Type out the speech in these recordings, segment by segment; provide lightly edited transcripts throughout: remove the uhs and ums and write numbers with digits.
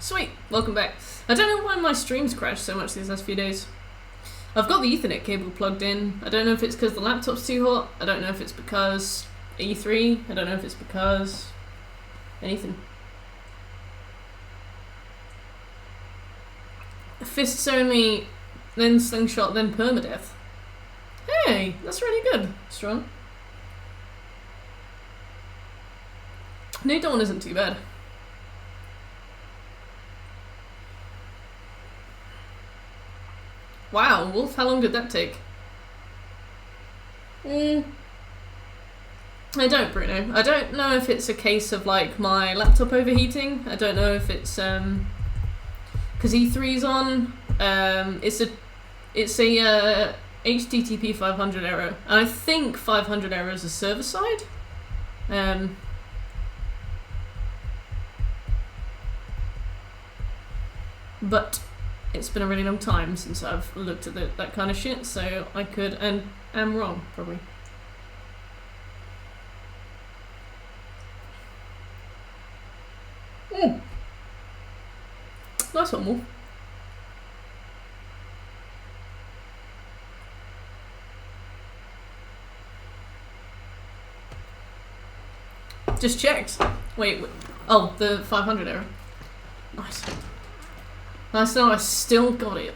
Sweet, welcome back. I don't know why my streams crashed so much these last few days. I've got the Ethernet cable plugged in. I don't know if it's because the laptop's too hot. I don't know if it's because E3. I don't know if it's because anything. Fists only, then slingshot, then permadeath. Hey, that's really good. Strong. New Dawn isn't too bad. Wow, Wolf, how long did that take? I don't, Bruno. I don't know if it's a case of like my laptop overheating. I don't know if it's because E3's on. It's a HTTP 500 error. And I think 500 error is a server side. But it's been a really long time since I've looked at that kind of shit, so I could, and am wrong, probably. Nice one, Wolf. Just checked. Wait. Oh, the 500 error. Nice. Nice, no, I still got it.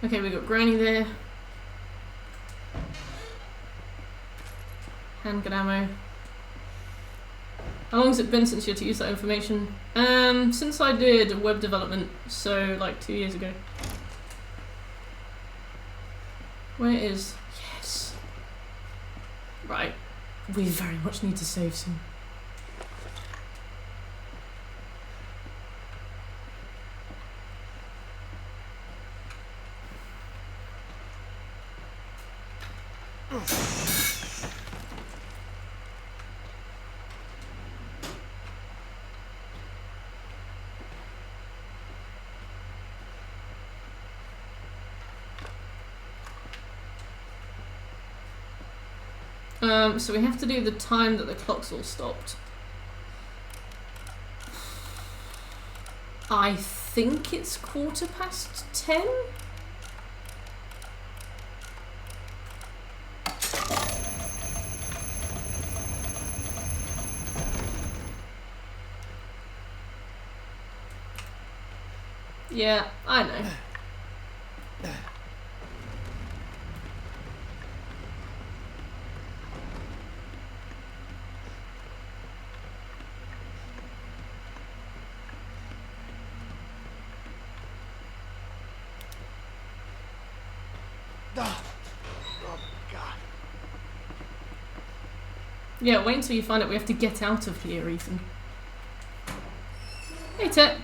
Okay, we got Granny there. Handgun ammo. How long has it been since you had to use that information? Since I did web development, so like 2 years ago. Where is... Yes. Right. We very much need to save some. So we have to do the time that the clock's all stopped. I think it's 10:15? Yeah, I know. Yeah, wait until you find out we have to get out of here, Ethan. Hey, Tet.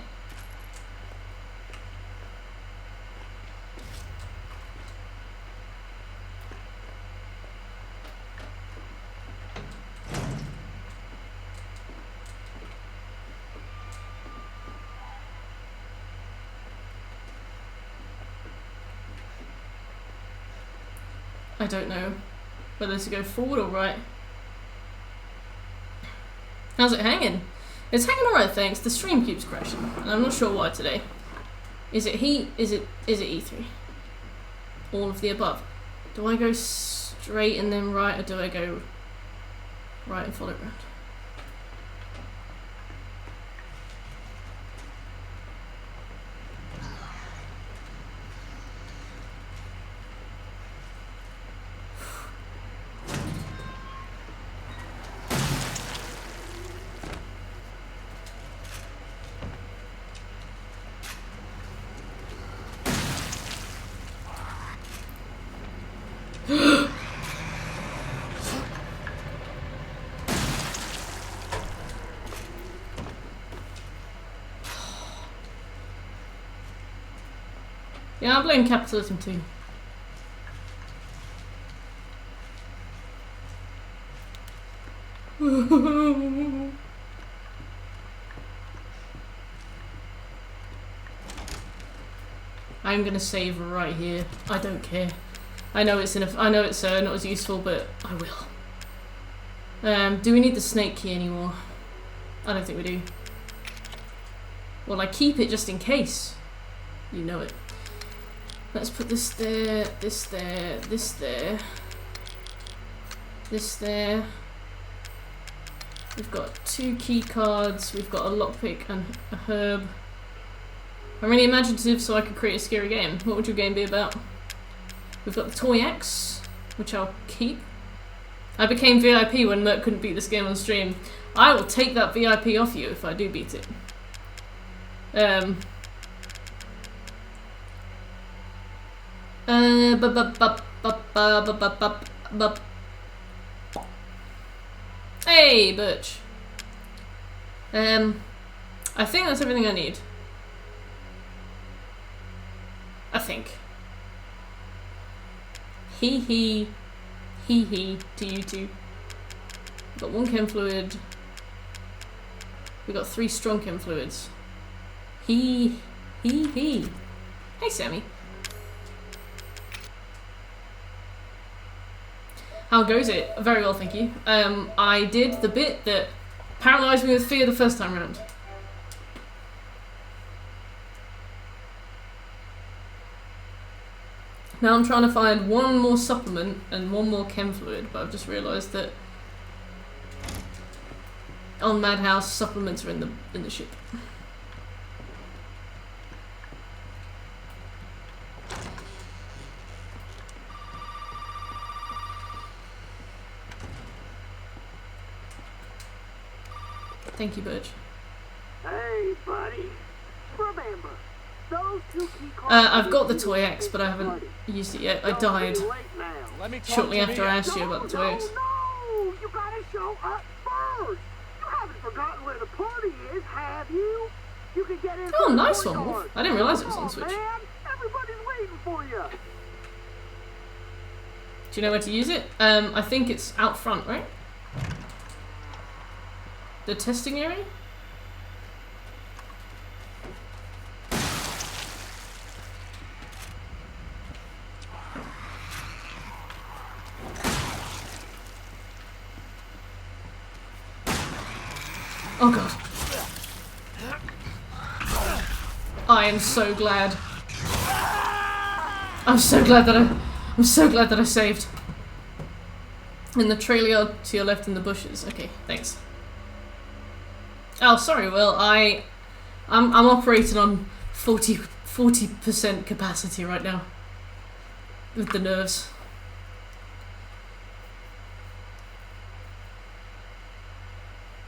I don't know whether to go forward or right. How's it hanging? It's hanging alright, thanks. The stream keeps crashing, and I'm not sure why today. Is it heat? Is it E3? All of the above. Do I go straight and then right, or do I go right and follow it round? Yeah, I blame capitalism too. I'm gonna save right here. I don't care. I know it's not as useful, but I will. Do we need the snake key anymore? I don't think we do. Well, I keep it just in case. You know it. Let's put this there, this there, this there, this there. We've got 2 key cards, we've got a lockpick and a herb. I'm really imaginative, so I could create a scary game. What would your game be about? We've got the Toy X, which I'll keep. I became VIP when Merc couldn't beat this game on stream. I will take that VIP off you if I do beat it. Hey, Birch. I think that's everything I need. I think. Hee hee. Hee hee to you two. We've got 1 chem fluid. We've got 3 strong chem fluids. Hee hee hee. Hey, Sammy. How goes it? Very well, thank you. I did the bit that paralysed me with fear the first time round. Now I'm trying to find 1 more supplement and 1 more chem fluid, but I've just realised that on Madhouse supplements are in the ship. Thank you, Birch. Hey, buddy. Remember, those 2 key cards. I've got the Toy X, but I haven't used it yet. I died shortly after I asked you about the Toy X. No, you gotta show up first. You haven't forgotten where the party is, have you? You can get in. Oh, nice one, Wolf. I didn't realise it was on Switch. Man, everybody's waiting for you. Do you know where to use it? I think it's out front, right? The testing area? Oh god. I am so glad. I'm so glad that I saved. In the trailer to your left in the bushes. Okay, thanks. Oh, sorry, Will. I'm operating on 40% capacity right now with the nerves.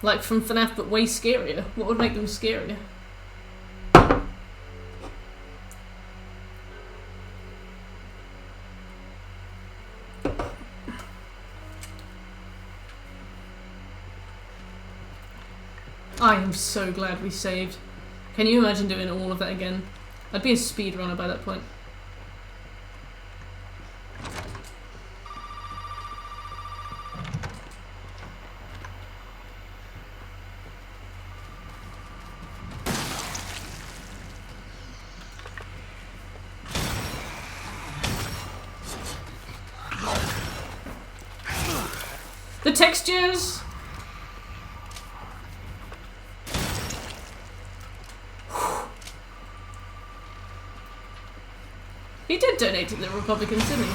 Like from FNAF, but way scarier. What would make them scarier? I am so glad we saved. Can you imagine doing all of that again? I'd be a speedrunner by that point. The textures! He did donate to the Republicans, didn't he?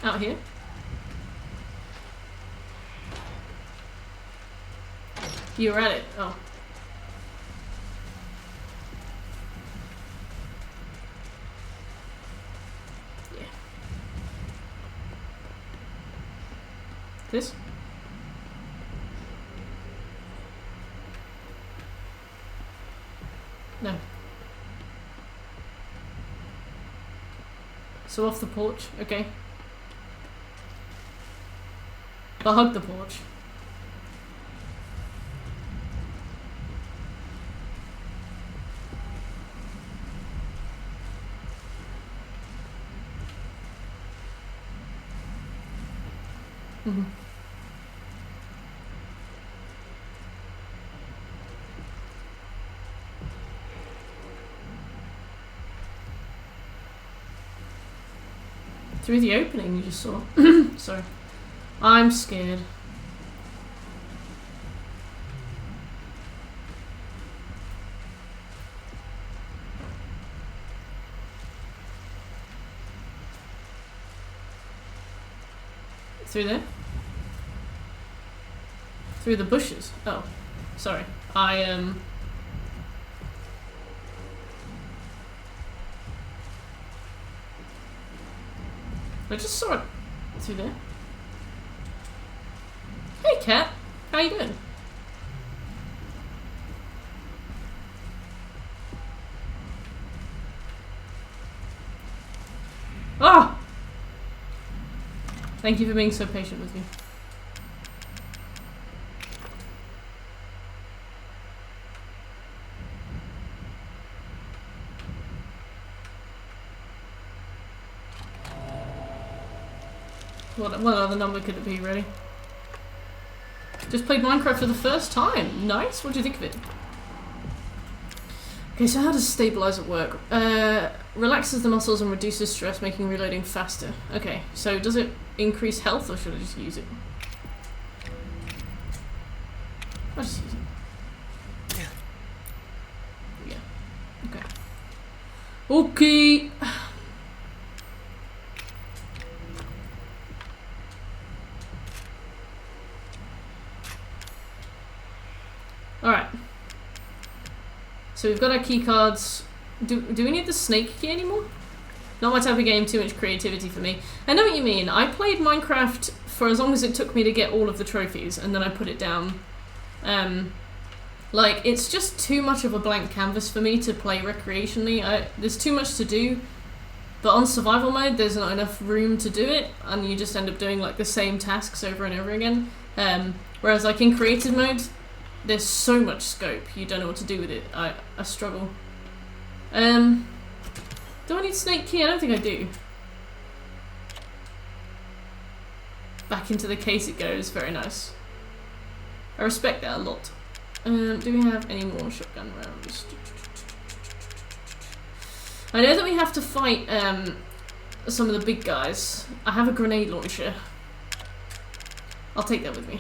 Out here. You were at it. Oh. Yeah. This? No. So off the porch, okay. but hug the porch. Mm-hmm. Through the opening you just saw. Sorry. I'm scared. Through there? Through the bushes? Oh. Sorry. I just saw it through there. Hey cat, how you doing? Ah! Thank you for being so patient with me. What other number could it be, really? Just played Minecraft for the first time. Nice. What do you think of it? Okay, so how does stabilizer work? Relaxes the muscles and reduces stress, making reloading faster. Okay, so does it increase health or should I just use it? I'll just use it. Yeah. Okay. Okay. Alright. So we've got our key cards. Do we need the snake key anymore? Not my type of game, too much creativity for me. I know what you mean. I played Minecraft for as long as it took me to get all of the trophies, and then I put it down. Like, it's just too much of a blank canvas for me to play recreationally. There's too much to do, but on survival mode, there's not enough room to do it, and you just end up doing, like, the same tasks over and over again. Whereas, like, in creative mode, there's so much scope, you don't know what to do with it. I struggle. Do I need snake key? I don't think I do. Back into the case it goes, very nice. I respect that a lot. Do we have any more shotgun rounds? I know that we have to fight some of the big guys. I have a grenade launcher. I'll take that with me.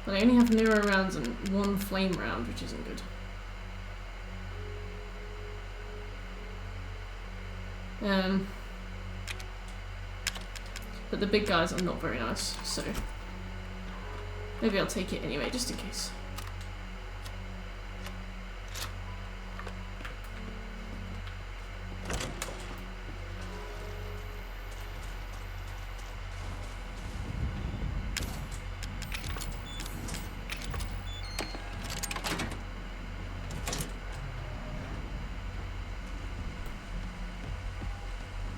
But I only have mirror rounds and one flame round, which isn't good. But the big guys are not very nice, so maybe I'll take it anyway, just in case.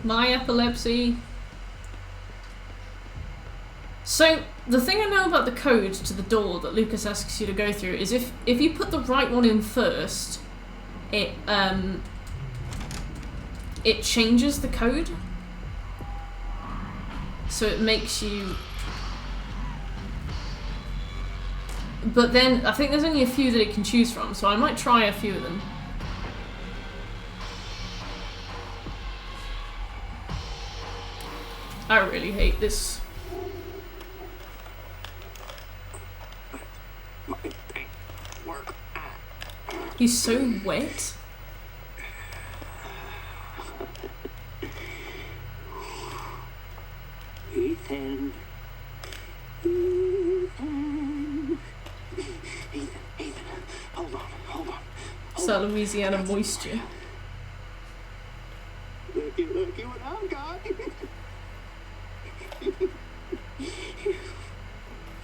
My epilepsy. So, the thing I know about the code to the door that Lucas asks you to go through is if you put the right one in first, it changes the code. So it makes you... But then, I think there's only a few that it can choose from, so I might try a few of them. I really hate this. He's so wet. Ethan. Hold on. It's that Louisiana moisture. Looky what I've got.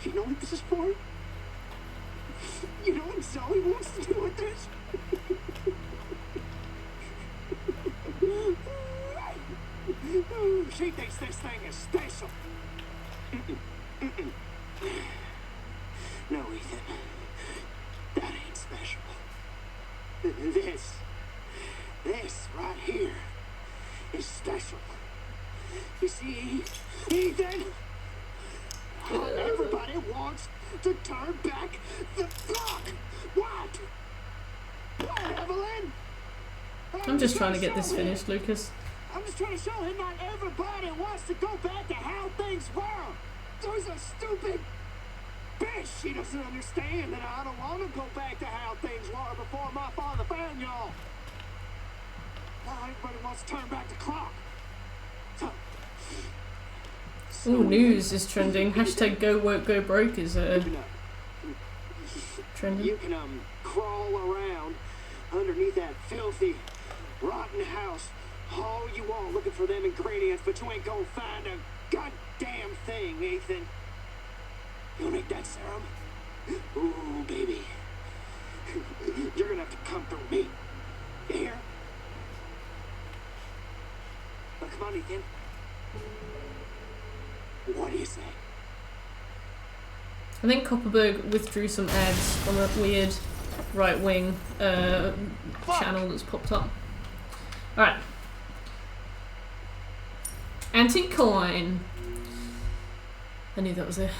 You know what this is for? You know what Zoe wants to do with this? she thinks this thing is special. No, Ethan. That ain't special. This right here is special. You see, Ethan? Everybody wants to turn back the clock. What? What, Evelyn? I'm just trying to get this finished, Lucas. I'm just trying to show him not everybody wants to go back to how things were. There's a stupid bitch. She doesn't understand that I don't want to go back to how things were before my father found y'all. Now everybody wants to turn back the clock. Ooh, news is trending. Hashtag go woke go broke is trending. You can crawl around underneath that filthy, rotten house all you want looking for them ingredients, but you ain't gonna find a goddamn thing, Ethan. You'll make that serum? Ooh, baby. You're gonna have to come through me. You hear? Now, come on, Ethan. What do you say? I think Copperberg withdrew some ads from a weird right-wing channel that's popped up. Alright. Antique coin. I knew that was there.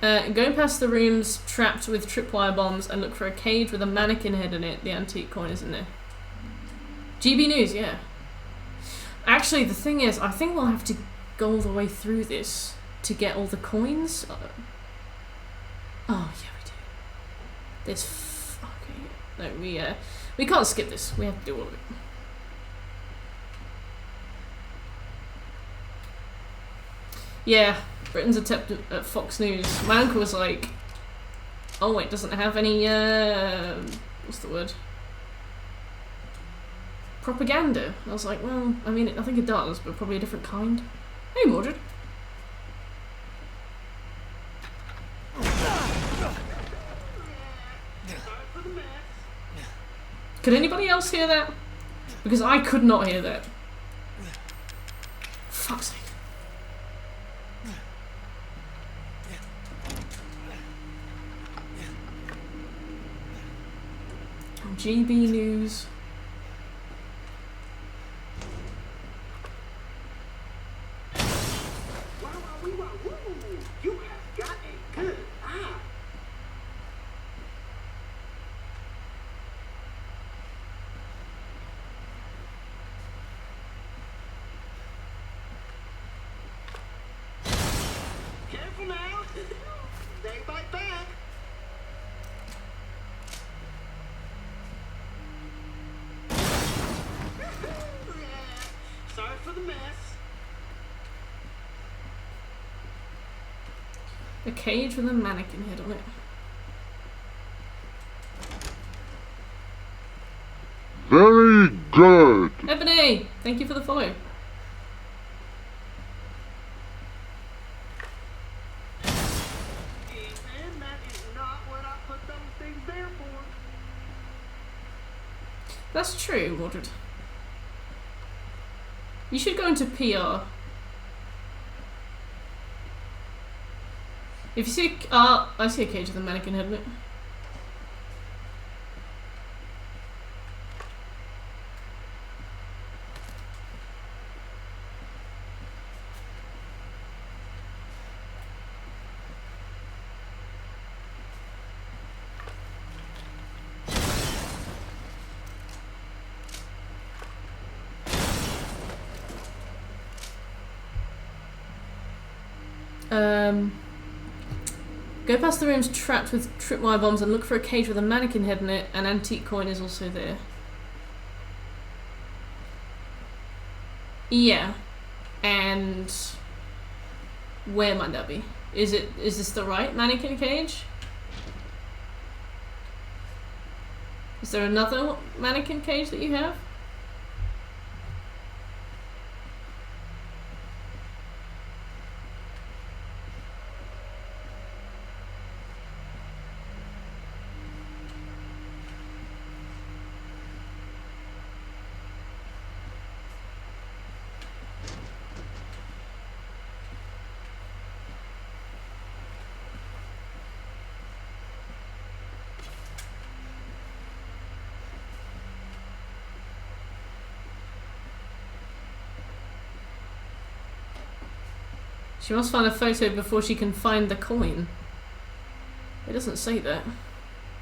Go past the rooms trapped with tripwire bombs and look for a cage with a mannequin head in it. The antique coin is in there. GB News, yeah. Actually, the thing is, I think we'll have to go all the way through this to get all the coins. Oh, yeah, we do. There's okay. No, we can't skip this. We have to do all of it. Yeah, Britain's attempt at Fox News. My uncle was like, "Oh, it doesn't have any what's the word? Propaganda." I was like, "Well, I mean, I think it does, but probably a different kind." Hey, Mordred. Could anybody else hear that? Because I could not hear that. Fuck's sake. GB News. You have got a good eye. Careful now. They bite back. Sorry for the mess. A cage with a mannequin head on it. Very good. Ebony, thank you for the follow. And that is not what I put those things there for. That's true, Mordred. You should go into PR. If you see, I see a cage with a mannequin head on it. Go past the rooms trapped with tripwire bombs and look for a cage with a mannequin head in it. An antique coin is also there. Yeah. And where might that be? Is this the right mannequin cage? Is there another mannequin cage that you have? She must find a photo before she can find the coin. It doesn't say that.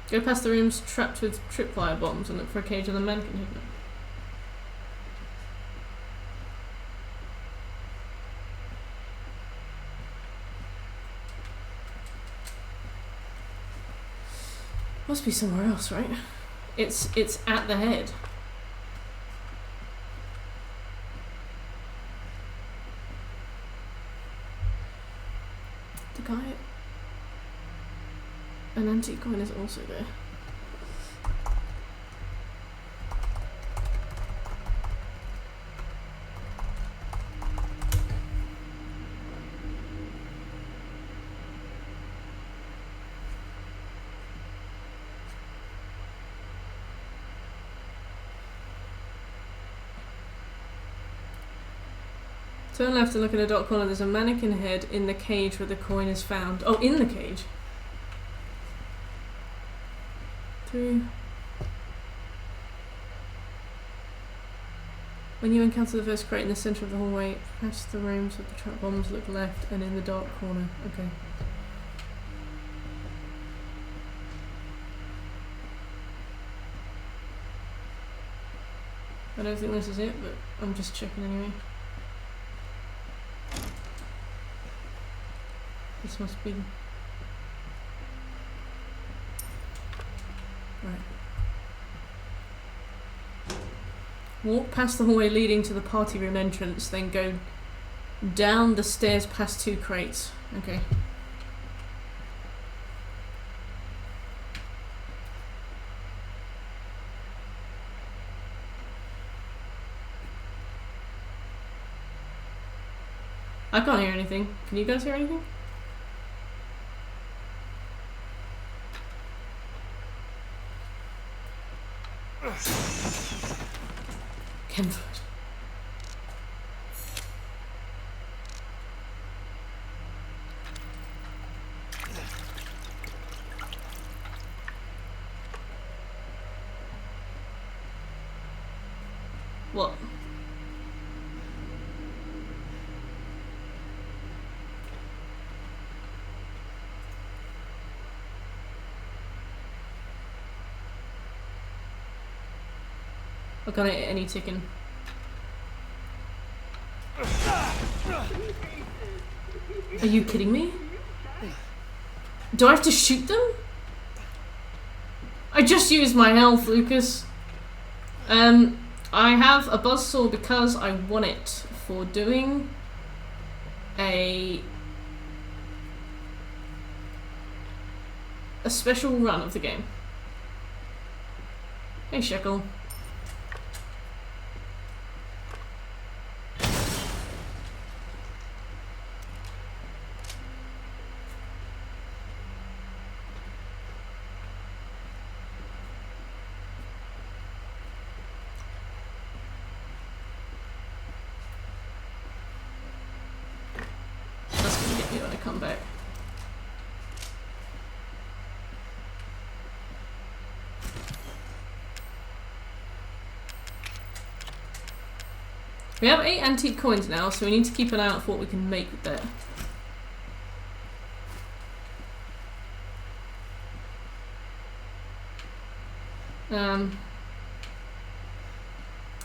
Go past the rooms trapped with tripwire bombs and look for a cage on the mannequin hidden. Must be somewhere else, right? It's at the head. The guy. An antique coin is also there. Turn left and look in the dark corner. There's a mannequin head in the cage where the coin is found. Oh, in the cage. Through. When you encounter the first crate in the center of the hallway, press the rooms with the trap bombs, look left, and in the dark corner. Okay. I don't think this is it, but I'm just checking anyway. This must be... Right. Walk past the hallway leading to the party room entrance, then go down the stairs past 2 crates. Okay. I can't hear anything. Can you guys hear anything? Kenford. What? I can't hit any ticking. Are you kidding me? Do I have to shoot them? I just used my health, Lucas. I have a buzzsaw because I won it for doing a special run of the game. Hey, Shekel. Come back. We have 8 antique coins now, so we need to keep an eye out for what we can make with that.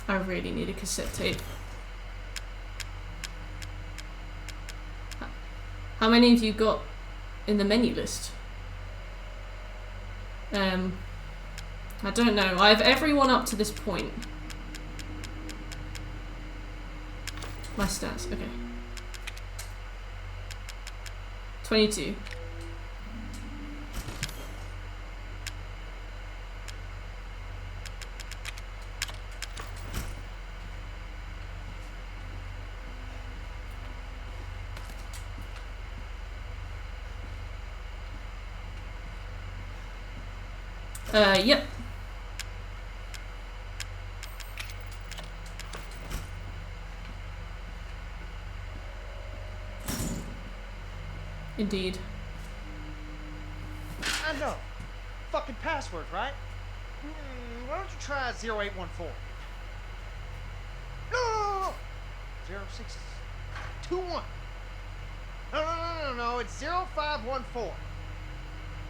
I really need a cassette tape. How many have you got in the menu list? I don't know. I have everyone up to this point. My stats, okay. 22. Yep. Indeed. I know. Fucking password, right? Why don't you try 0814? No! 0621. No, it's 0514.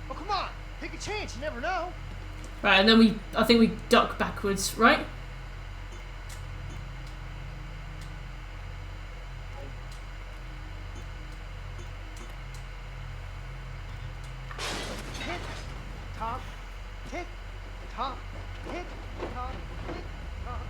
Oh, come on. Take a chance. You never know. Right, and then I think we duck backwards, right? Tick, tock, tick, tock, tick, tock, tick, tock.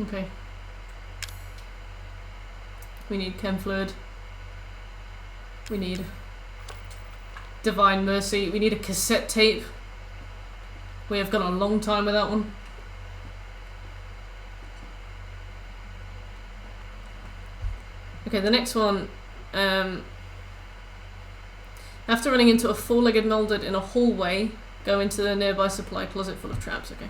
Okay. We need chem fluid. We need Divine Mercy. We need a cassette tape. We have gone a long time with that one. Okay, the next one. After running into a four-legged molded in a hallway, go into the nearby supply closet full of traps. Okay.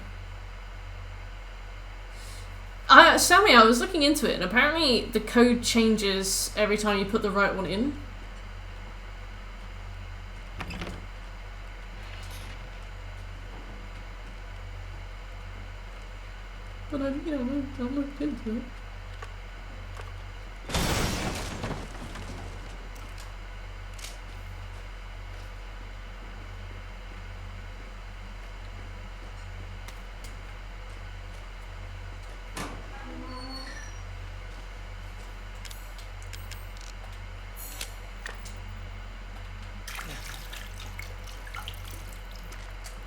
Sammy, I was looking into it, and apparently the code changes every time you put the right one in. But I looked into it.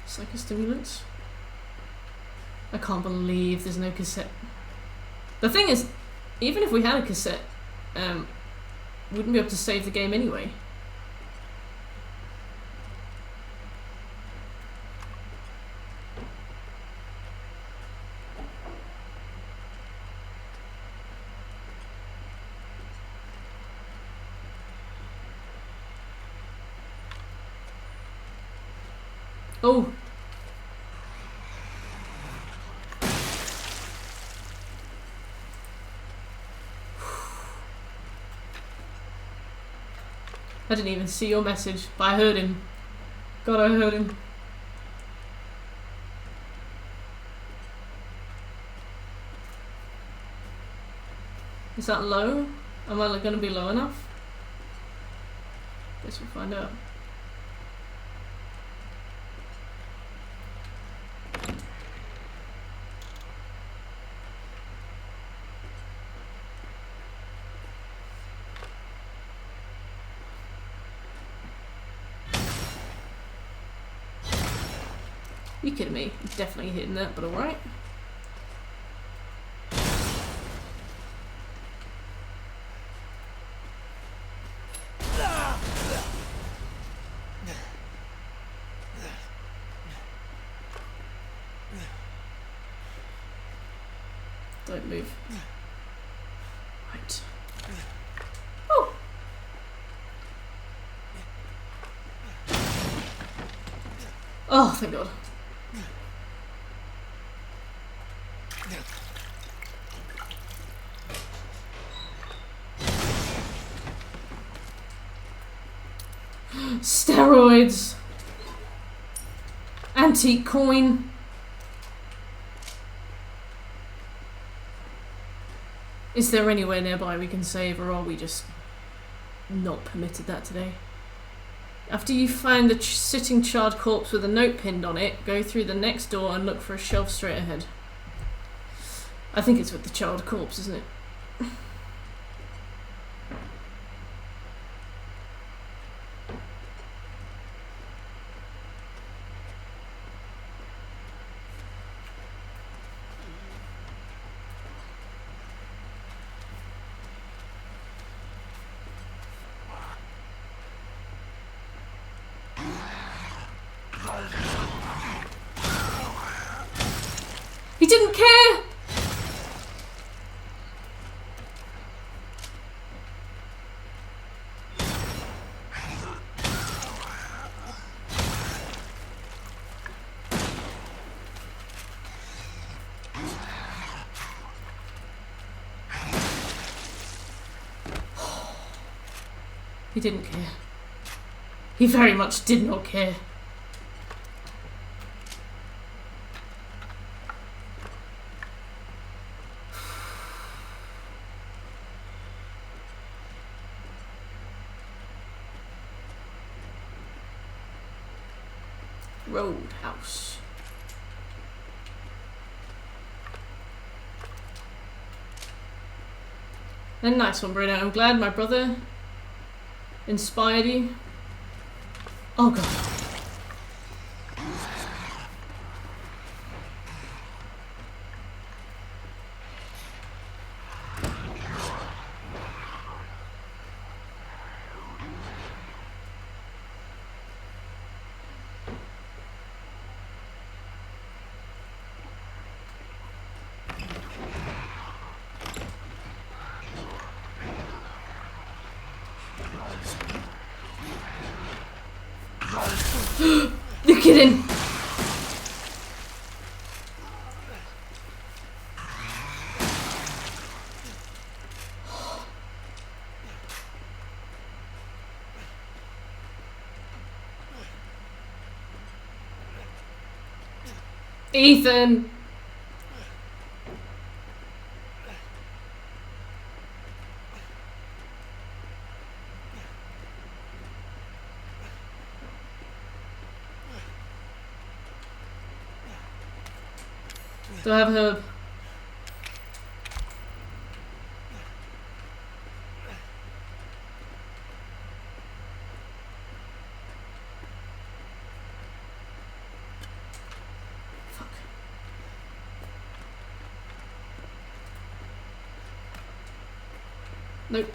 Psychostimulants. I can't believe there's no cassette. The thing is, even if we had a cassette, wouldn't be able to save the game anyway. Oh! I didn't even see your message, but I heard him. God, I heard him. Is that low? Am I going to be low enough? Guess we'll find out. You kidding me? He's definitely hitting that, but alright. Don't move. Right. Oh! Oh, thank God. Steroids! Antique coin! Is there anywhere nearby we can save, or are we just not permitted that today? After you find the sitting charred corpse with a note pinned on it, go through the next door and look for a shelf straight ahead. I think it's with the charred corpse, isn't it? He didn't care! He didn't care. He very much did not care. Roadhouse. A nice one, Bruno. I'm glad my brother inspired you. Oh god. You're kidding! Ethan! Do I have a herb? Fuck. Nope.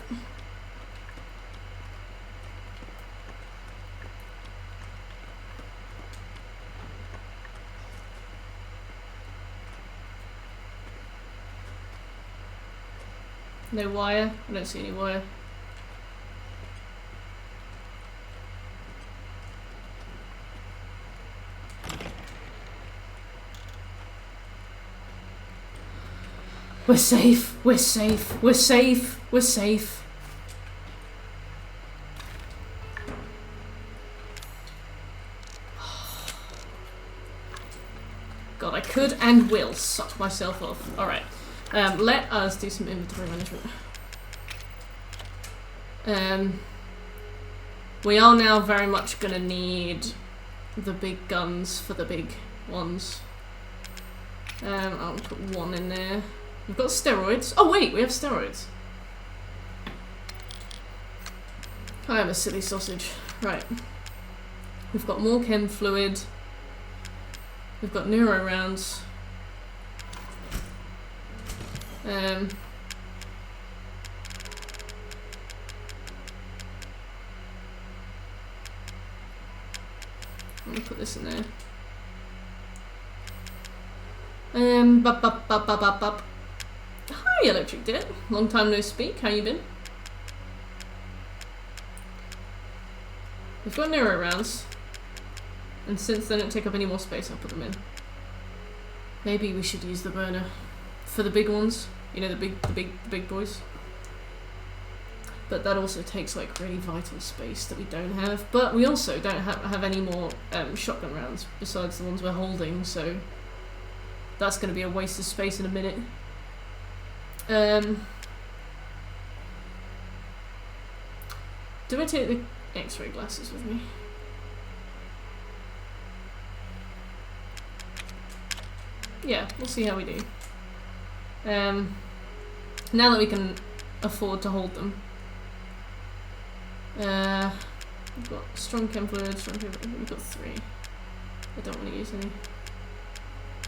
No wire? I don't see any wire. We're safe, we're safe, we're safe, we're safe. God, I could and will suck myself off. Alright. Let us do some inventory management. We are now very much gonna need the big guns for the big ones. I'll put one in there. We've got steroids. Oh wait, we have steroids. I am a silly sausage. Right. We've got more chem fluid. We've got neuro rounds. I'm gonna put this in there. Hi, Electric Dit. Long time no speak. How you been? We've got neuro rounds, and since they don't take up any more space, I'll put them in. Maybe we should use the burner for the big ones. You know, the big boys. But that also takes like really vital space that we don't have. But we also don't have any more shotgun rounds besides the ones we're holding, so that's going to be a waste of space in a minute. Do I take the X-ray glasses with me? Yeah, we'll see how we do. Now that we can afford to hold them. We've got strong chem fluid, strong chem fluid. We've got 3. I don't want to use any.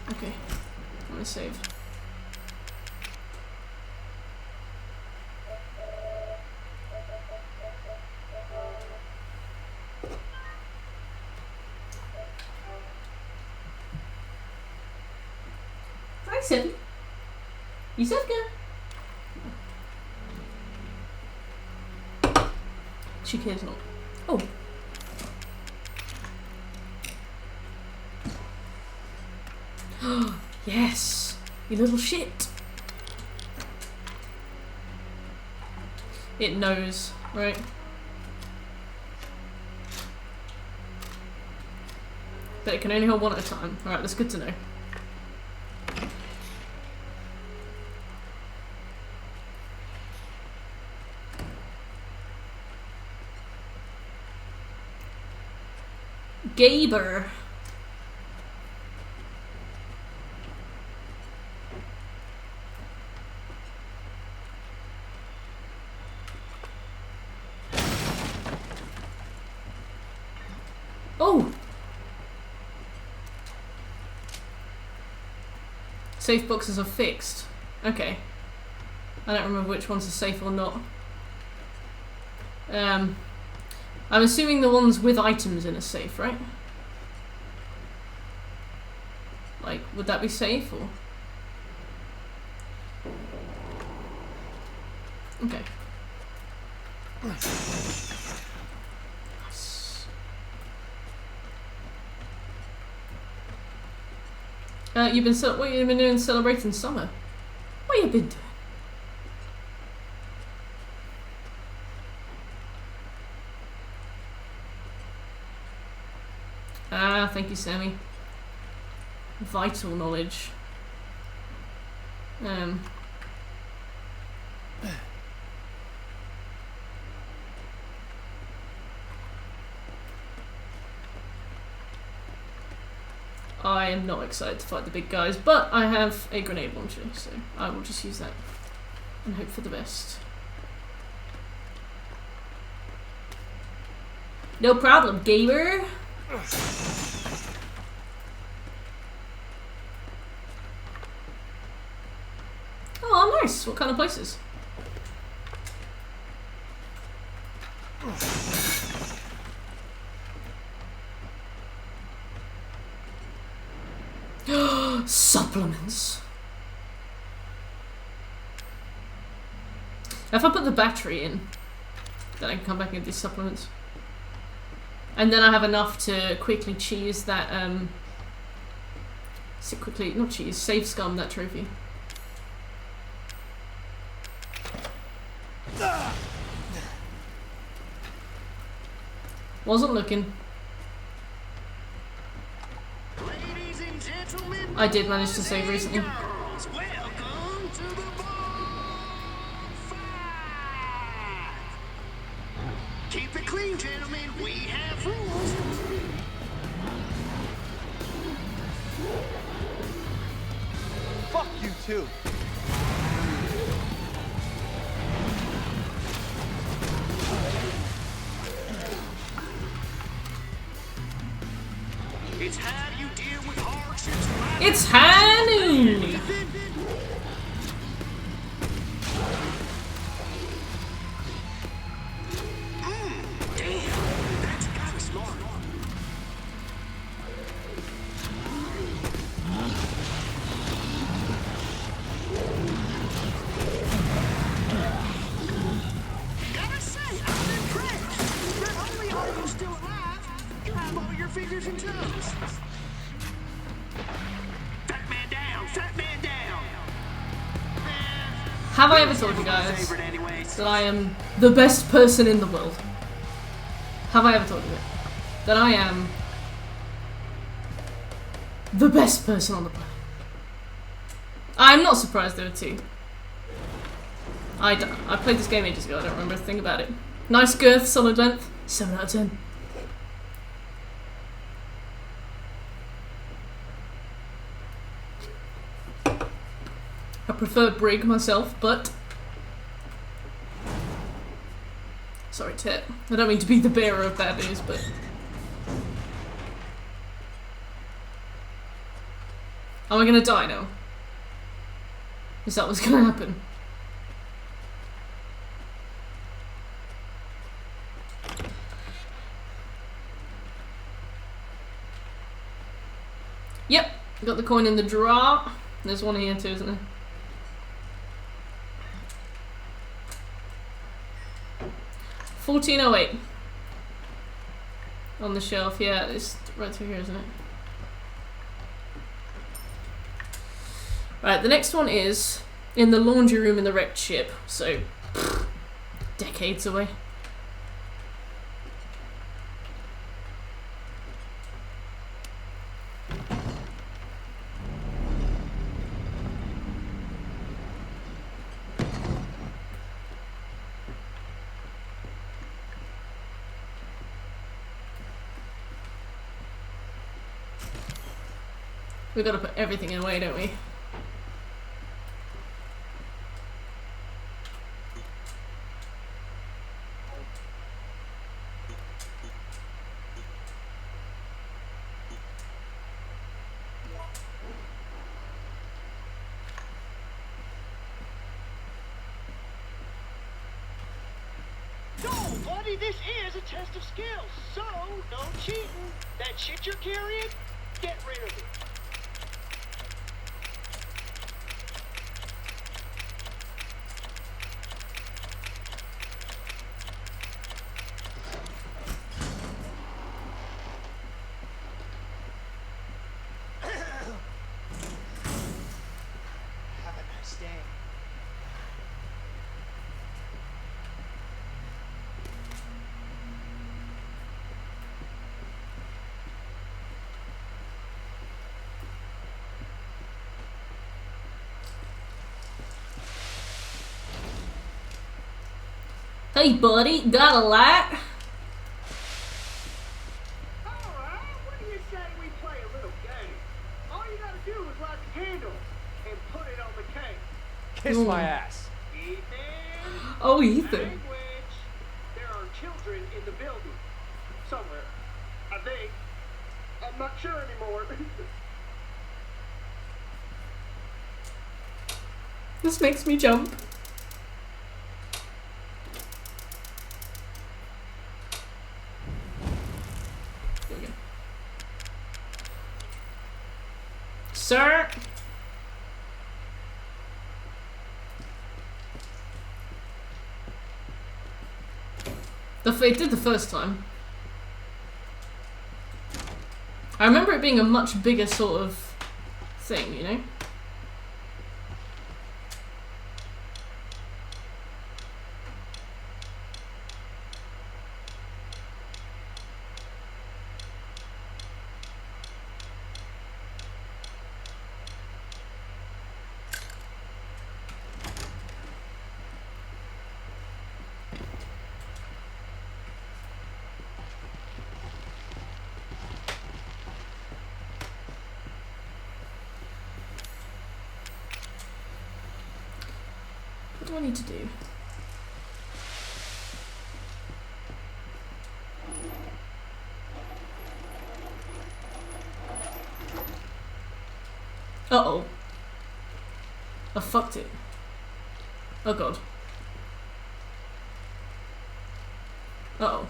Okay, I'm gonna save. Hi, Seven. You Sevka? She cares not. Oh. Yes! You little shit! It knows, right? but it can only hold one at a time. Alright, that's good to know. Gaber. Oh! Safe boxes are fixed. Okay. I don't remember which ones are safe or not. I'm assuming the ones with items in are safe, right? Like, would that be safe or? Okay. Nice. What you been doing celebrating summer? What you been doing? Ah, thank you, Sammy. Vital knowledge. I am not excited to fight the big guys, but I have a grenade launcher, so I will just use that and hope for the best. No problem, gamer. Oh, nice. What kind of places? Supplements. If I put the battery in, then I can come back and get these supplements. And then I have enough to quickly cheese that, save scum that trophy. Wasn't looking. Ladies and gentlemen, I did manage to save recently. girls, welcome to the bonfire. Keep it clean, gentlemen. We have rules. Fuck you too. It's how you deal with hardships. It's Hanu! Damn, that's kinda smart. Gotta say, I'm impressed. Not only are you still alive, you have all your fingers and toes. Fat man down, fat man down. Have I ever told you guys Favorite anyways. that I am the best person in the world? Have I ever told you that? That I am the best person on the planet. I'm not surprised there were two. I played this game ages ago, I don't remember a thing about it. Nice girth, solid length, 7 out of 10. I prefer Brig myself, but... Sorry, Tet. I don't mean to be the bearer of bad news, but... Am I gonna die now? Is that what's gonna happen? Yep, got the coin in the drawer. There's one here too, isn't there? $14.08 on the shelf. Yeah, it's right through here, isn't it? Right, the next one is in the laundry room in the wrecked ship. So, decades away. We gotta put everything away, don't we? No, buddy, this is a test of skills, so no cheating. That shit you're carrying, get rid of it. Have a nice day. Hey, buddy, got a light? Alright, what do you say we play a little game? All you gotta do is light the candle and put it on the cake. Kiss my ass. Ethan! Oh, Ethan. Language! There are children in the building. Somewhere. I think. I'm not sure anymore. This makes me jump. There we go. Sir? It did the first time. I remember it being a much bigger sort of thing, you know? What do I need to do? Uh-oh. I fucked it. Oh god. Uh-oh.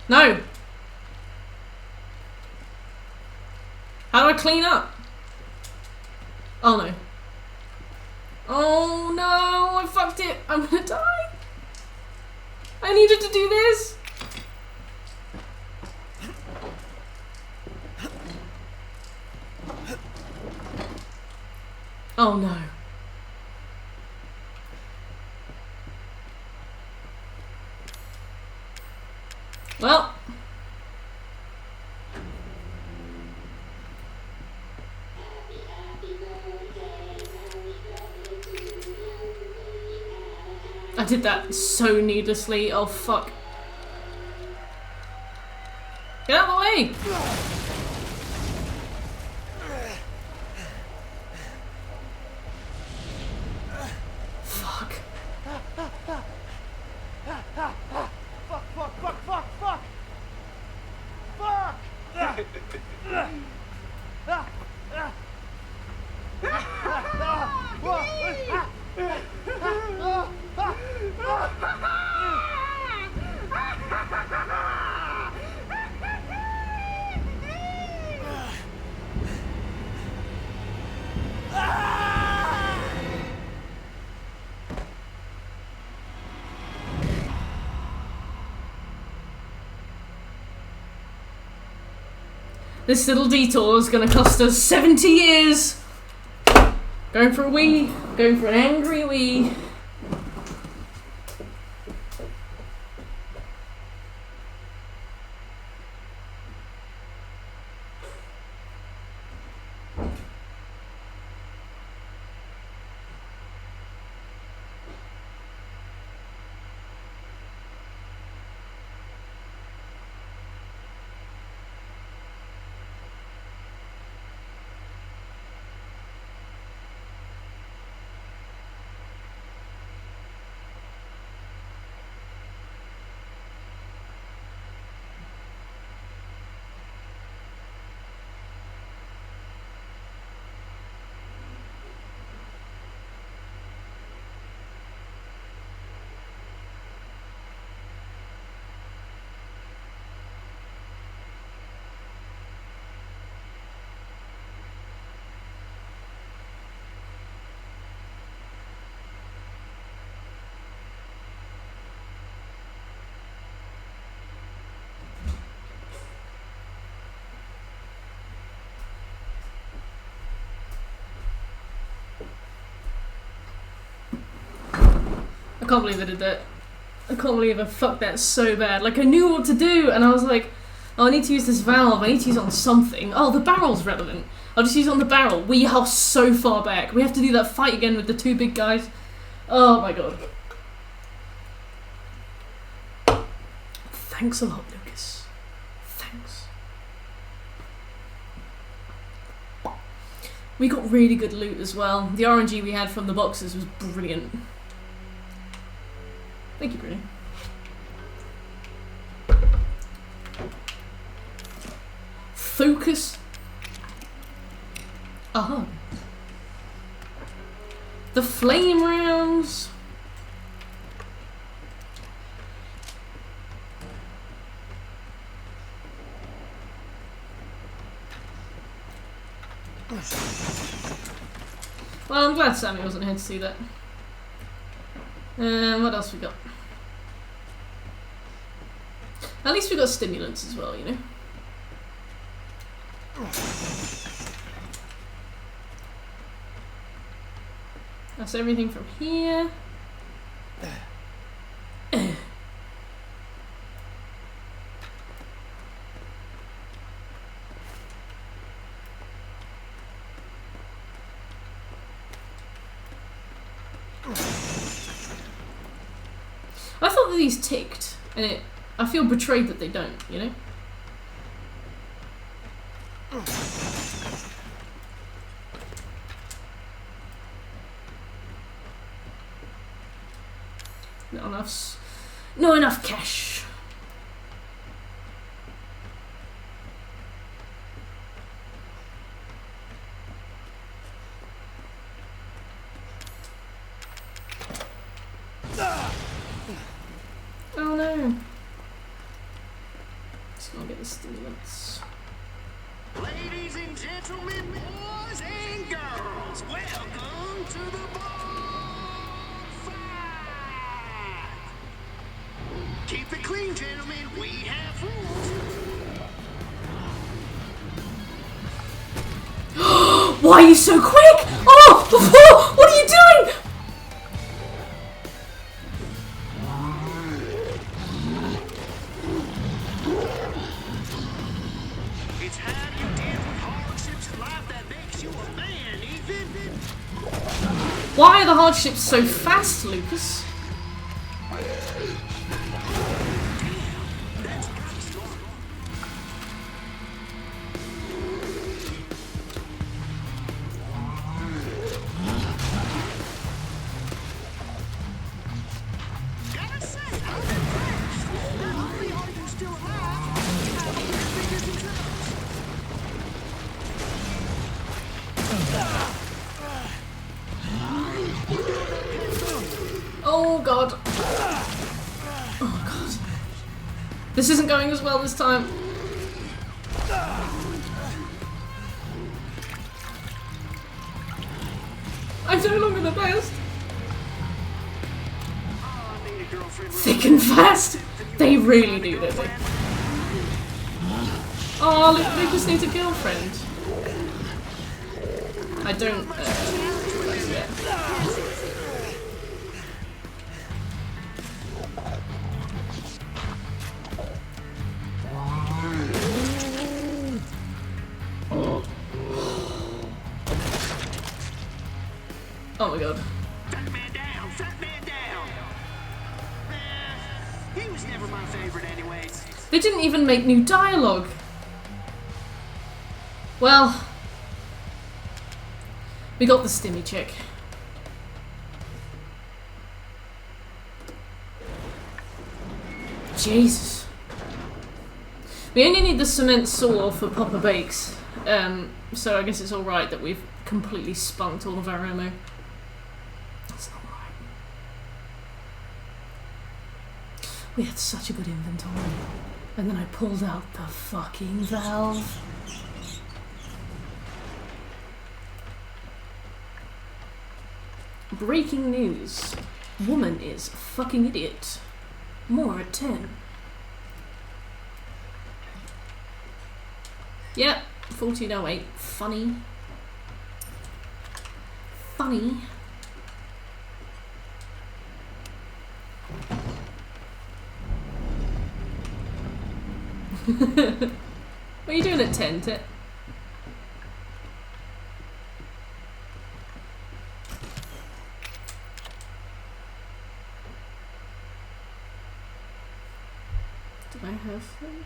No! How do I clean up? Oh no. Oh no, I fucked it. I'm gonna die. I needed to do this. Oh no. Well. I did that so needlessly. Oh fuck. Get out of the way! Fuck. This little detour is gonna cost us 70 years! Going for a wee, going for an angry wee. can't believe I did that. I can't believe I fucked that so bad. Like, I knew what to do, and I was like, oh, I need to use this valve. I need to use it on something. Oh, the barrel's relevant. I'll just use it on the barrel. We are so far back. We have to do that fight again with the two big guys. Oh my god. Thanks a lot, Lucas. Thanks. We got really good loot as well. The RNG we had from the boxes was brilliant. Thank you, Bruni. Focus. Uh-huh. The flame rounds. Well, I'm glad Sammy wasn't here to see that. What else we got? At least we got stimulants as well, you know? That's everything from here. I thought that these ticked, and I feel betrayed that they don't, you know? Not enough cash. Oh no. Just gonna get the stimulants. Ladies and gentlemen, boys and girls, welcome to the bonfire. Keep it clean, gentlemen. We have rules. Why are you so quick? Oh! What are you doing? It's how you deal with hardships in life that makes you a man, Ethan. Why are the hardships so fast, Lucas? Oh god. Oh god. This isn't going as well this time. I'm no longer the best. Thick and fast. They really do, don't they? Oh, Lucas needs a girlfriend. I don't. Yeah. Oh my god. Fat man down, fat man down. He was never my favorite anyways. They didn't even make new dialogue. Well, we got the stimmy check. Jesus. We only need the cement saw for Papa Bakes, so I guess it's alright that we've completely spunked all of our ammo. That's not right. We had such a good inventory, and then I pulled out the fucking valve. Breaking news. Woman is fucking idiot. More at 10. Yep, 1408. Funny. Funny. What are you doing at 10, Tit? Did I have them?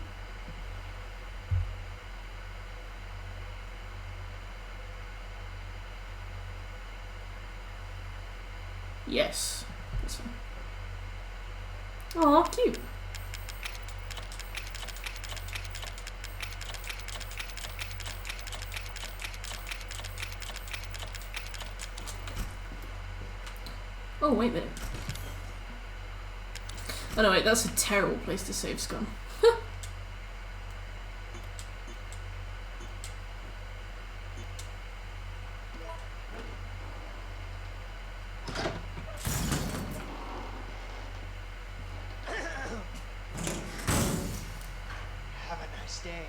Yes. This one. Aw, cute. Oh, wait a minute. Oh no, wait, that's a terrible place to save scum. Have a nice day.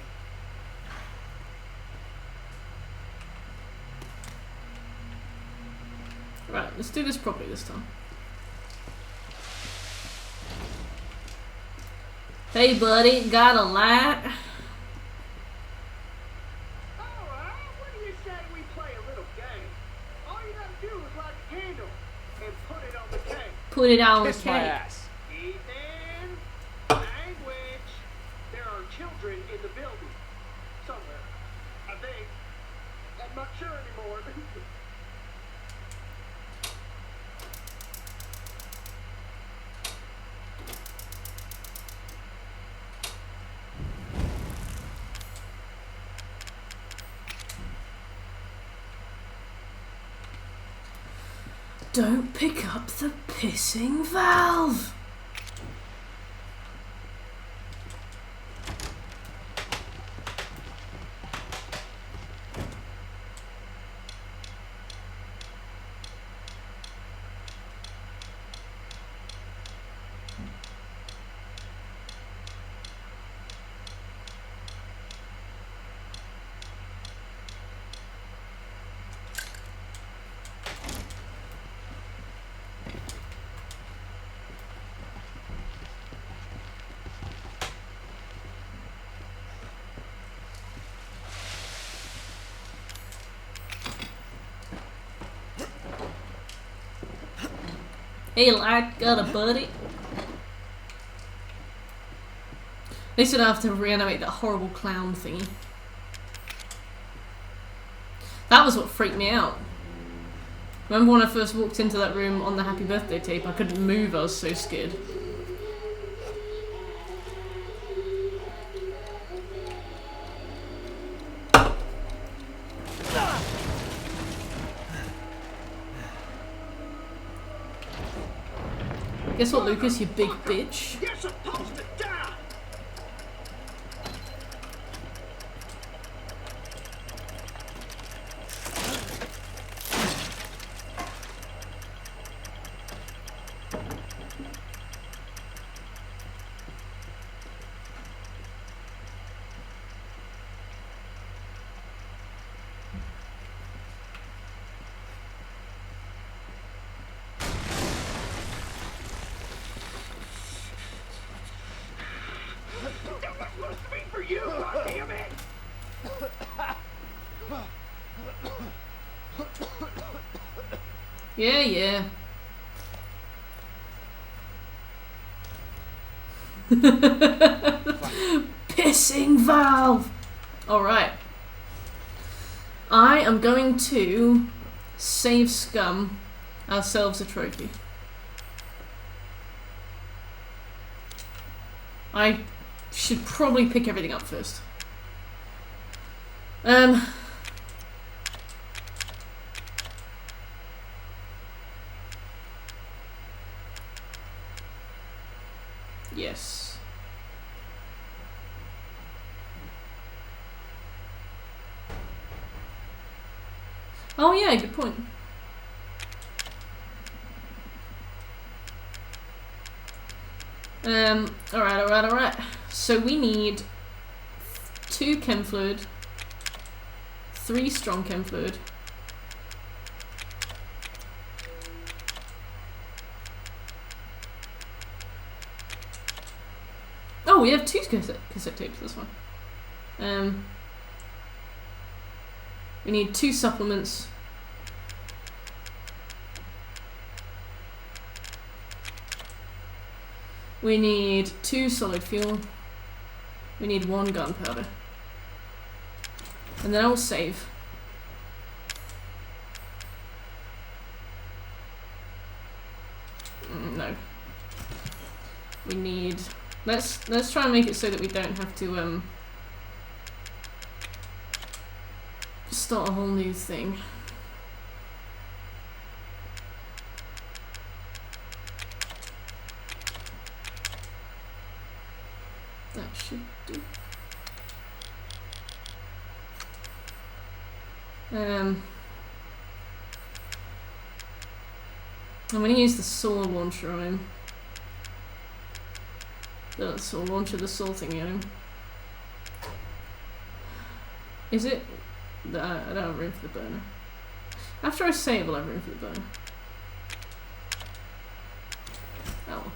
Right, let's do this properly this time. Hey buddy, got a light? Alright, what do you say we play a little game? All you gotta do is light the candle and put it on the cake. Put it on the Kiss my cake. ass. Ethan, language. There are children in the building. Somewhere. I think. I'm not sure anymore. Don't pick up the pissing valve. Hey, lad, got a buddy? They should have to reanimate that horrible clown thingy. That was what freaked me out. Remember when I first walked into that room on the happy birthday tape? I couldn't move, I was so scared. Guess what, Lucas, you big bitch? You're supposed to die! That was supposed to be for you, goddammit! Yeah, yeah. Pissing valve! Alright. I am going to save scum ourselves a trophy. I should probably pick everything up first. Yes. Oh yeah, good point. Alright. So we need 2 chem fluid, 3 strong chem fluid. Oh Oh, we have 2 cassette tapes, that's fine. We need 2 supplements. We need 2 solid fuel. We need 1 gunpowder. And then I'll save. No. We need... Let's try and make it so that we don't have to start a whole new thing. That should do. I'm going to use the saw launcher on him. The saw launcher, the saw thingy on him. Is it? I don't have room for the burner. After I save, I'll have room for the burner. Oh.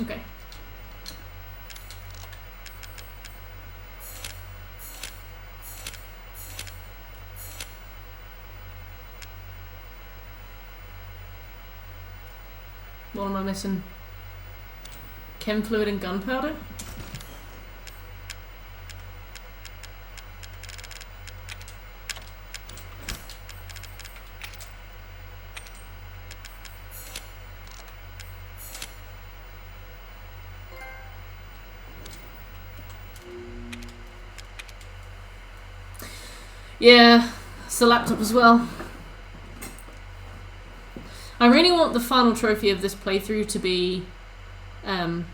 Okay. What am I missing? Chem fluid and gunpowder? Yeah, it's the laptop as well. I really want the final trophy of this playthrough to be... I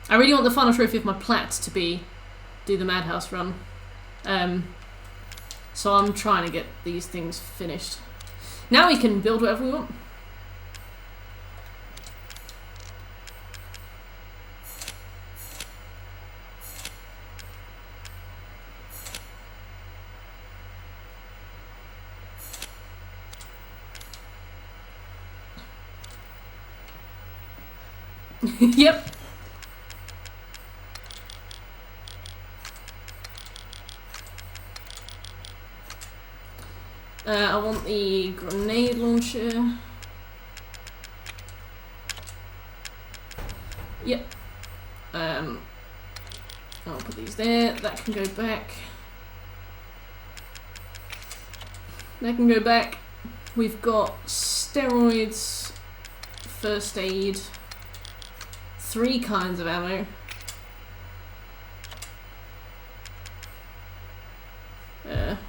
really want the final trophy of my plat to be do the Madhouse run. So I'm trying to get these things finished. Now we can build whatever we want. Yep. I want the grenade launcher. Yep. I'll put these there. That can go back. That can go back. We've got steroids, first aid, 3 kinds of ammo.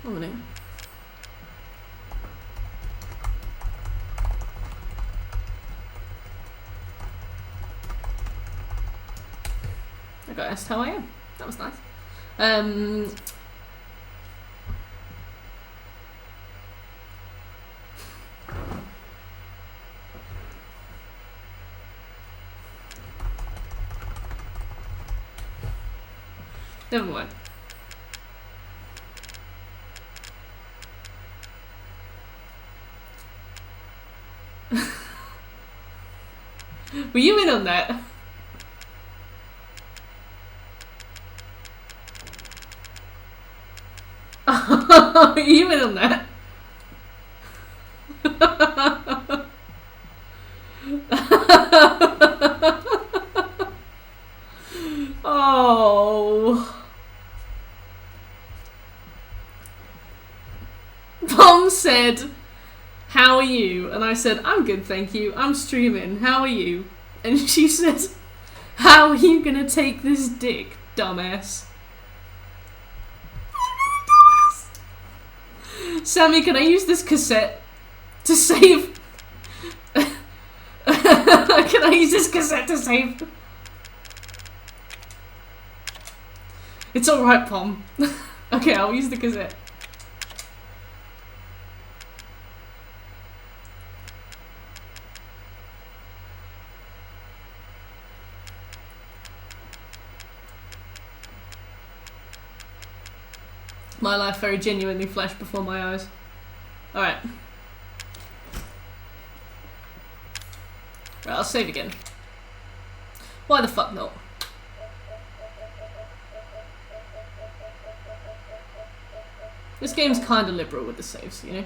One minute. I got asked how I am. That was nice. Never mind. Were you in on that? Were you in on that? Oh. Mom said, "How are you?" And I said, "I'm good, thank you. I'm streaming. How are you?" And she said, "How are you gonna take this dick, dumbass?" Sammy, can I use this cassette to save? Can I use this cassette to save? It's alright, Pom. Okay, I'll use the cassette. My life very genuinely flashed before my eyes. Alright. Right, I'll save again. Why the fuck not? This game's kinda liberal with the saves, you know?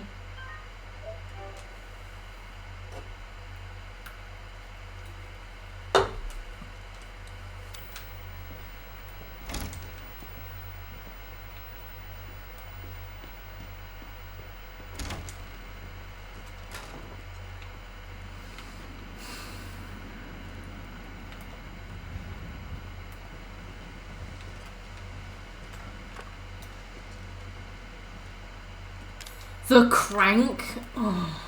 The crank? Oh.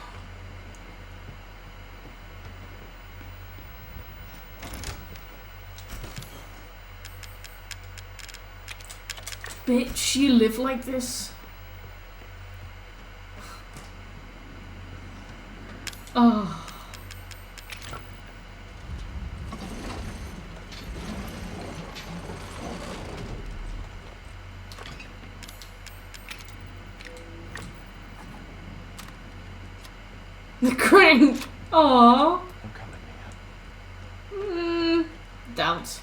Bitch, you live like this? Oh. The crank. Aww. I'm coming, man. Doubt.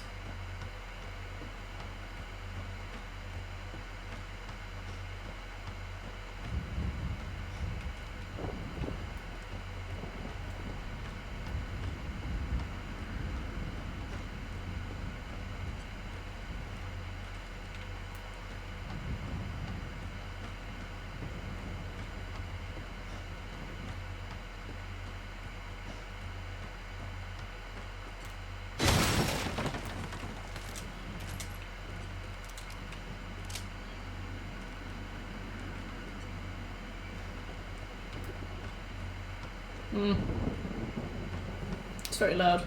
It's very loud.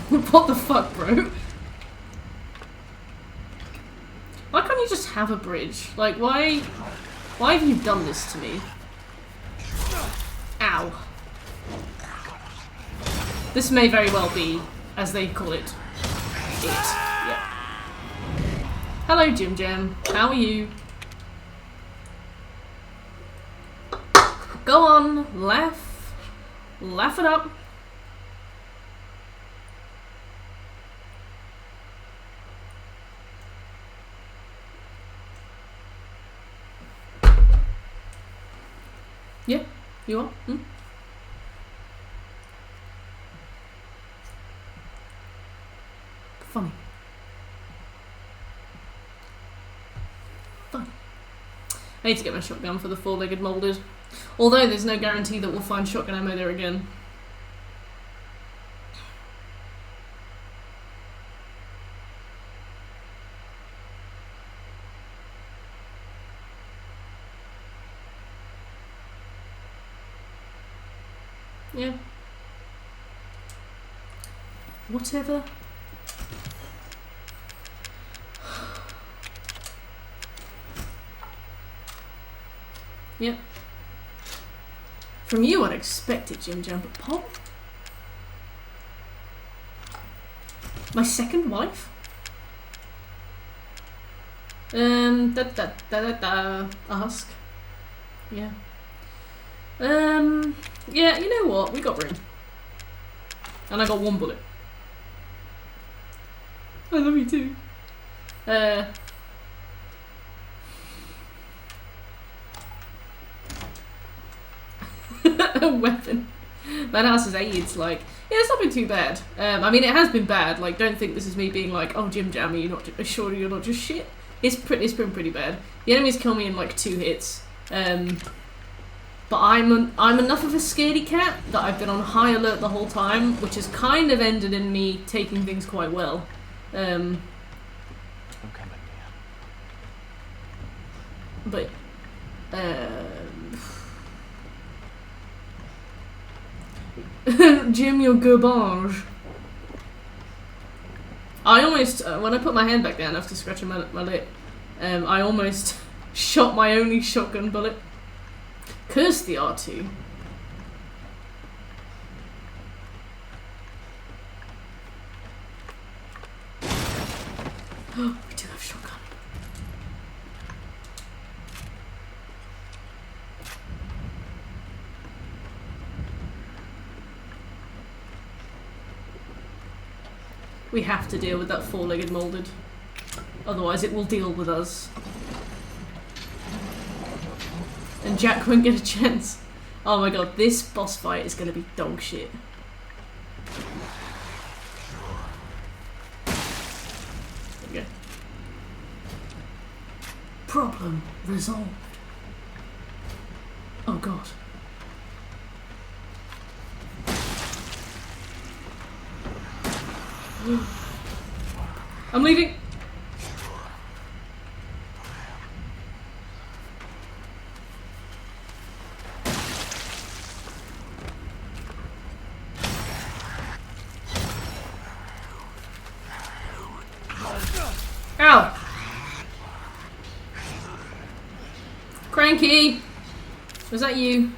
What the fuck, bro? Why can't you just have a bridge? Like, why have you done this to me? Ow. This may very well be, as they call it, yeah. Hello, Jim Jam. How are you? Go on, laugh. Laugh it up. Yeah, you are? Hmm? Funny. Funny. I need to get my shotgun for the four-legged molded. Although there's no guarantee that we'll find shotgun ammo there again. Yeah. Whatever. Yep. From you, I'd expect it, Jim Jam, but Pop? My second wife? Ask. Yeah. Yeah, you know what? We got room. And I got one bullet. I love you too. A weapon. Madhouse is AIDS, like, yeah, it's not been too bad. I mean, it has been bad. Like, don't think this is me being like, oh, Jim Jam, you're not sure you're not just shit. It's been pretty bad. The enemies kill me in like 2 hits. But I'm enough of a scaredy cat that I've been on high alert the whole time, which has kind of ended in me taking things quite well. I'm coming, man. But Jim, you're garbage. I almost, when I put my hand back down after scratching my lip, I almost shot my only shotgun bullet. Curse the R2. We do have shotgun. We have to deal with that four-legged molded. Otherwise it will deal with us. And Jack won't get a chance. Oh my god, this boss fight is gonna be dog shit. There we go. Problem resolved. Oh god. I'm leaving. Ow! Cranky! Was that you?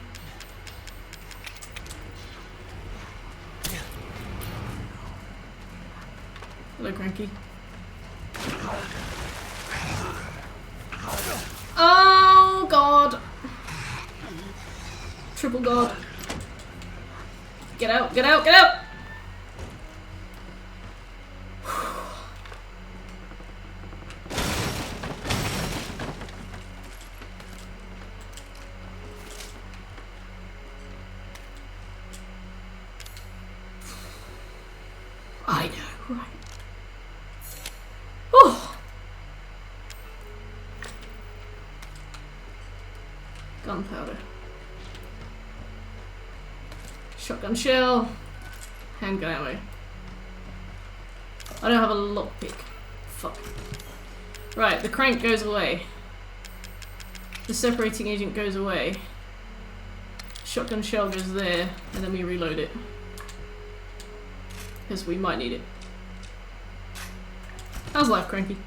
Hello, Cranky. Oh, God. Triple God. Get out, get out, get out! I know, right? Oh! Gunpowder. Shotgun shell. Handgun ammo. I don't have a lockpick. Fuck. Right, the crank goes away. The separating agent goes away. Shotgun shell goes there, and then we reload it. Because we might need it. How's life, Cranky?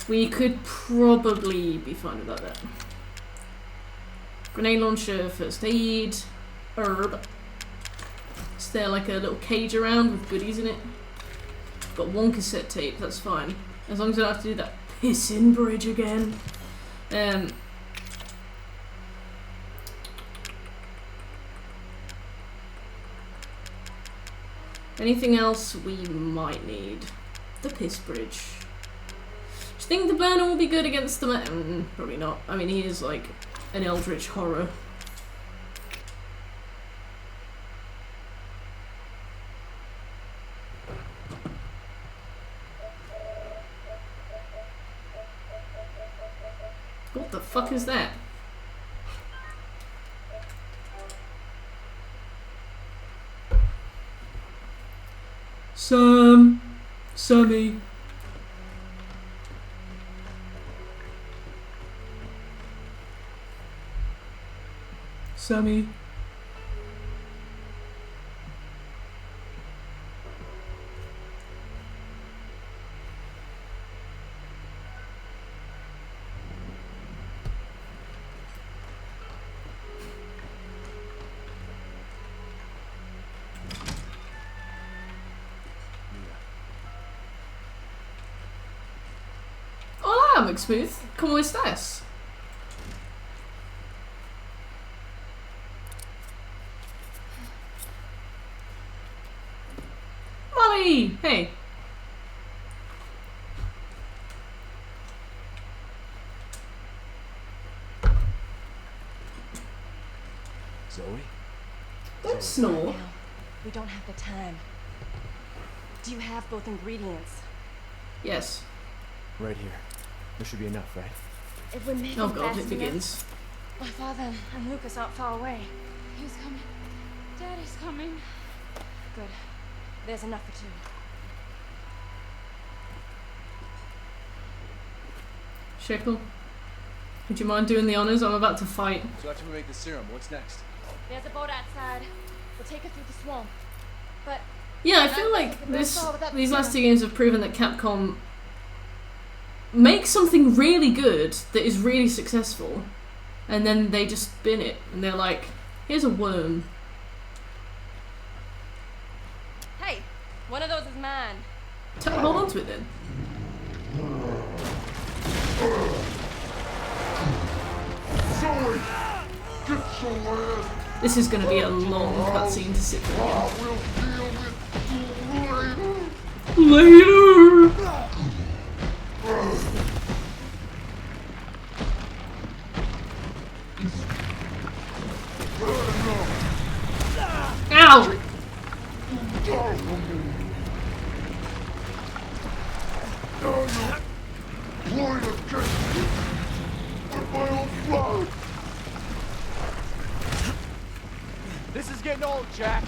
We could probably be fine without that. Grenade launcher, first aid, herb. Is there like a little cage around with goodies in it? Got one cassette tape, that's fine. As long as I don't have to do that pissin' bridge again. Anything else we might need? The piss bridge. Do you think the burner will be good against the probably not. I mean, he is like an eldritch horror. What the fuck is that? Sammy. Sammy. Hola, McSmooth. ¿Cómo estás? Molly! Hey. Zoe? Don't snore. Now, we don't have the time. Do you have both ingredients? Yes. Right here. There should be enough, right? If we make Oh them god, fast it begins. enough, my father and Lucas aren't far away. He's coming. Daddy's coming. Good. There's enough for two. Shekel, would you mind doing the honors? I'm about to fight. So after we make the serum, what's next? There's a boat outside. We'll take it through the swamp. But Yeah, I feel like these last two games have proven that Capcom make something really good that is really successful, and then they just spin it, and they're like, here's a worm. hey, one of those is mine. Hold on to it then. Zoe! Get your ass! This is going to be a long cutscene to sit through. I will deal with you later! Later! Ow! Point against me with my own blood! This is getting old, Jack.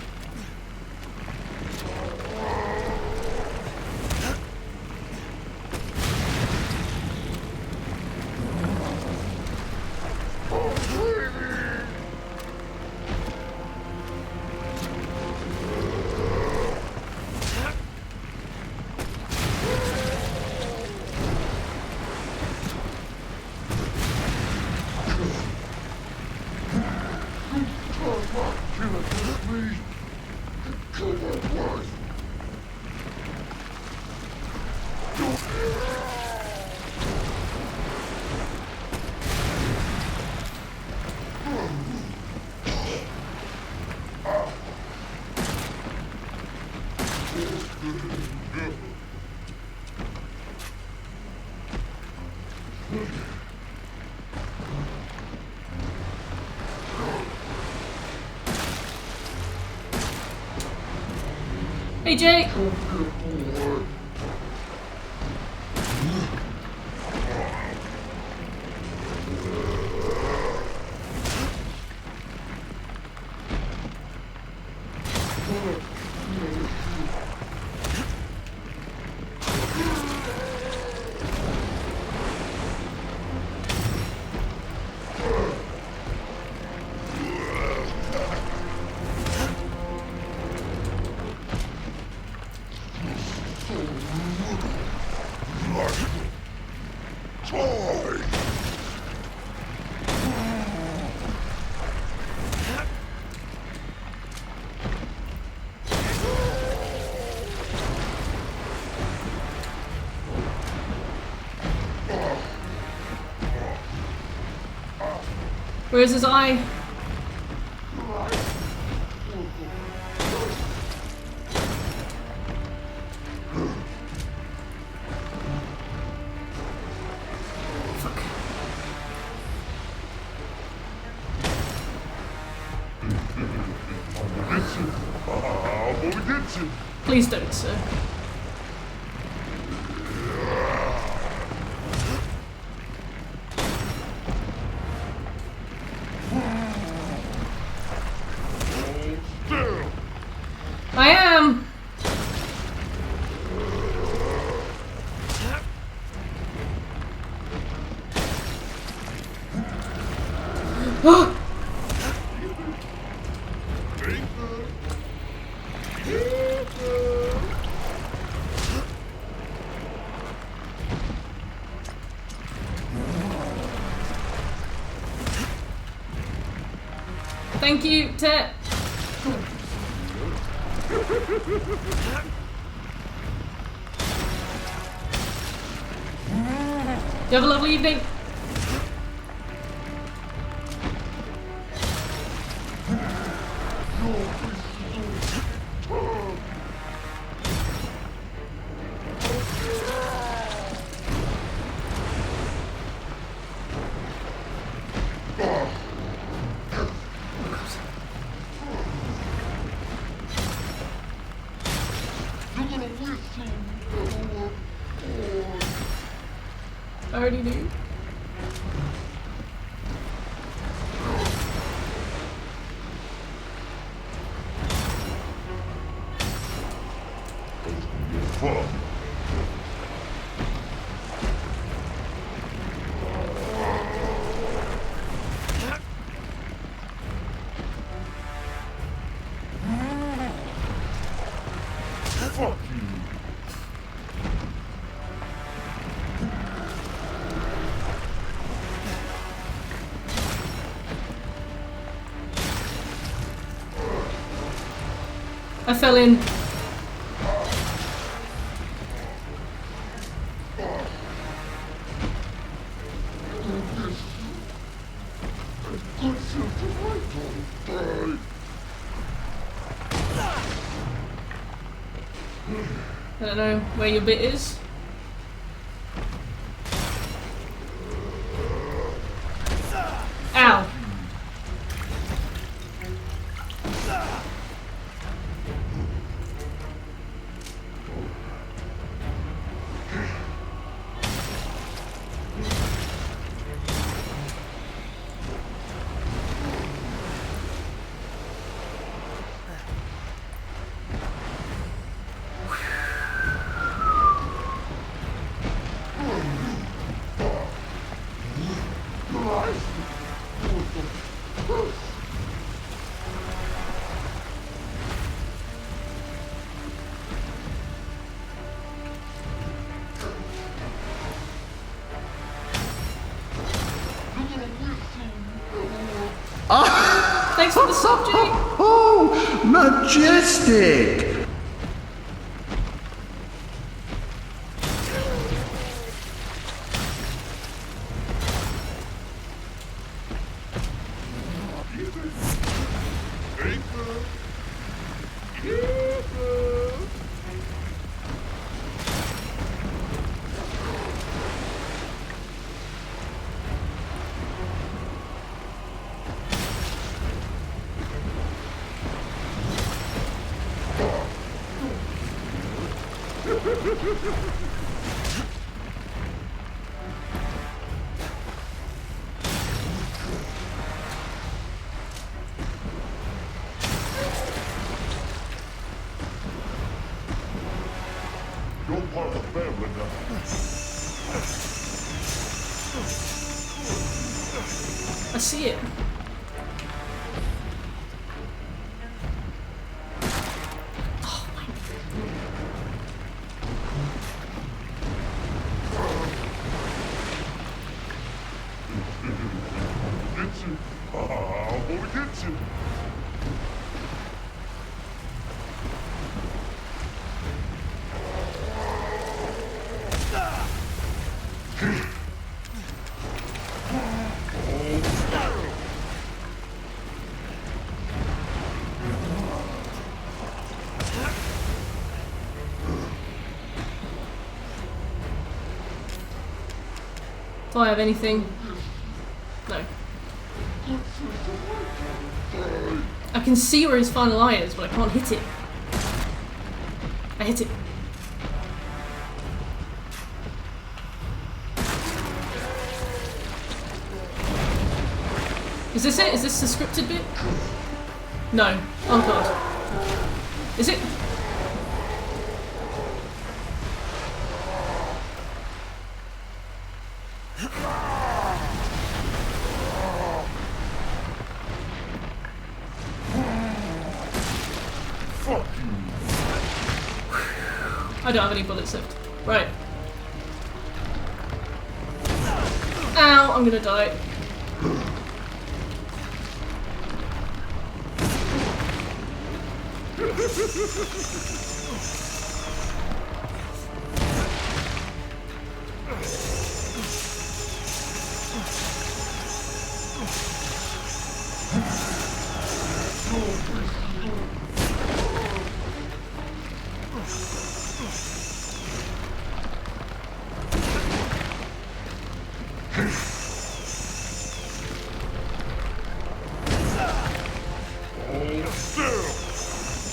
Hey, Jay! Where's his eye? Fuck. I'm gonna get you! Please don't, sir. I am! Thank you, Tet. You have a lovely evening. I already knew. Fuck. Fuck you. I fell in. I don't know where your bit is. Ow! Thanks for the sub, Jake. Oh, majestic! You're part of the family now. I see it. Get you. I'm gonna get you. Do I have anything? No. I can see where his final eye is, but I can't hit it. I hit it. Is this it? Is this the scripted bit? No. Oh god. Is it? I don't have any bullets left. Right. Ow, I'm gonna die.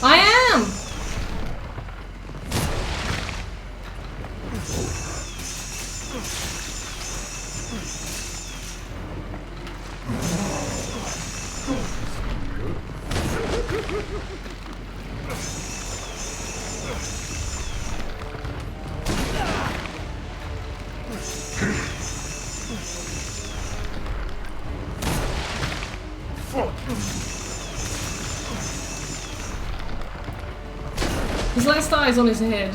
I am! His last eye's on his head.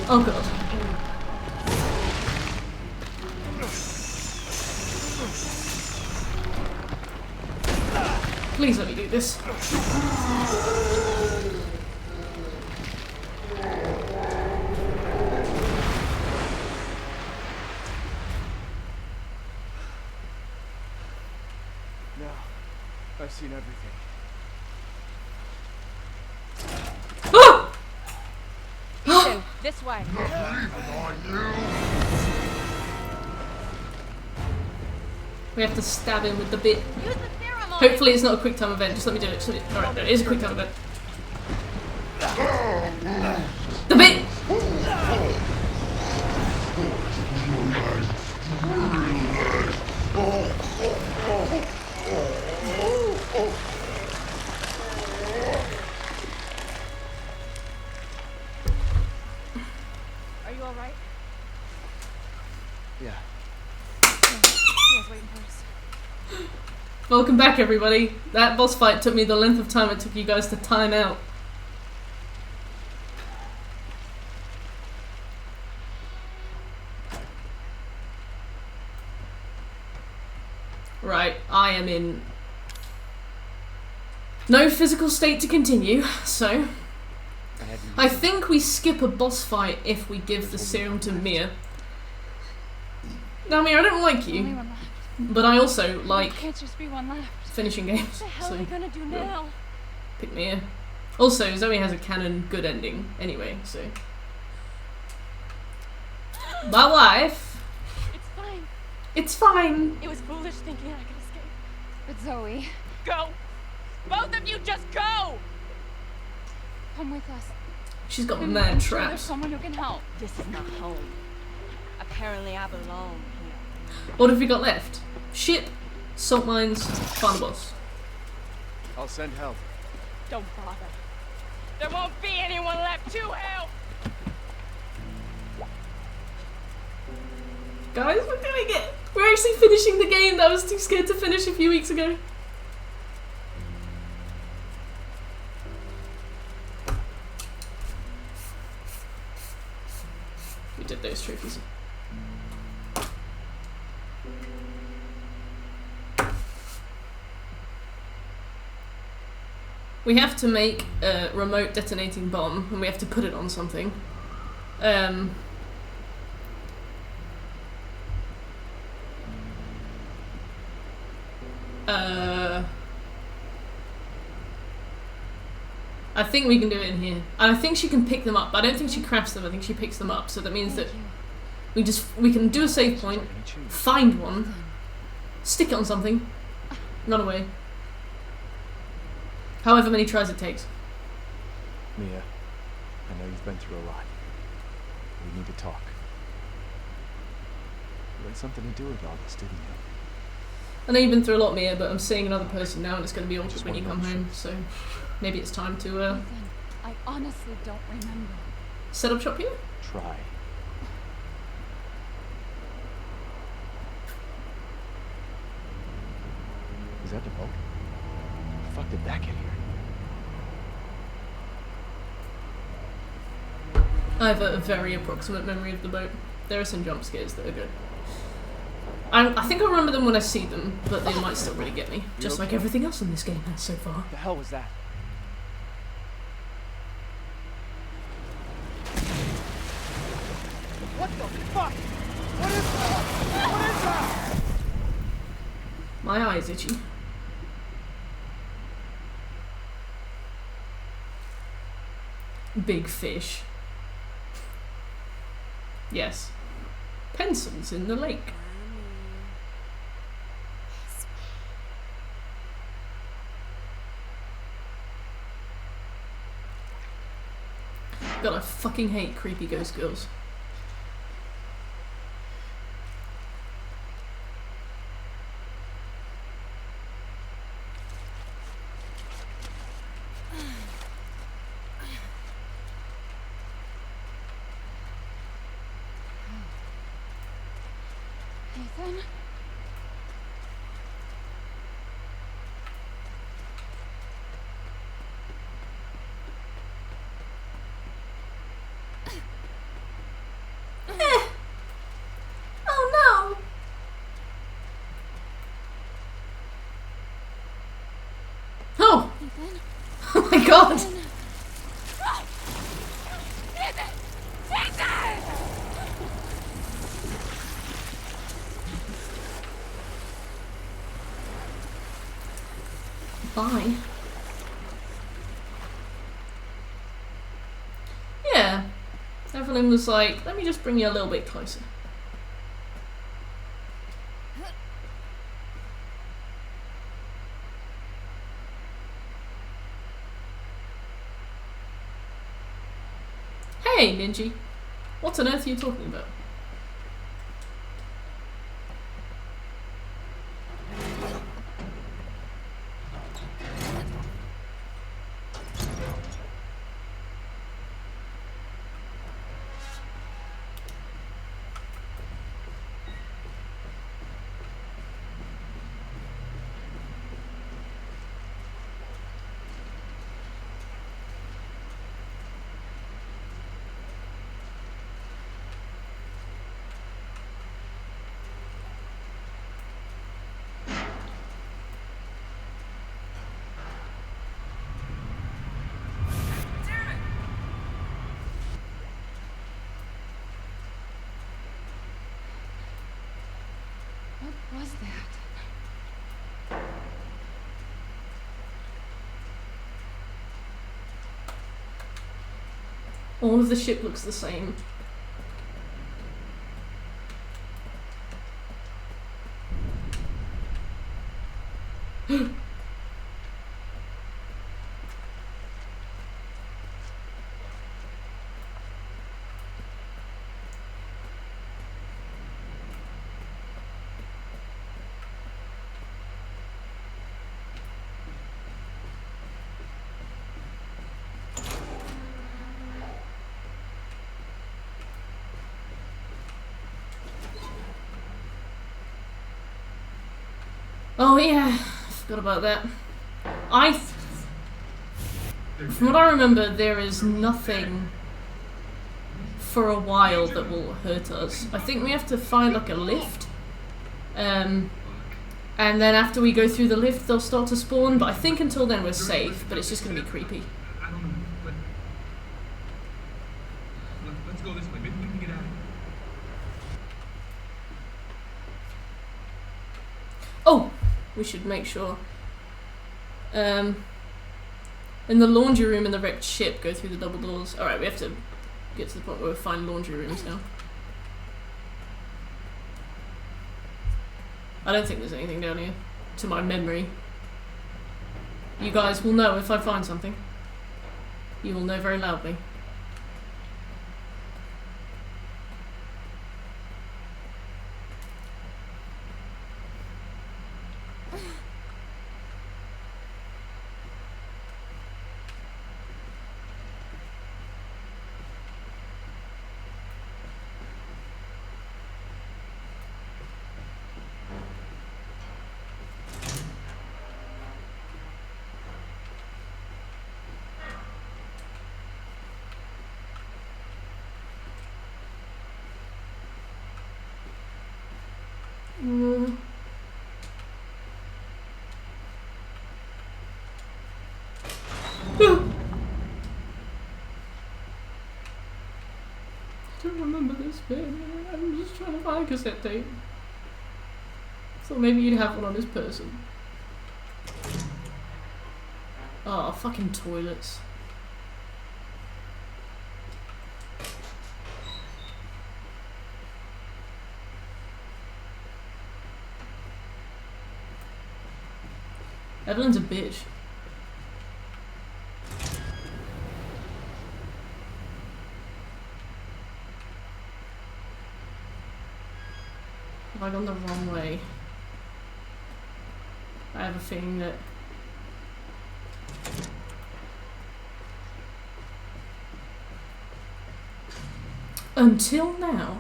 Oh god. Please let me do this. Now, I've seen everything. Ah! Ethan, this way. We have to stab him with the bit. Use the ceremony. Hopefully it's not a quick time event. Just let me do it. Alright, no, it is a quick time event. The bit! Are you all right? Yeah. He was waiting for us. Welcome back, everybody. That boss fight took me the length of time it took you guys to time out. Right, I am in no physical state to continue, so I think we skip a boss fight if we give the serum to Mia. Now, Mia, I don't like Only you, one left. but I also like Can't just be one left. finishing games, What the hell so are we gonna do now? pick Mia. Also, Zoe has a canon good ending anyway, so. My wife. It's fine. It's fine. It was foolish thinking I could escape. But Zoe, Go! Both of you just go! come with us. She's got I'm mad sure there's traps. someone who can help. This is not home. Apparently I belong here. What have we got left? Ship, salt mines, find the boss. I'll send help. Don't bother. There won't be anyone left to help! Guys, we're doing it! We're actually finishing the game that I was too scared to finish a few weeks ago. We did those trophies. We have to make a remote detonating bomb, and we have to put it on something. I think we can do it in here. And I think she can pick them up. I don't think she crafts them, I think she picks them up. So that means that we can do a save point, find one, stick it on something, run away. However many tries it takes. Mia, I know you've been through a lot. We need to talk. You had something to do with all this, didn't you? I know you've been through a lot, Mia, but I'm seeing another person now and it's going to be awkward Just when you one come more home. So maybe it's time to Ethan, I honestly don't remember. set up shop here? Try. Is that the boat? How the fuck did that get here? I have a very approximate memory of the boat. There are some jump scares that are good. I think I remember them when I see them, but they might still really get me. Just like everything else in this game has so far. What the hell was that? What the fuck? What is that? What is that? My eye's itchy. Big fish. Yes. Pencils in the lake. God, I fucking hate creepy ghost girls. Ethan? Oh no! Oh! Ethan? Oh my god! Bye. Yeah. Evelyn was like, let me just bring you a little bit closer. Hey, Ninji. What on earth are you talking about? What was that? All of the ship looks the same. Oh yeah, I forgot about that. From what I remember, there is nothing for a while that will hurt us. I think we have to find like a lift. And then after we go through the lift, they'll start to spawn, but I think until then we're safe, but it's just going to be creepy. I don't know, but let's go this way. Maybe we can get out of here. Oh, we should make sure. In the laundry room in the wrecked ship, go through the double doors. Alright, we have to get to the point where we find laundry rooms now. I don't think there's anything down here, to my memory. You guys will know if I find something. You will know very loudly. I don't remember this bit. I'm just trying to find a cassette tape. So maybe you'd have one on this person. Oh, fucking toilets. Evelyn's a bitch. Have I gone the wrong way? I have a feeling that... Until now...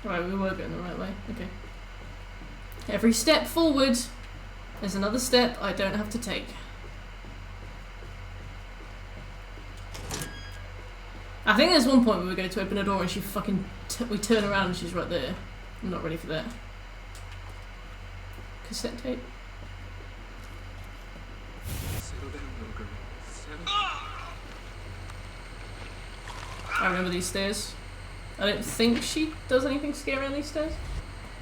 Right, we were going the right way. Okay. Every step forward is another step I don't have to take. I think there's one point where we're going to open a door and she fucking... we turn around and she's right there. I'm not ready for that. Cassette tape. Settle down, little girl. I remember these stairs. I don't think she does anything scary on these stairs.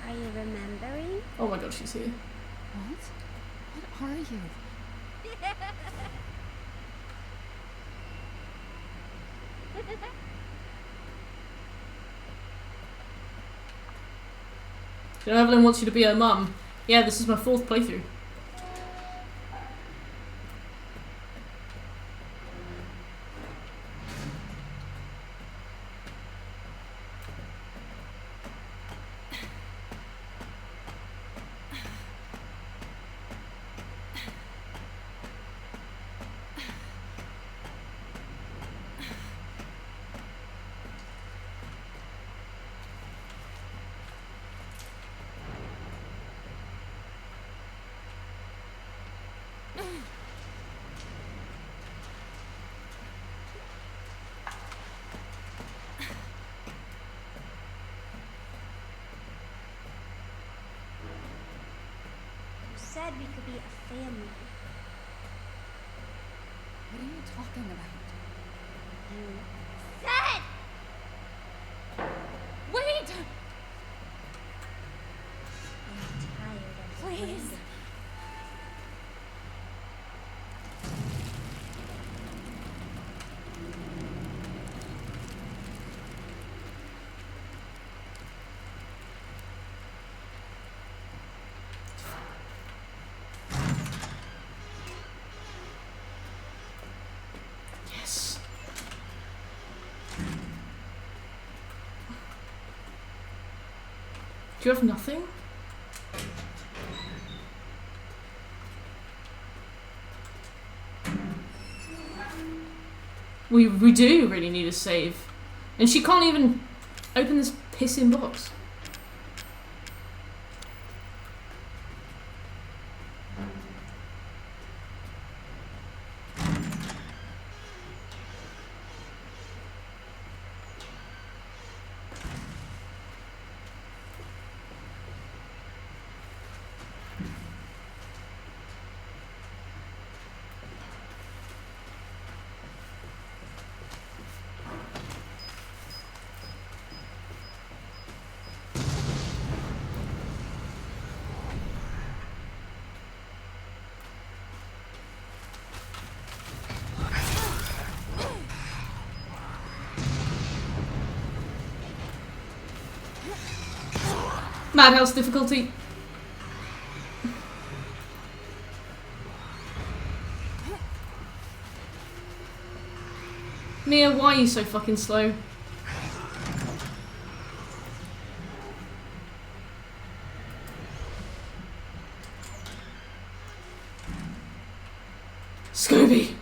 Are you remembering? Oh my god, she's here. What? What are you? You know, Evelyn wants you to be her mum. Yeah, this is my 4th playthrough. You said we could be a family. What are you talking about? You said! Wait! I'm tired of Please. waiting. Yes. Do you have nothing? We do really need a save. And she can't even open this pissing box. Madhouse difficulty. Mia, why are you so fucking slow? Scooby!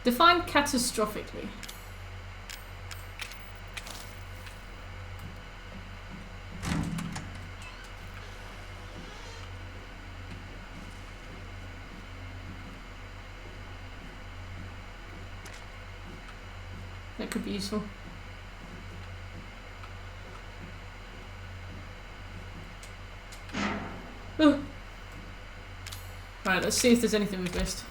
Define catastrophically. That could be useful. Oh. Right, let's see if there's anything we've missed.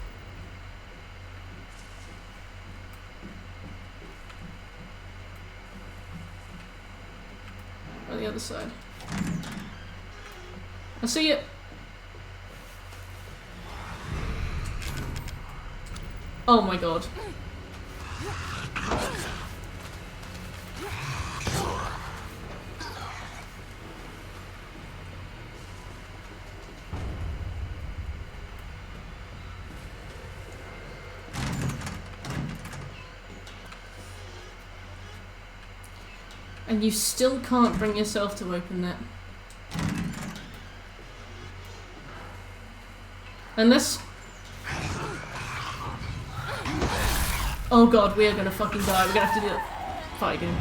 On the other side. I see it. Oh my god. And you still can't bring yourself to open that. Unless... Oh god, we are gonna fucking die. We're gonna have to do that fight again.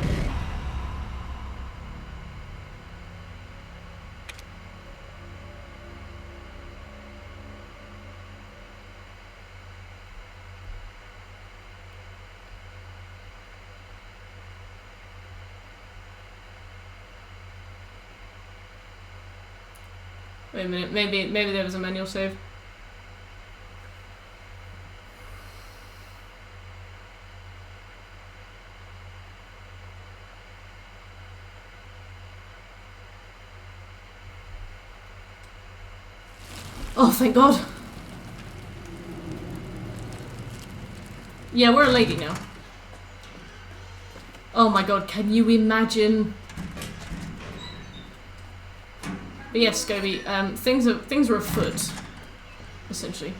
Wait a minute, maybe there was a manual save. Oh, thank God. Yeah, we're a lady now. Oh my God, can you imagine? But yes, Scobie, things are afoot, essentially.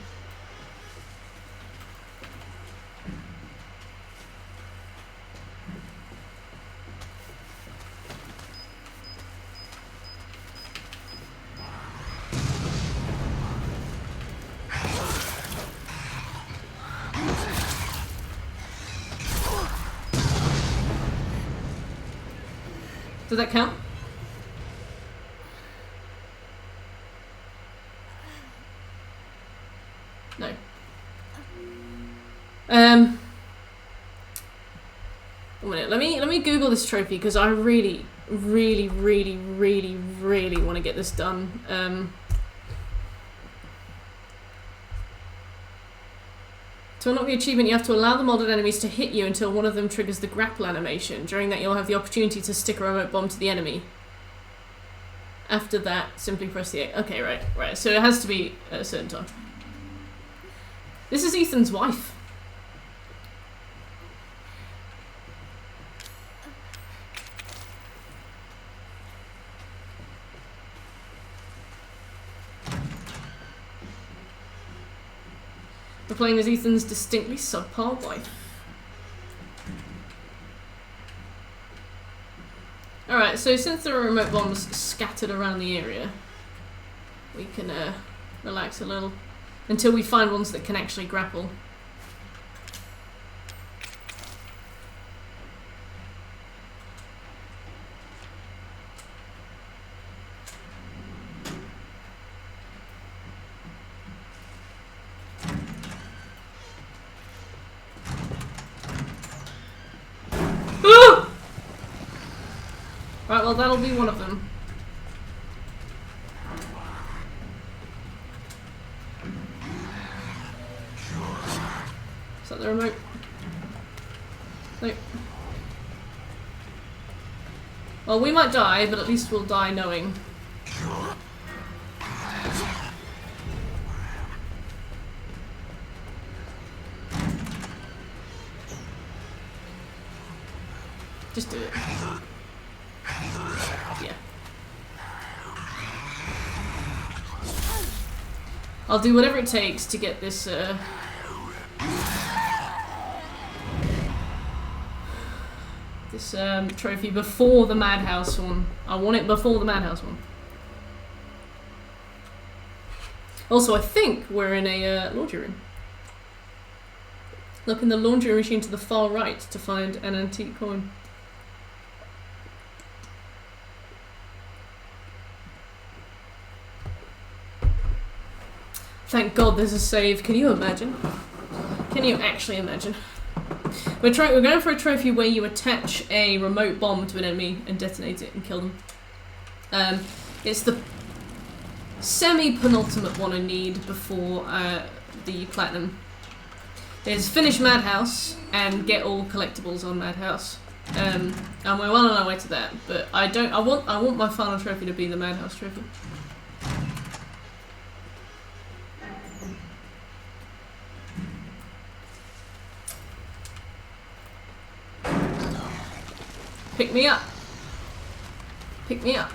Does that count? No. A minute. Let me Google this trophy because I really want to get this done. To unlock the achievement, you have to allow the modded enemies to hit you until one of them triggers the grapple animation. During that, you'll have the opportunity to stick a remote bomb to the enemy. After that, simply press the A. Okay, right. So it has to be at a certain time. This is Ethan's wife. We're playing as Ethan's distinctly subpar wife. Alright, so since there are remote bombs scattered around the area, we can relax a little until we find ones that can actually grapple. Right, well that'll be one of them. Is that the remote? No. Well, we might die, but at least we'll die knowing. Just do it. Yeah. I'll do whatever it takes to get this, trophy before the Madhouse one. I want it before the Madhouse one. Also, I think we're in a laundry room. Look in the laundry machine to the far right to find an antique coin. Thank God there's a save. Can you imagine? Can you actually imagine? We're going for a trophy where you attach a remote bomb to an enemy and detonate it and kill them. It's the semi-penultimate one I need before the platinum. Is finish Madhouse and get all collectibles on Madhouse. And we're well on our way to that. But I want my final trophy to be the Madhouse trophy. Pick me up. Pick me up.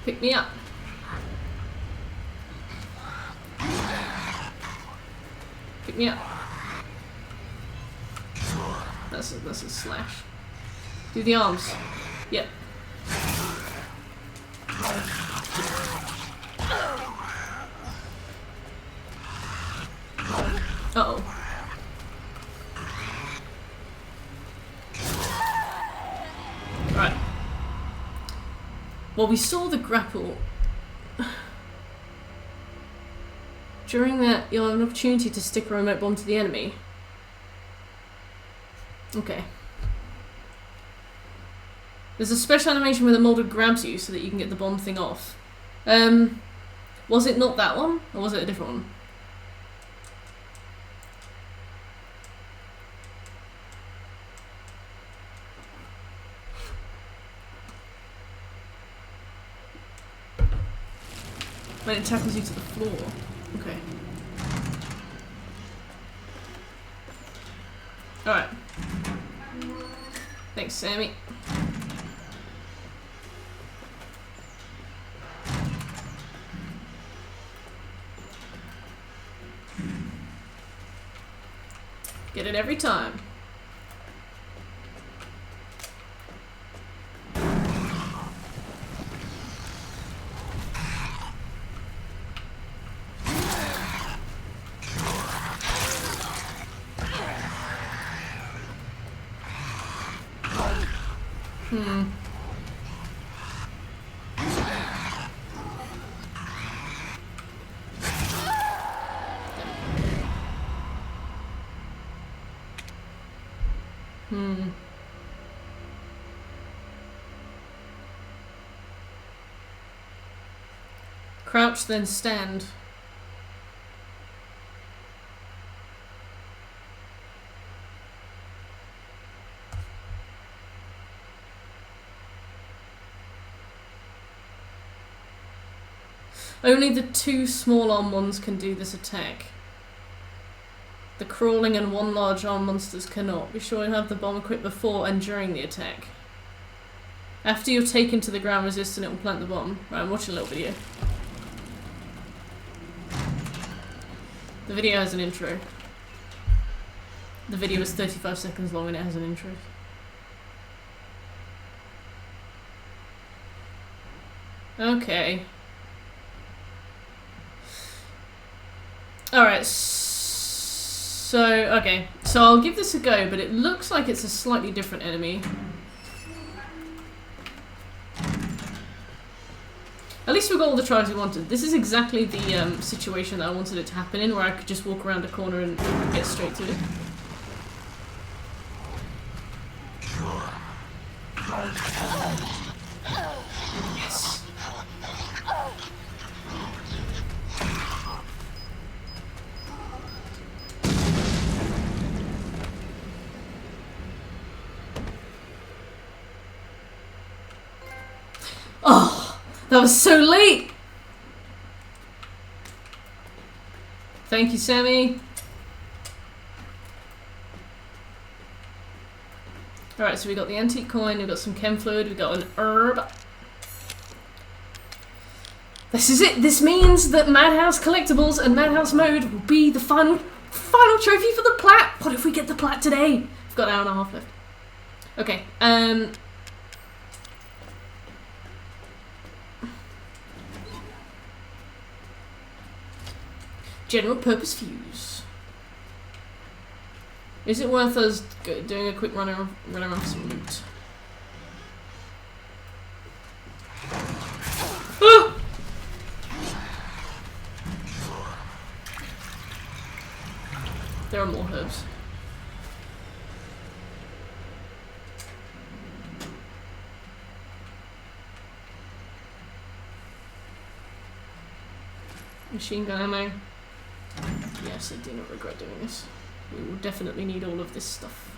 Pick me up. Pick me up. That's a slash. Do the arms. Yep. Uh-oh. Right. Well, we saw the grapple. During that, you'll have an opportunity to stick a remote bomb to the enemy. Okay. There's a special animation where the molder grabs you so that you can get the bomb thing off. Was it not that one? Or was it a different one? When it tackles you to the floor. Okay. Alright. Thanks, Sammy. Get it every time. Crouch, then stand. Only the 2 small arm ones can do this attack. The crawling and 1 large arm monsters cannot. Be sure you have the bomb equipped before and during the attack. After you're taken to the ground resistant, it will plant the bomb. Right, I'm watching a little video. The video has an intro. The video is 35 seconds long and it has an intro. Okay. Alright, so, okay. So I'll give this a go, but it looks like it's a slightly different enemy. At least we got all the tries we wanted. This is exactly the situation that I wanted it to happen in, where I could just walk around a corner and get straight to it. Yes. Oh, that was so late! Thank you, Sammy. Alright, so we got the antique coin, we got some chem fluid, we got an herb. This is it! This means that Madhouse Collectibles and Madhouse Mode will be the final trophy for the plat! What if we get the plat today? We've got an hour and a half left. Okay, general purpose fuse. Is it worth us doing a quick run around some loot? Ah! There are more herbs. Machine gun ammo. Yes, I do not regret doing this. We will definitely need all of this stuff.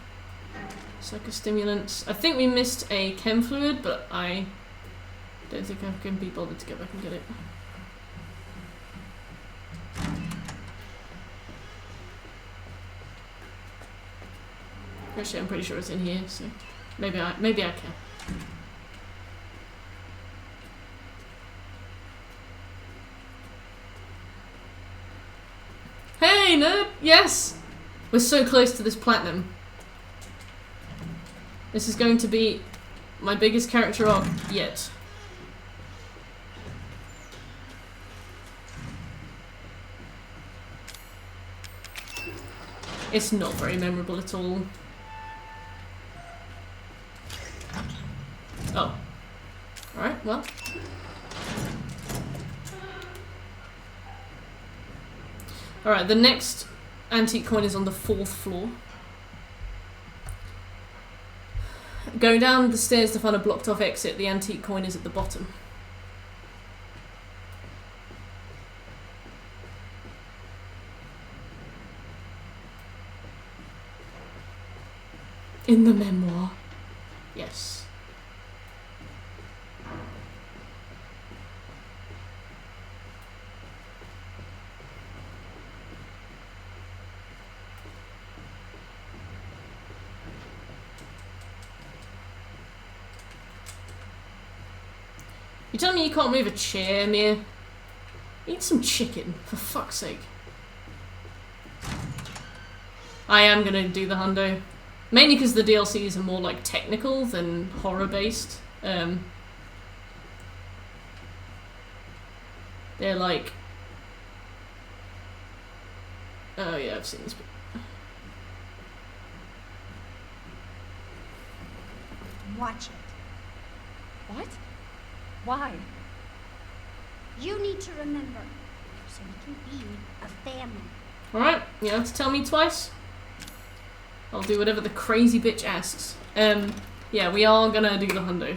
Psychostimulants. I think we missed a chem fluid, but I don't think I can be bothered to go back and get it. Actually, I'm pretty sure it's in here, so maybe I can. Hey, nerd! Yes! We're so close to this platinum. This is going to be my biggest character arc yet. It's not very memorable at all. Oh. Alright, well. Alright, the next antique coin is on the 4th floor. Go down the stairs to find a blocked off exit. The antique coin is at the bottom. In the memoir. Yes. You telling me you can't move a chair, Mia? Eat some chicken, for fuck's sake. I am gonna do the hundo. Mainly because the DLCs are more like technical than horror based. They're like... Oh yeah, I've seen this bit. Watch it. What? Why? You need to remember, so we can be a family. Alright, you have to tell me twice. I'll do whatever the crazy bitch asks. Yeah, we are gonna do the hundo.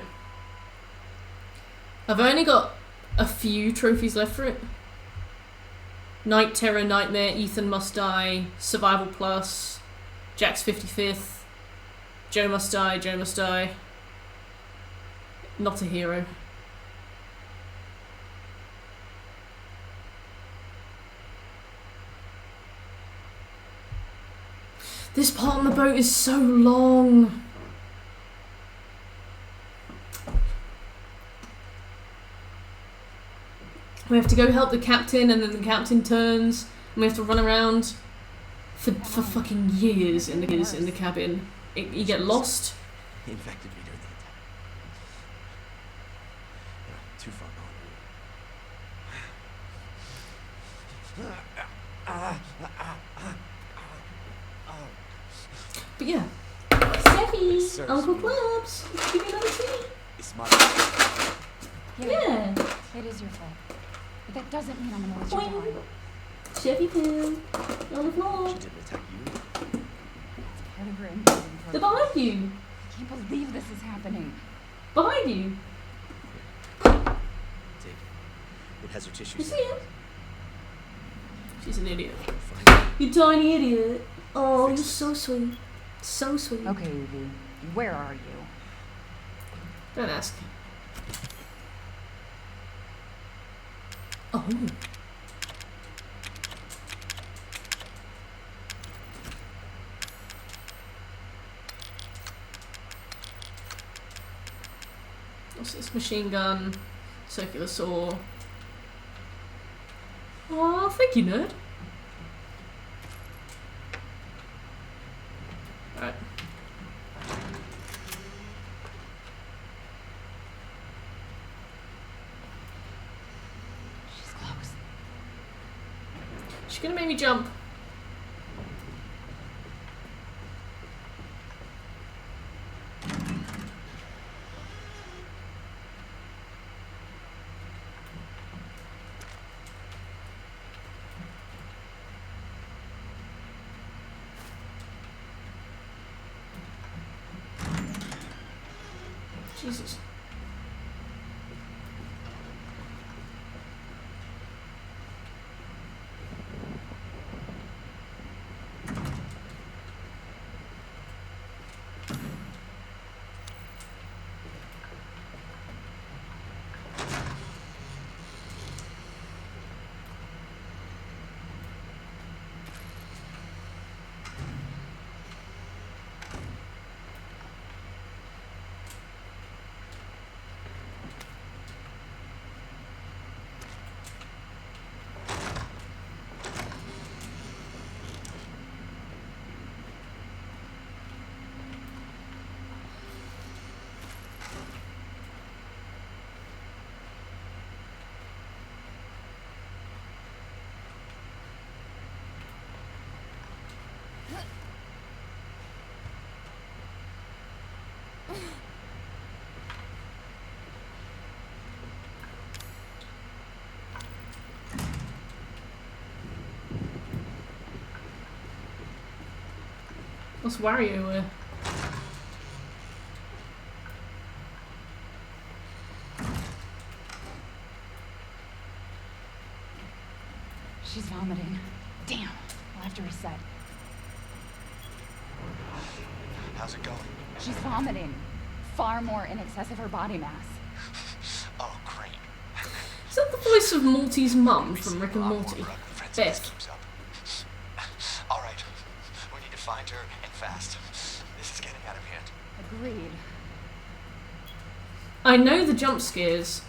I've only got a few trophies left for it. Night Terror, Nightmare, Ethan Must Die, Survival Plus, Jack's 55th, Joe Must Die, Joe Must Die. Not a hero. This part on the boat is so long. We have to go help the captain, and then the captain turns, and we have to run around for fucking years in the cabin. You get lost. He infected me during the attack. Yeah, too far gone. But yeah. Steffi! Sir, Uncle sir. Clubs! Give me another tea. It's my Yeah. It is your fault. But that doesn't mean I'm gonna let you Boing. die. Chevy poo. On the floor. She didn't attack you. Part of her inbreeding They're program. behind you. I can't believe this is happening. Behind you. Take it. It has her You tissues. see it? She's an idiot. Fine. You tiny idiot. Oh, you're so sweet. So sweet. Okay, Evie. Where are you? Don't ask. Oh. What's this? Machine gun, circular saw. Oh, thank you, nerd. Alright. She's close. She's gonna make me jump. Jesus. What's WarioWare? She's vomiting. Damn. I'll have to reset. How's it going? She's vomiting. Far more in excess of her body mass. Oh, great. Is that the voice of Morty's mum from Rick and Morty? Beth. All right. We need to find her and fast. This is getting out of hand. Agreed. I know the jump scares,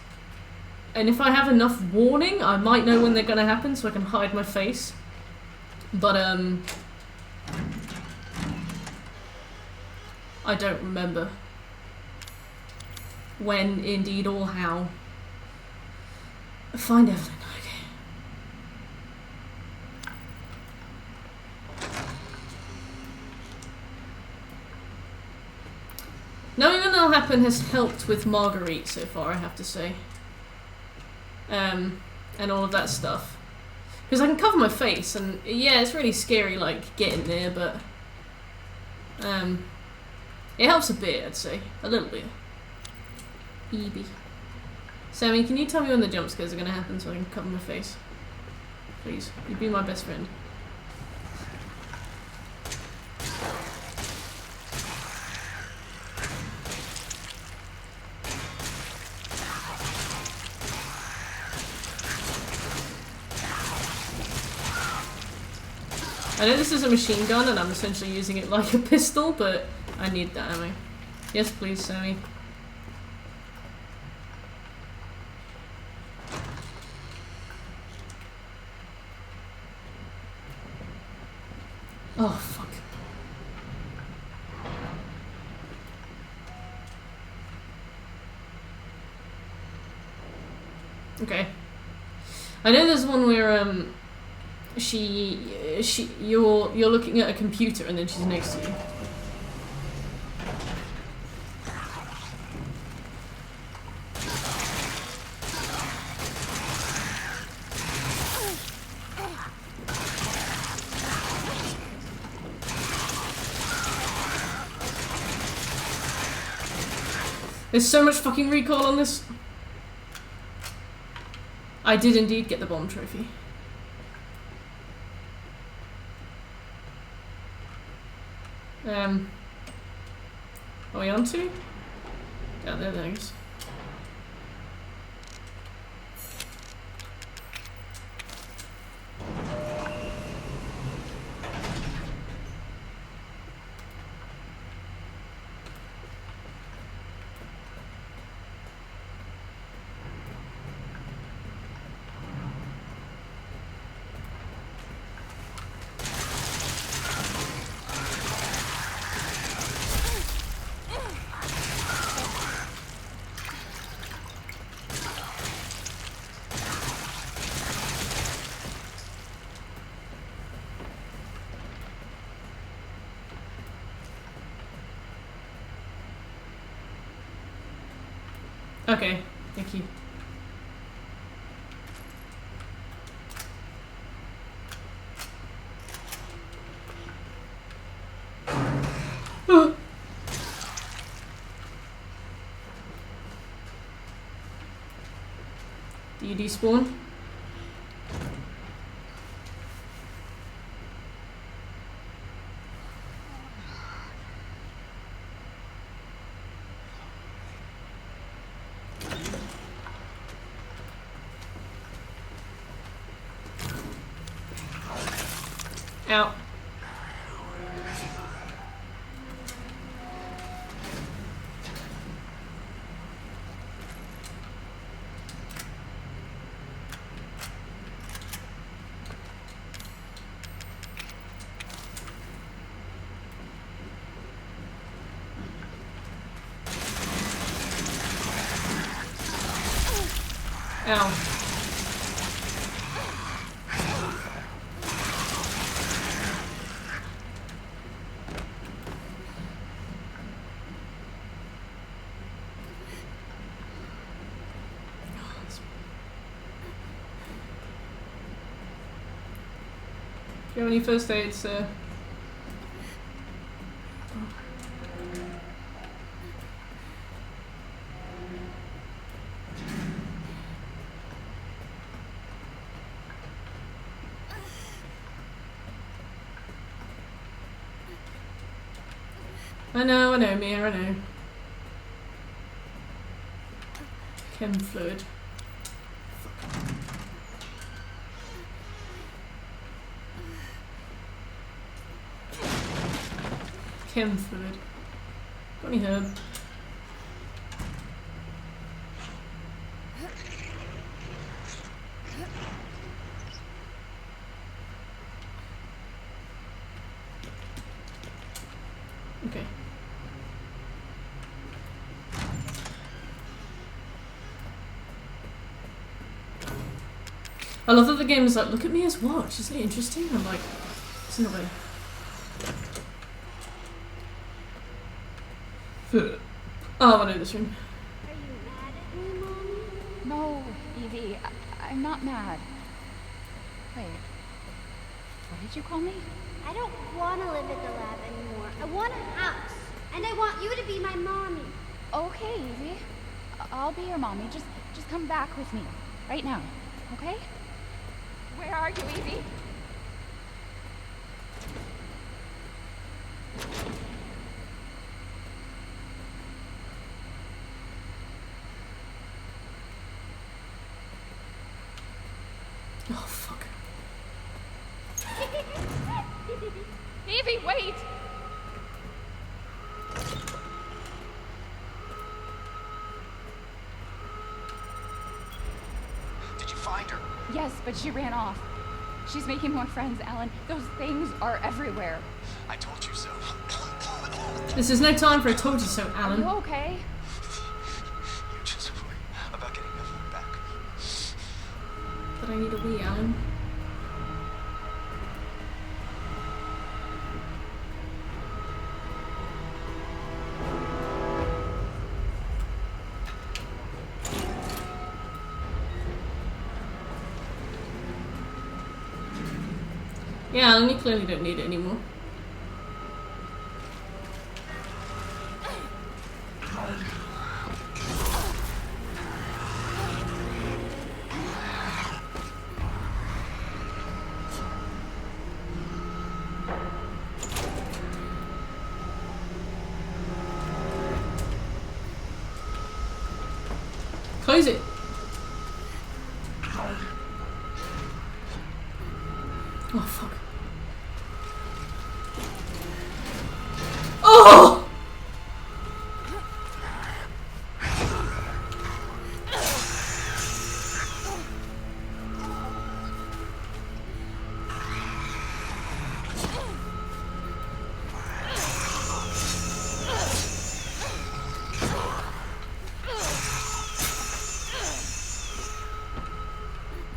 and if I have enough warning, I might know when they're gonna happen so I can hide my face. But, I don't remember when, indeed, or how. Find Evelyn, okay. Knowing when that'll happen has helped with Marguerite so far, I have to say. And all of that stuff. Because I can cover my face, and yeah, it's really scary, like, getting there, but... it helps a bit, I'd say. A little bit. EB. Sammy, can you tell me when the jump scares are going to happen so I can cover my face? Please. You'd be my best friend. I know this is a machine gun and I'm essentially using it like a pistol, but I need that ammo. Yes, please, Sammy. Oh, fuck. Okay. I know there's one where, you're looking at a computer and then she's next to you. There's so much fucking recoil on this. I did indeed get the bomb trophy. Are we on to? Yeah, there it is. Okay, thank you. Do you despawn? Out. Ow. Do you have any first aid, sir? I know, Mia, I know. Chem fluid. Chem fluid. Got any herb? Okay. I love that the game is like, look at Mia's watch, isn't it interesting? I'm like, it's no way. Oh, I know this room. Are you mad at me, Mommy? No, Evie, I'm not mad. Wait, what did you call me? I don't want to live at the lab anymore. I want a house. And I want you to be my mommy. Okay, Evie. I'll be your mommy. Just come back with me. Right now. Okay? Where are you, Evie? Oh, fuck. Evie, wait! Did you find her? Yes, but she ran off. She's making more friends, Alan. Those things are everywhere. I told you so. This is no time for a told you so, Are Alan. you okay? You just worry about getting Evelyn back. But I need a wee, Alan. Yeah, Alan, you clearly don't need it anymore. Close it. Oh, fuck. Oh!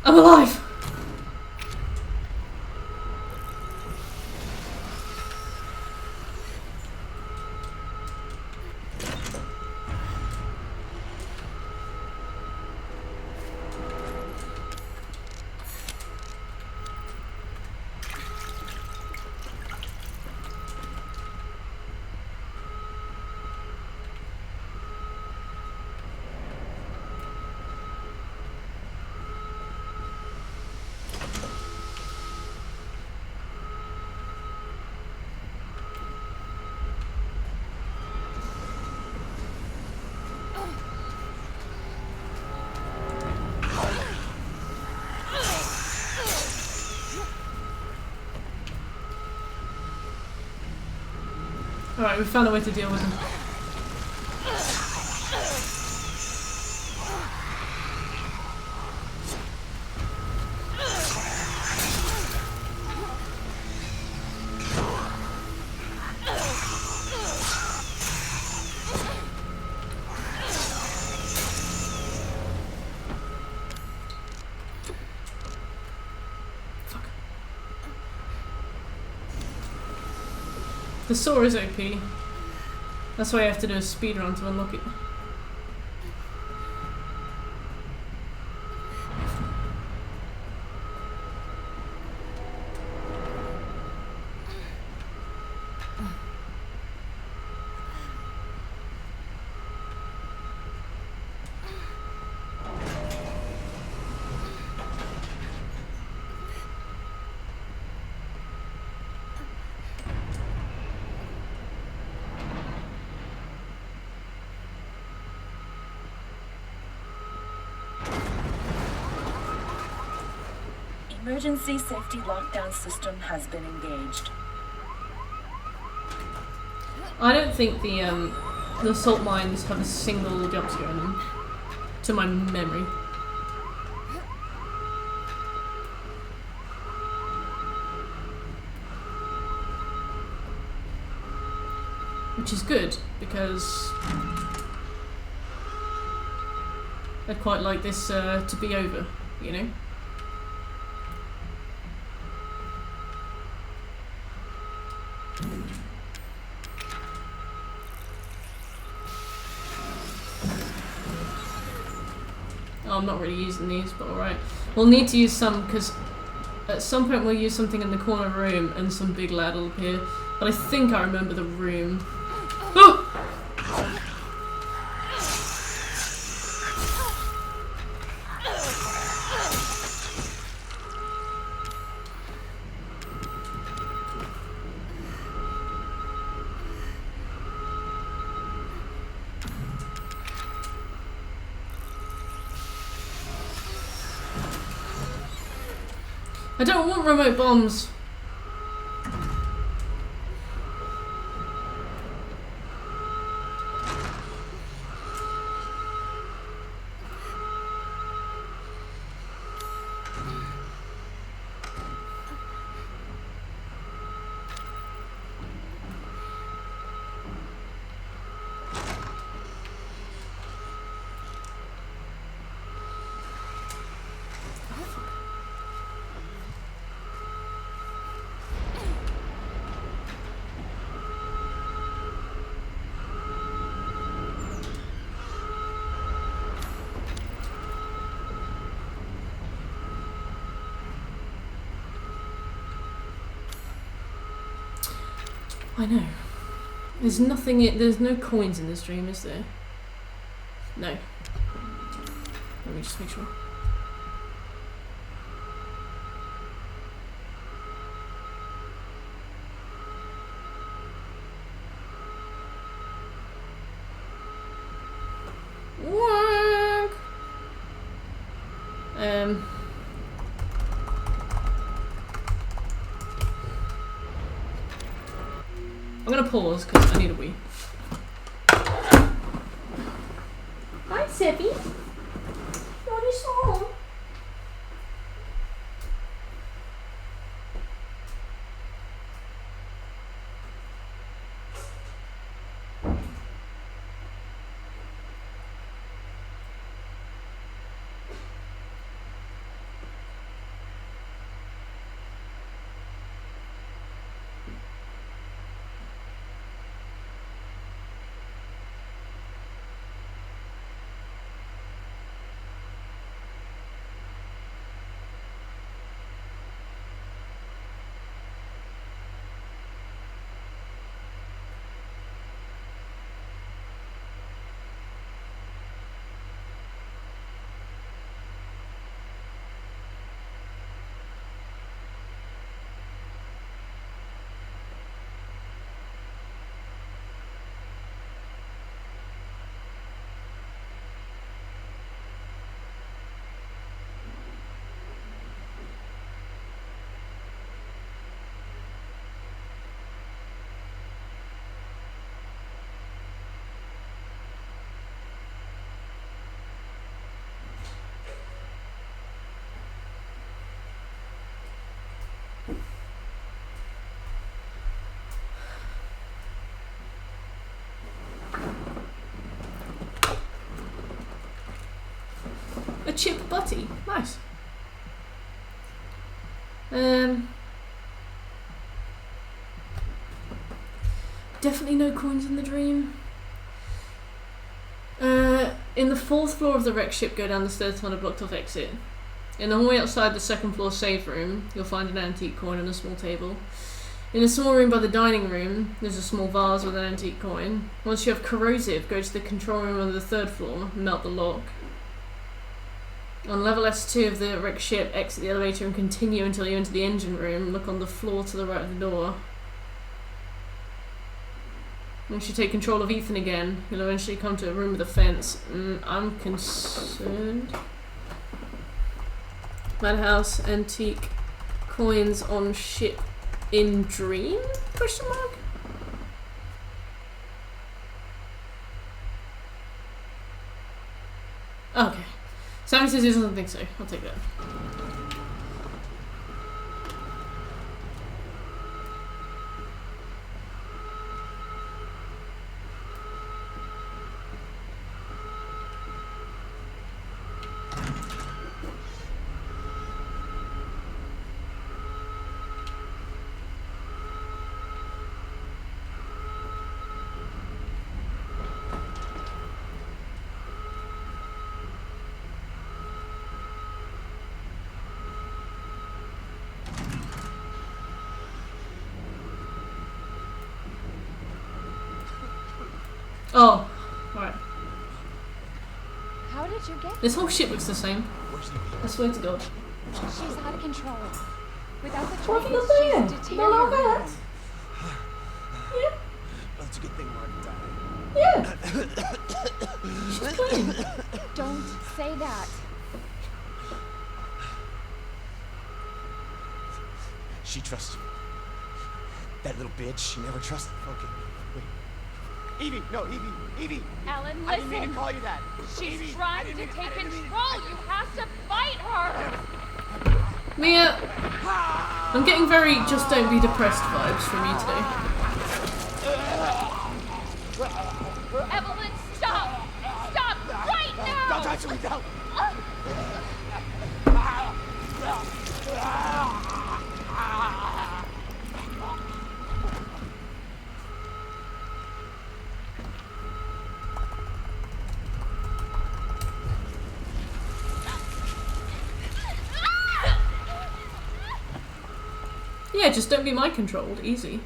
I'm alive! Alright, we found a way to deal with him. Fuck. The saw is OP. That's why I have to do a speedrun to unlock it. Emergency safety lockdown system has been engaged. I don't think the salt mines have a single jump scare in them, to my memory. Which is good, because I'd quite like this to be over, you know? Oh, I'm not really using these, but alright. We'll need to use some, because at some point we'll use something in the corner of the room and some big lad will appear. But I think I remember the room. Oh! I don't want remote bombs. I know. There's nothing. There's no coins in this dream, is there? No. Let me just make sure. Work. I'm gonna pause because I need a wee. Hi, Seppi. You want your song? A chip butty. Nice. Definitely no coins in the dream. In the 4th floor of the wreck ship, go down the stairs to find a blocked off exit. In the hallway outside the 2nd floor safe room, you'll find an antique coin on a small table. In a small room by the dining room, there's a small vase with an antique coin. Once you have corrosive, go to the control room on the 3rd floor, melt the lock. On level S2 of the wrecked ship, exit the elevator and continue until you enter the engine room. Look on the floor to the right of the door. Once you take control of Ethan again, you'll eventually come to a room with a fence. I'm concerned. Madhouse antique coins on ship in dream? Question mark? Okay. Sammy says he doesn't think so. I'll take that. Oh, alright. How did you get This whole ship looks the same. I swear to God. She's out of control. Without the What trains, are you she's doing? No, no, deteriorating. Yeah. That's a good thing Mark died. Yeah. She's clean. Don't say that. She trusts you. That little bitch, she never trusted. Okay, wait. Evie, no, Evie. Alan, listen. I didn't mean to call you that. She's Evie, trying to take control. You have to fight her. Mia, I'm getting very just don't be depressed vibes from you today. Evelyn, stop! Stop right now! Don't touch me, don't! Yeah, just don't be mind controlled. Easy.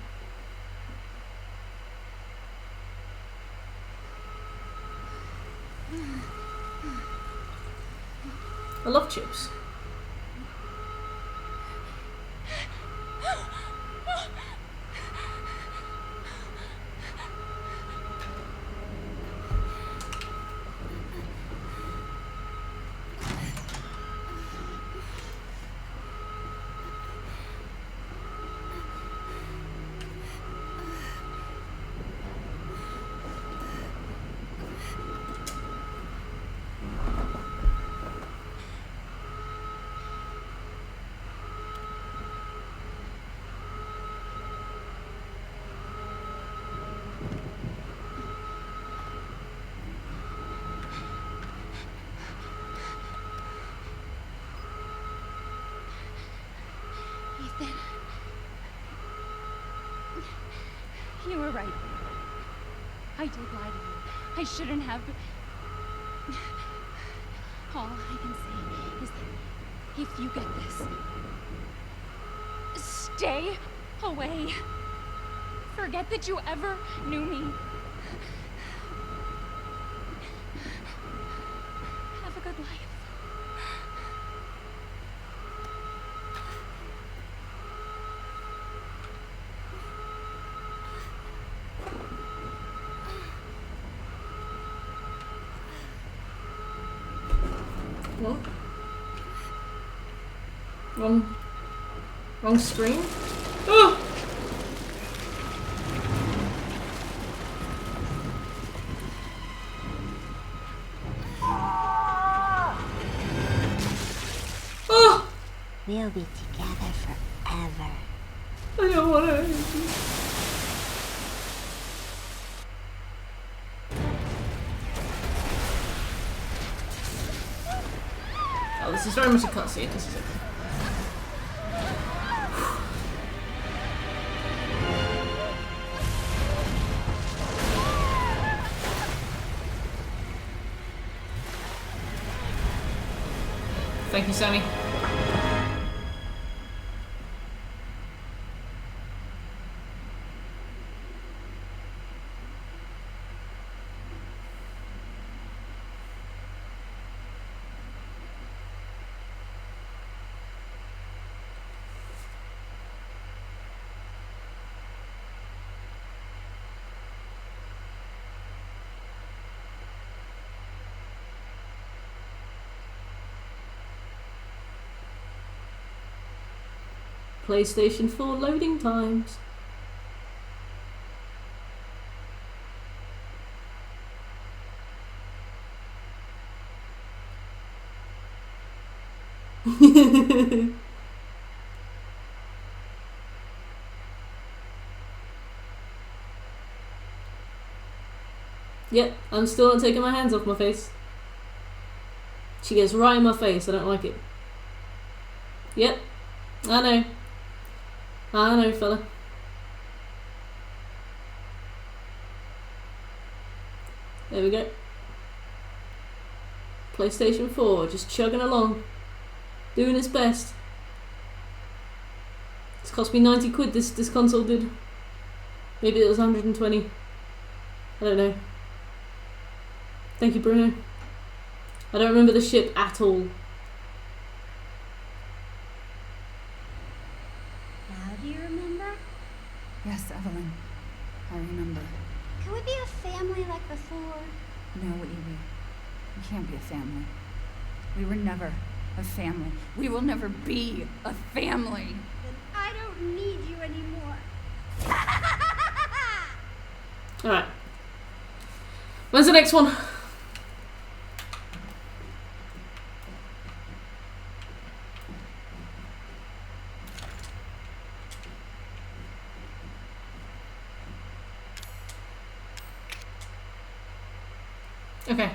I love chips. Ethan. You were right. I did lie to you. I shouldn't have. All I can say is that if you get this, stay away. Forget that you ever knew me. Have a good life. What? Wrong screen? Oh! Oh! We'll be together forever. I don't want to. Oh, this is very much a cutscene. This is it. Thank you, Sammy. PlayStation 4 loading times. Yep, I'm still not taking my hands off my face. She gets right in my face, I don't like it. Yep, I know, fella. There we go. PlayStation 4, just chugging along. Doing its best. It's cost me 90 quid, this console did. Maybe it was 120. I don't know. Thank you, Bruno. I don't remember the ship at all. Now do you remember? Yes, Evelyn. I remember. Can we be a family like before? No, Evie. We can't be a family. We were never a family. We will never be a family. Then I don't need you anymore. Alright. When's the next one? Okay.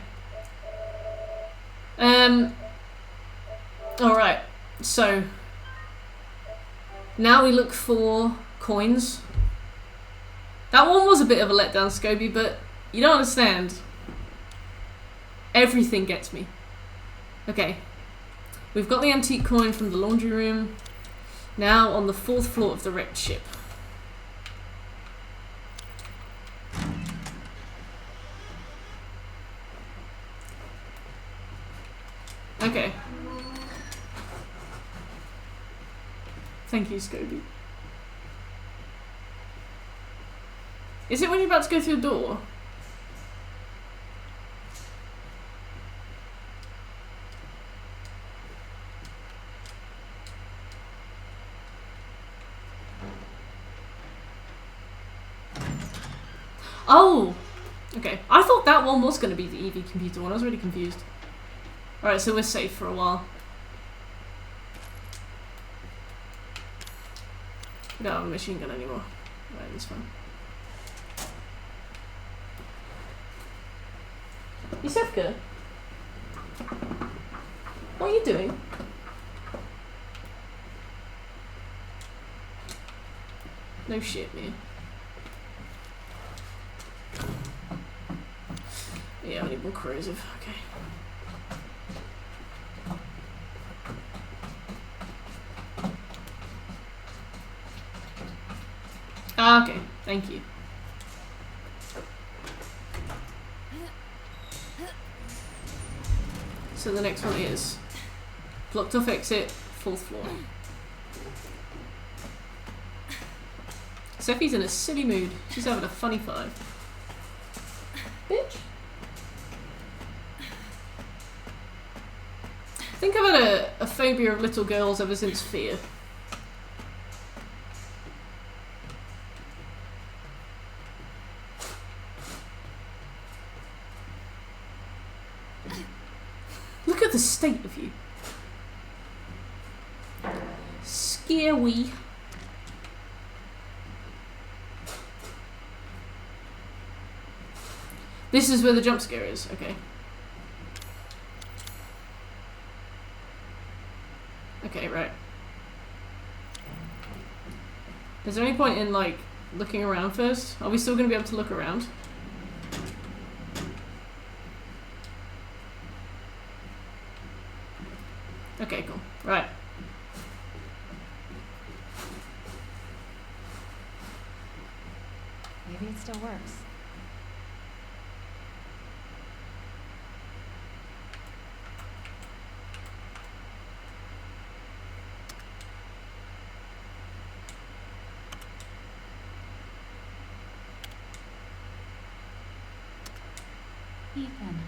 Alright, so now we look for coins. That one was a bit of a letdown, Scobie, but you don't understand. Everything gets me. Okay. We've got the antique coin from the laundry room. Now on the 4th floor of the wrecked ship. Okay. Thank you, Scobie. Is it when you're about to go through the door? Oh! Okay. I thought that one was going to be the EV computer one. I was really confused. Alright, so we're safe for a while. We don't have a machine gun anymore. Right, that's fine. Yusefka? What are you doing? No shit, man. Yeah, I need more corrosive. Okay. Ah, okay. Thank you. So the next one is blocked off exit, 4th floor. Seffi's in a silly mood. She's having a funny 5. Bitch. I think I've had a phobia of little girls ever since Fear. Look at the state of you. Scary. This is where the jump scare is, okay. Okay, right. Is there any point in, like, looking around first? Are we still going to be able to look around? Okay, cool. Right. Maybe it still works. Ethan.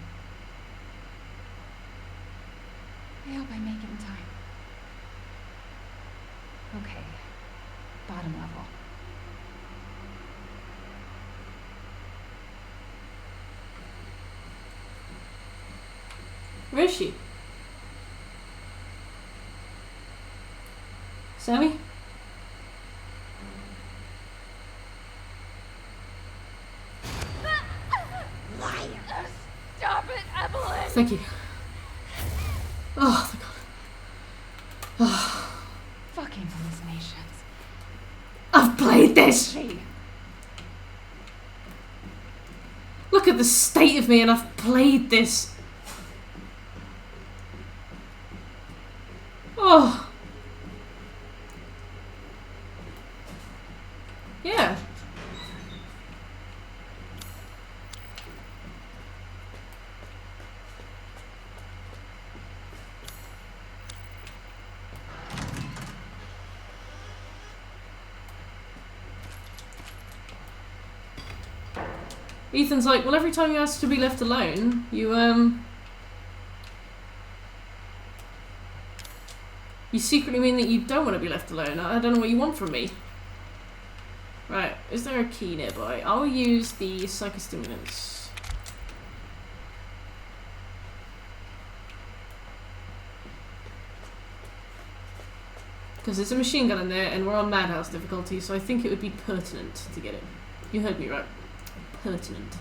I hope I make it in time. Okay. bottom level. Where is she? Sammy? Stop it, Evelyn! Thank you. Oh, thank God. Fucking hallucinations. I've played this! Hey. Look at the state of me and I've played this. Oh. Yeah. Ethan's like, well, every time you ask to be left alone, you secretly mean that you don't want to be left alone. I don't know what you want from me. Right, is there a key nearby? I'll use the psychostimulants. Because there's a machine gun in there and we're on Madhouse difficulty, so I think it would be pertinent to get it. You heard me right. Pertinent.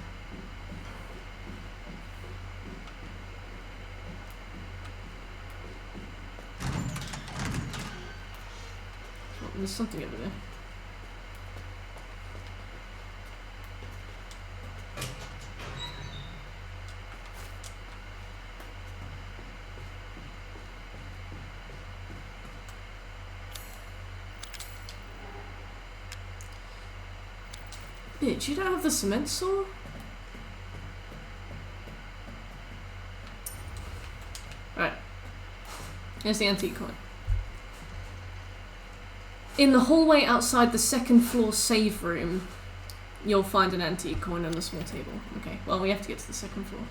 Oh, there's something over there. Bitch, you don't have the cement saw? Right. Here's the antique coin. In the hallway outside the second floor save room, you'll find an antique coin on a small table. Okay, well, we have to get to the second floor.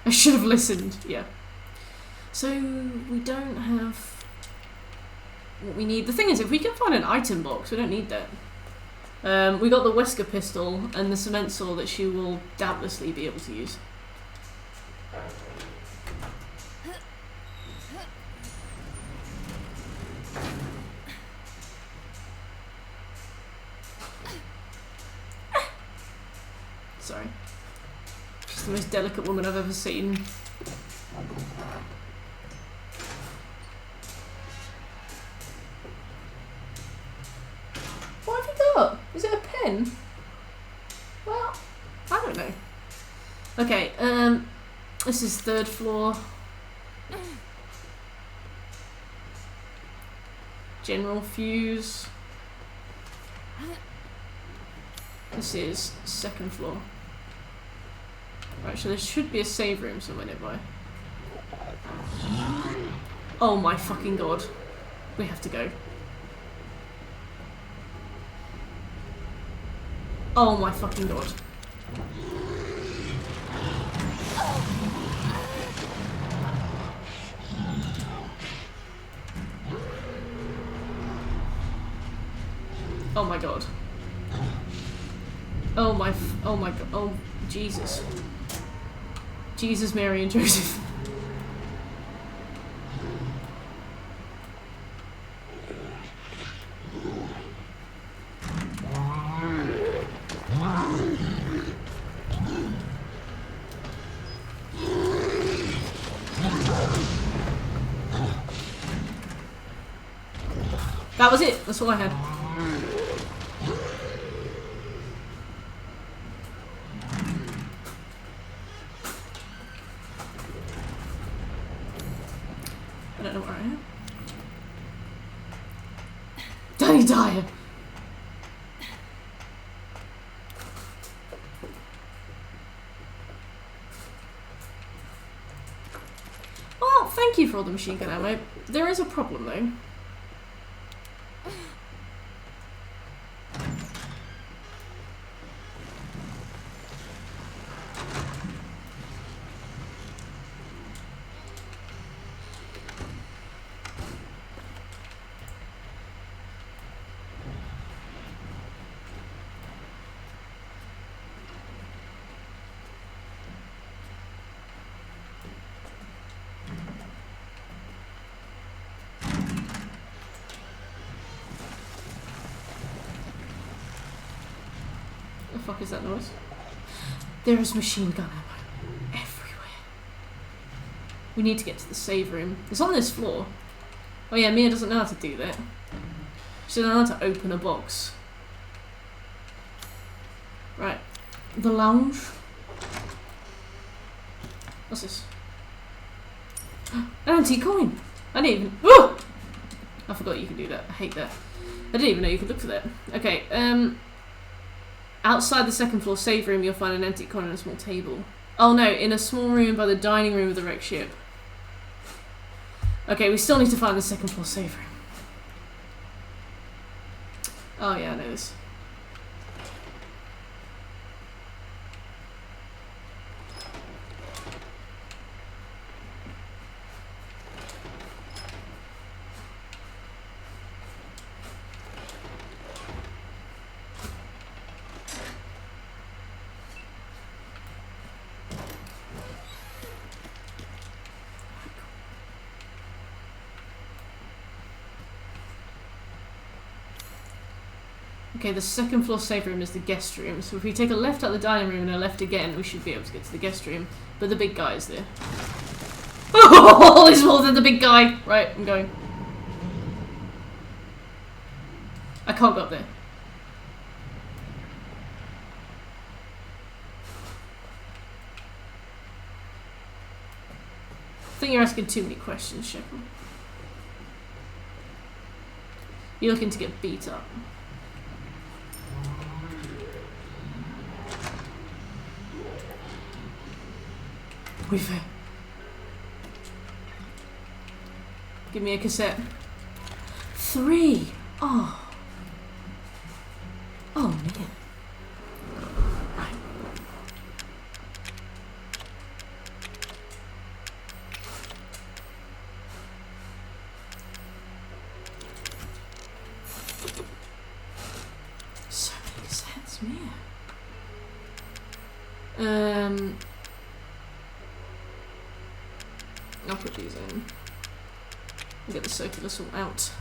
I should have listened, yeah. So, we don't have what we need. The thing is, if we can find an item box, we don't need that. We got the Wesker pistol and the cement saw that she will doubtlessly be able to use. Sorry. She's the most delicate woman I've ever seen. What have you got? Is it a pen? Well, I don't know. Okay, this is third floor. General fuse. This is second floor. Right, so there should be a save room somewhere nearby. Oh my fucking god. We have to go. Oh my fucking god. Oh my god. Oh my god. Oh, Jesus. Jesus, Mary and Joseph. That was it. That's all I had. I don't know where I am. Danny Dyer. Well, thank you for all the machine gun ammo. There is a problem though. The fuck is that noise? There is machine gun ammo everywhere. We need to get to the save room. It's on this floor. Oh yeah, Mia doesn't know how to do that. She doesn't know how to open a box. Right. The lounge. What's this? An antique coin! I didn't even... Oh! I forgot you can do that. I hate that. I didn't even know you could look for that. Okay, outside the second floor save room, you'll find an antique coin on a small table. Oh no, in a small room by the dining room of the wrecked ship. Okay, we still need to find the second floor save room. Oh yeah, I know this. Okay, the second floor save room is the guest room. So if we take a left out the dining room and a left again, we should be able to get to the guest room. But the big guy is there. Oh, he's more than the big guy. Right, I'm going. I can't go up there. I think you're asking too many questions, Shepherd. You're looking to get beat up. We've... Give me a cassette. 3! Oh. Oh, man. Right. So many cassettes, man. I'll put these in. Get the circular sort out.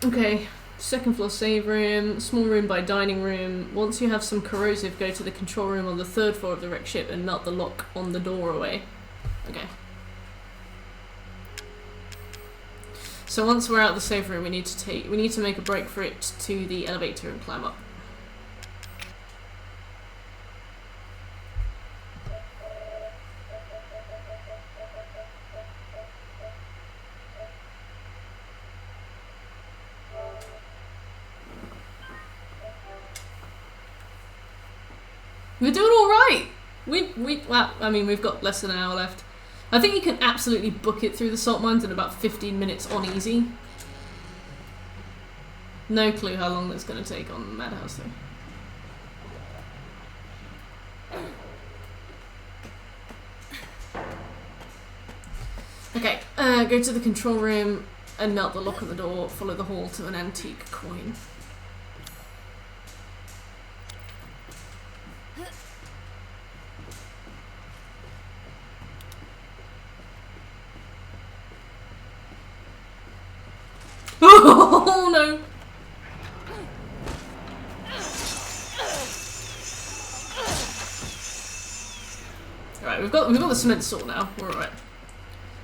Okay. Second floor save room, small room by dining room. Once you have some corrosive, go to the control room on the third floor of the wrecked ship and melt the lock on the doorway. Okay. So once we're out of the save room, we need to make a break for it to the elevator and climb up. We're doing all right. Well, I mean, we've got less than an hour left. I think you can absolutely book it through the salt mines in about 15 minutes on easy. No clue how long that's going to take on Madhouse, though. Okay, go to the control room and melt the lock on the door. Follow the hall to an antique coin. Oh no! Alright, we've got the cement saw now. We're alright.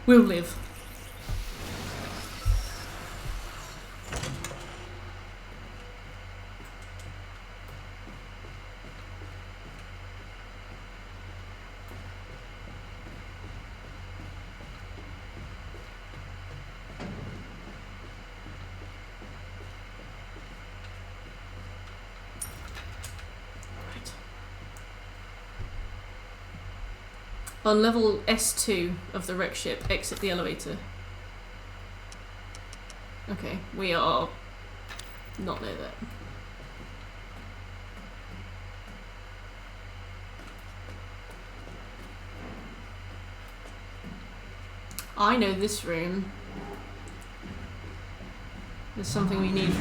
We'll live. On level S2 of the wreck ship, exit the elevator. Okay, we are not near that. I know this room. There's something we need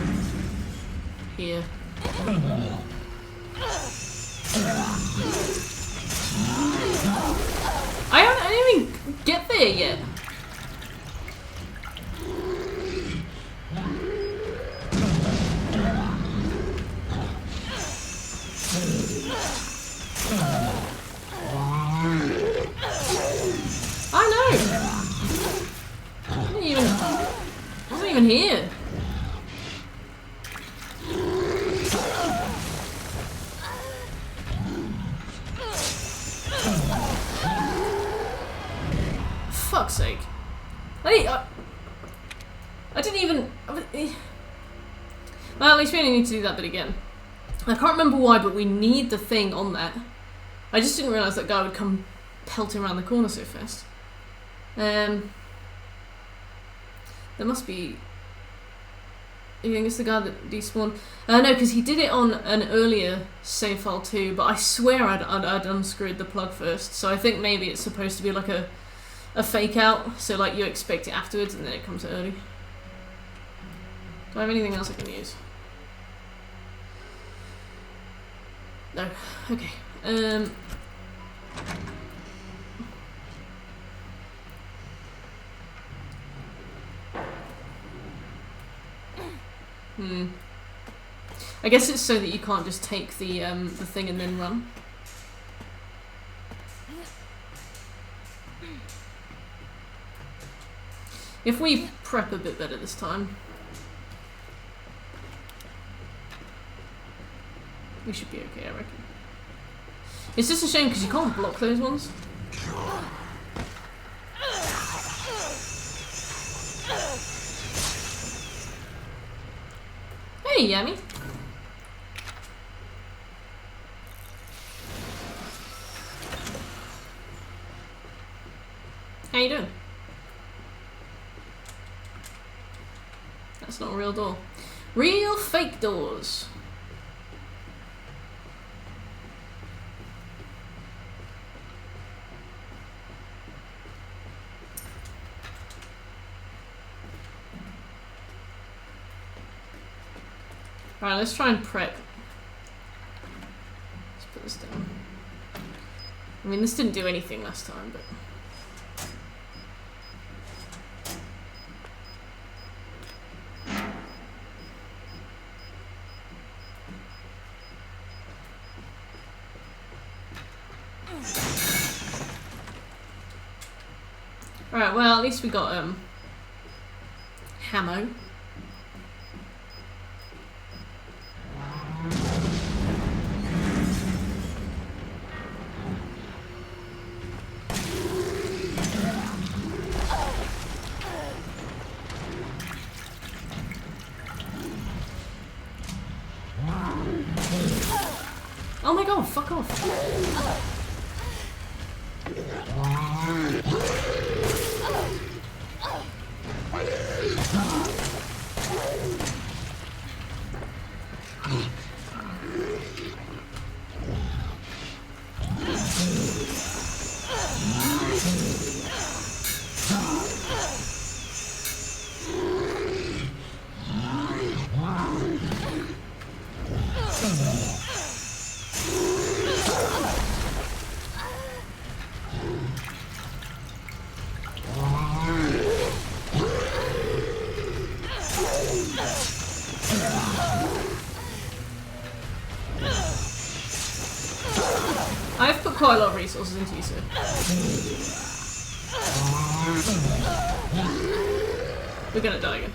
here. I didn't even get there yet. I know! Wasn't even here. Fuck's sake. I didn't even... Well, at least we only need to do that bit again. I can't remember why, but we need the thing on that. I just didn't realise that guy would come pelting around the corner so fast. There must be... You think it's the guy that despawned? No, because he did it on an earlier save file too, but I swear I'd unscrewed the plug first, so I think maybe it's supposed to be like a fake out, so like you expect it afterwards and then it comes early. Do I have anything else I can use? No. Okay. I guess it's so that you can't just take the thing and then run. If we prep a bit better this time, we should be okay, I reckon. It's just a shame because you can't block those ones. Hey, Yummy. How you doing? That's not a real door. Real fake doors. Alright, let's try and prep. Let's put this down. I mean, this didn't do anything last time, but... Alright, well, at least we got, Hamo. Oh my god, fuck off. I've put quite a lot of resources into you, sir. We're gonna die again.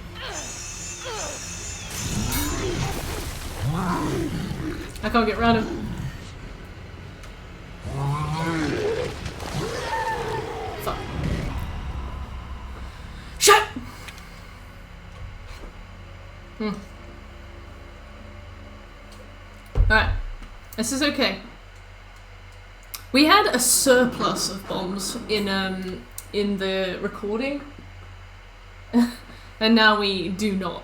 I can't get around him. Fuck. Shut! Alright. This is okay. We had a surplus of bombs in the recording, and now we do not.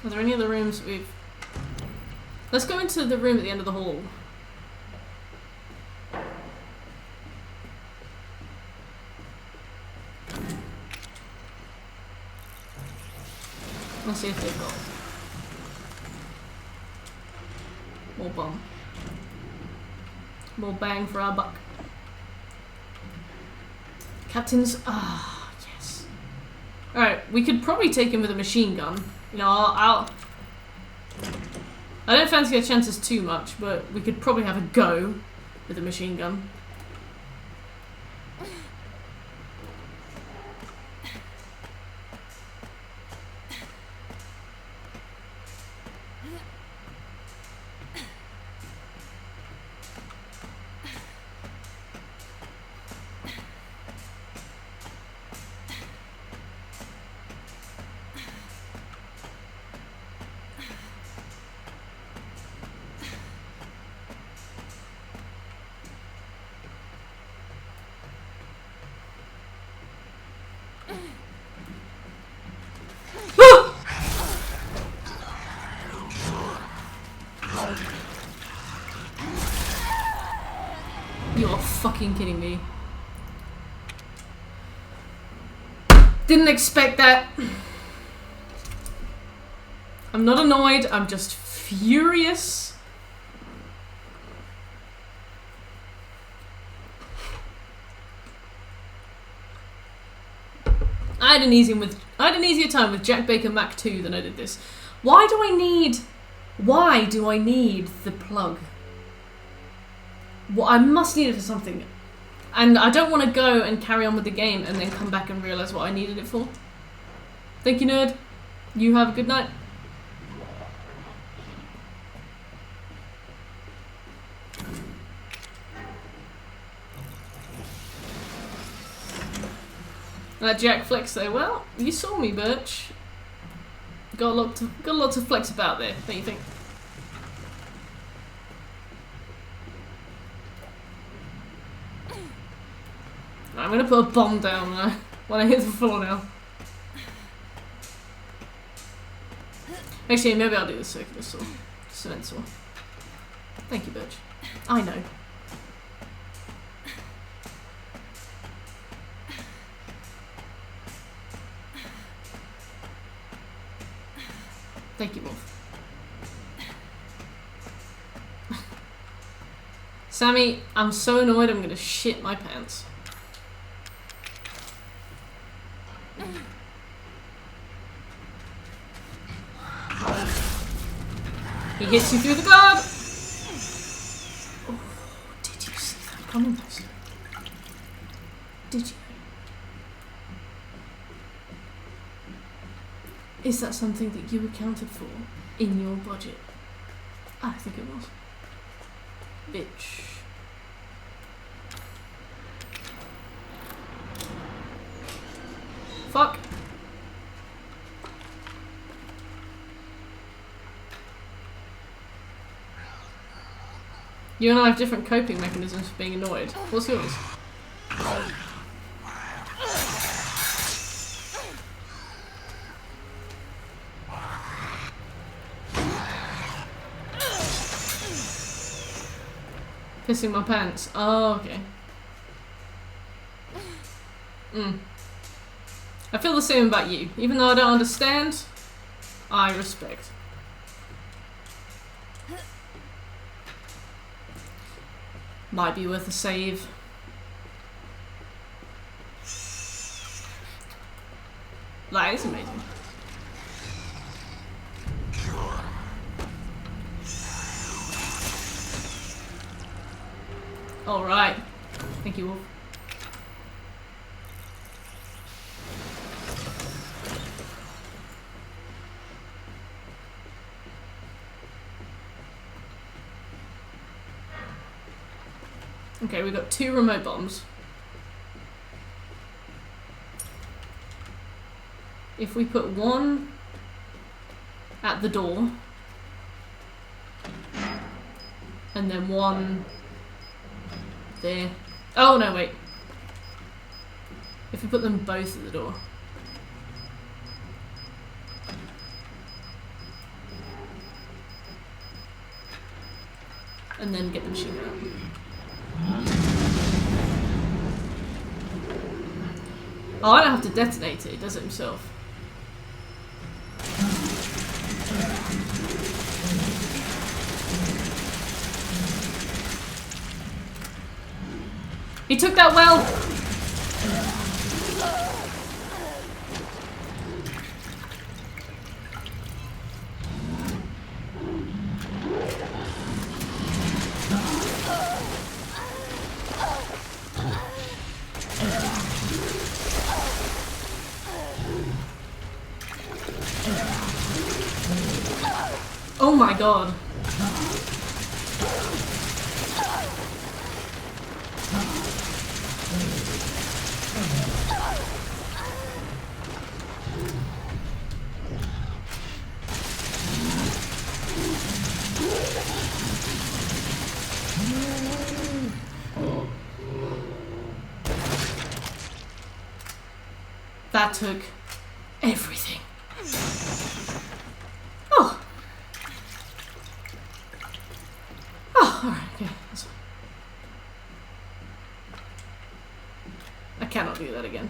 Are there any other rooms we've... Let's go into the room at the end of the hall. Let's see if they've got more bomb. More bang for our buck. Captain's... Ah, yes. Alright, we could probably take him with a machine gun. You know, I don't fancy our chances too much, but we could probably have a go with a machine gun. You are fucking kidding me. Didn't expect that. I'm not annoyed, I'm just furious. I had an easier time with Jack Baker Mac 2 than I did this. Why do I need the plug? Well, I must need it for something. And I don't want to go and carry on with the game and then come back and realise what I needed it for. Thank you, nerd. You have a good night. Jack Flex there. Well, you saw me, Birch. Got a lot to flex about there, don't you think? I'm gonna put a bomb down when I hit the floor now. Actually, maybe I'll do the circular saw. Cement saw. Thank you, Birch. I know. Thank you, Wolf. Sammy, I'm so annoyed I'm gonna shit my pants. He hits you through the guard! Oh, did you see that coming, though? Did you? Is that something that you accounted for in your budget? I think it was. Bitch. Fuck. You and I have different coping mechanisms for being annoyed. What's yours? Pissing my pants. Oh, okay. I feel the same about you. Even though I don't understand, I respect. Might be worth a save. That is amazing. Alright. Thank you, Wolf. Okay, we've got 2 remote bombs. If we put one at the door, and then one there. Oh, no, wait. If we put them both at the door. And then get the machine gun out. Oh, I don't have to detonate it, it does it himself. He took that well. Oh my god. That took everything. Oh. Oh, alright, okay. That's fine. I cannot do that again.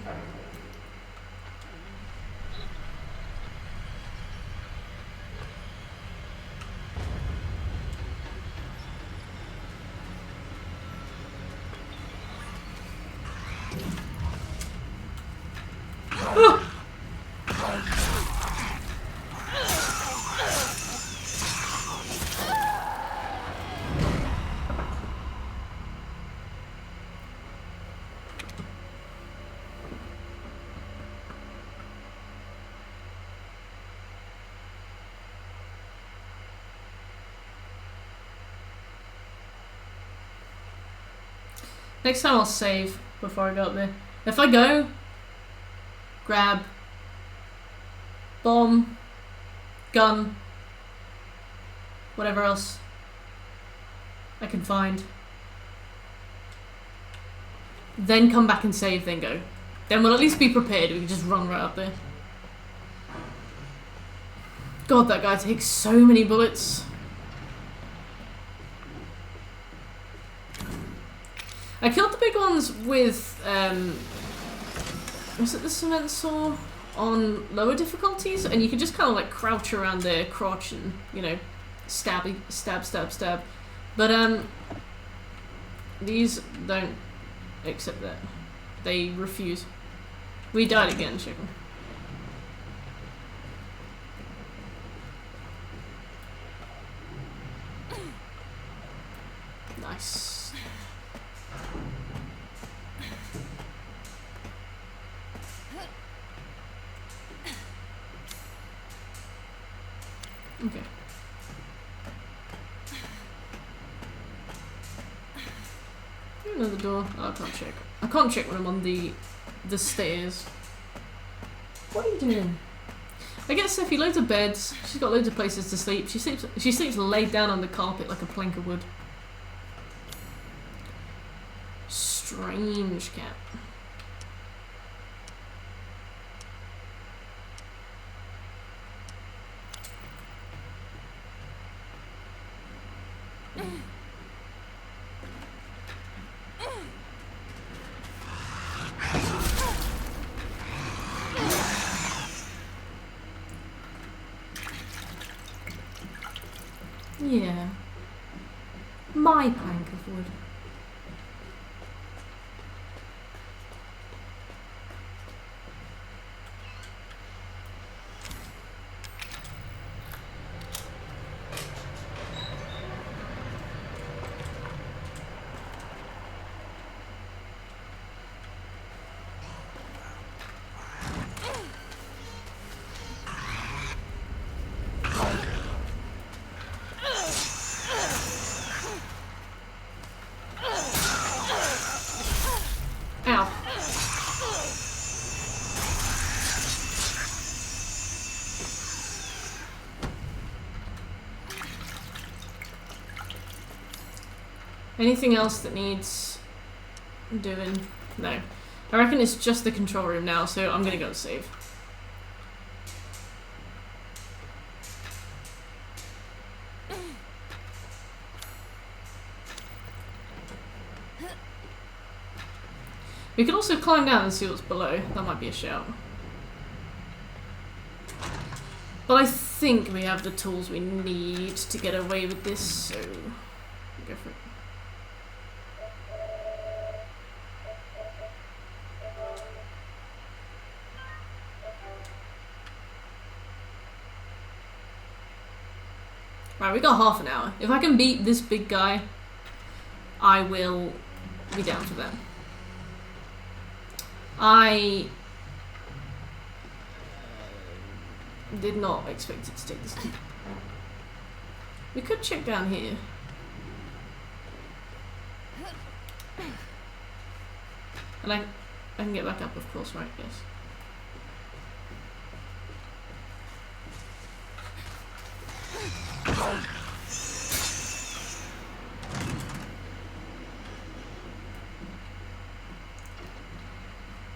Next time I'll save before I go up there. If I go, grab, bomb, gun, whatever else I can find, then come back and save, then go. Then we'll at least be prepared. We can just run right up there. God, that guy takes so many bullets. I killed the big ones with, was it the cement saw on lower difficulties? And you can just kind of like crouch around their crotch and, you know, stab, stab, stab. But, these don't accept that. They refuse. We died again, chicken. Nice. Okay. Another door. Oh, I can't check. I can't check when I'm on the stairs. What are you doing? I get Sophie loads of beds. She's got loads of places to sleep. She sleeps laid down on the carpet like a plank of wood. Strange cat. Yeah. My plank of wood. Anything else that needs doing? No. I reckon it's just the control room now, so I'm gonna go save. We could also climb down and see what's below. That might be a shout. But I think we have the tools we need to get away with this, so... go for it. Right, we got half an hour. If I can beat this big guy, I will be down for that. I did not expect it to take this long. We could check down here. And I can get back up, of course, right? Yes.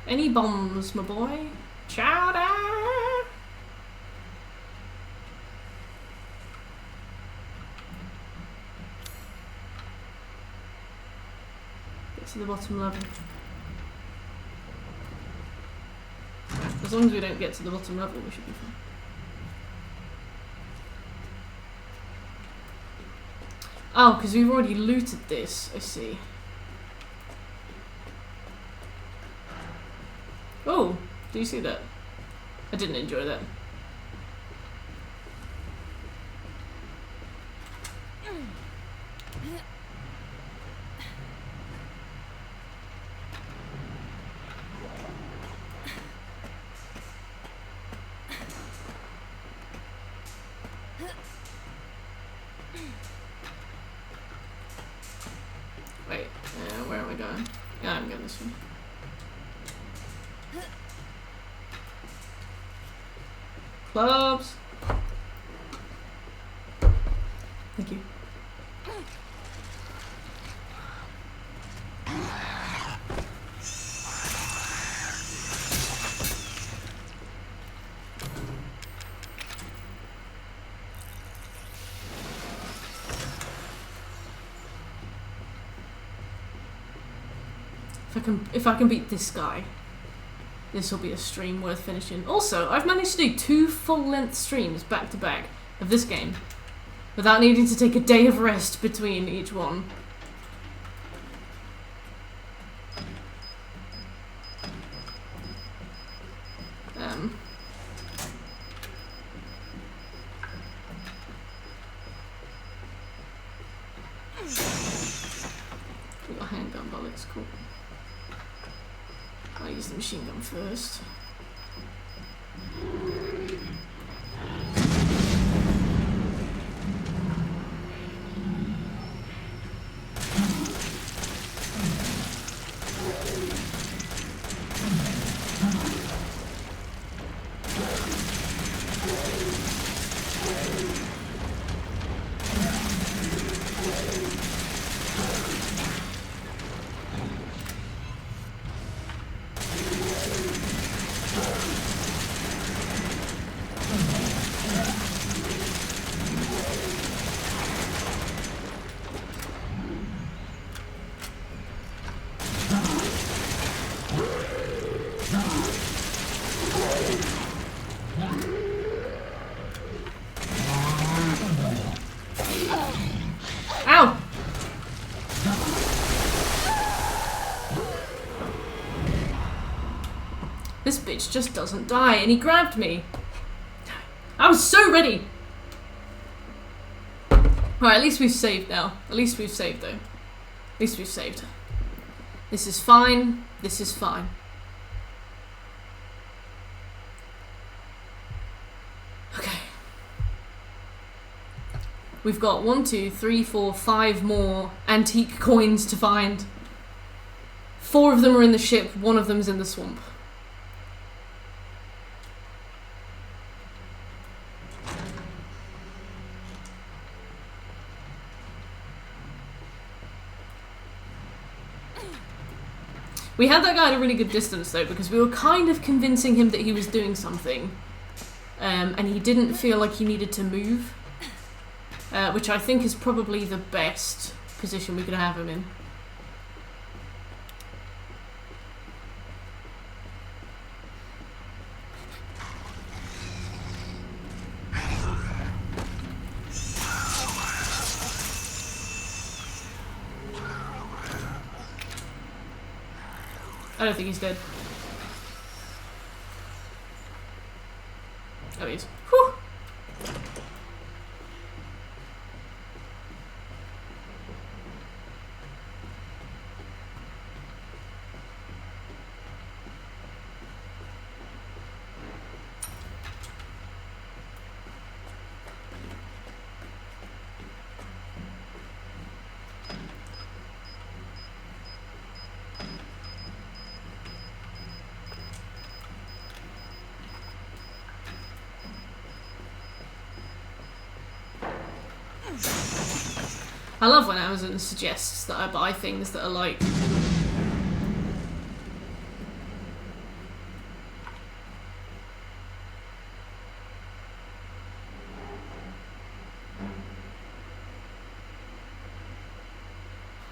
Any bombs, my boy? Chowder! Get to the bottom level. As long as we don't get to the bottom level, we should be fine. Oh, because we've already looted this, I see. Oh, do you see that? I didn't enjoy that. Wait, where am I going? Yeah, I'm going this way. Clubs. Thank you. If I can beat this guy, this will be a stream worth finishing. Also, I've managed to do 2 full-length streams back to back of this game without needing to take a day of rest between each one. We got handgun bullets, cool. I'll use the machine gun first. Ow! This bitch just doesn't die, and he grabbed me. I was so ready! Alright, at least we've saved now. At least we've saved, though. At least we've saved. This is fine. This is fine. Okay. We've got 1, 2, 3, 4, 5 more antique coins to find. 4 of them are in the ship, 1 of them's in the swamp. We had that guy at a really good distance though, because we were kind of convincing him that he was doing something. And he didn't feel like he needed to move. Which I think is probably the best position we could have him in. I don't think he's dead. Oh, he is. Whew. I love when Amazon suggests that I buy things that are like...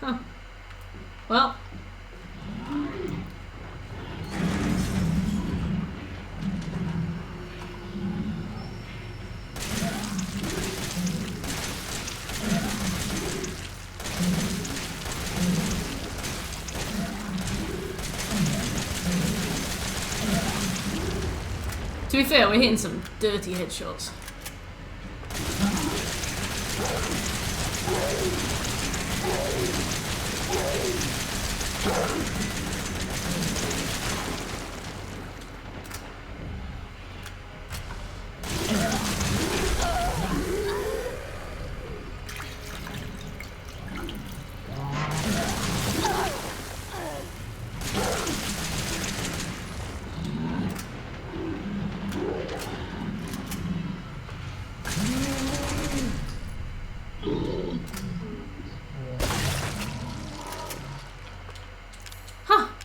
Huh. Well... To be fair, we're hitting some dirty headshots.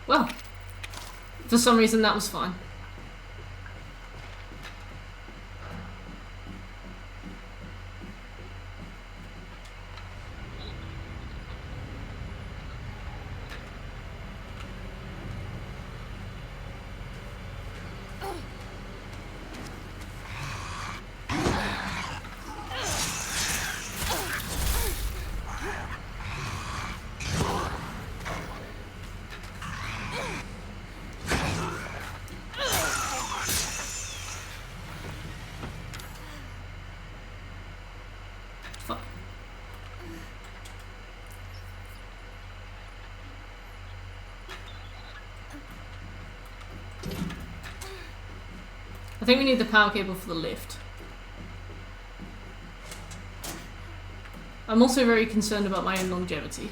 Well, for some reason that was fine. I think we need the power cable for the lift. I'm also very concerned about my own longevity.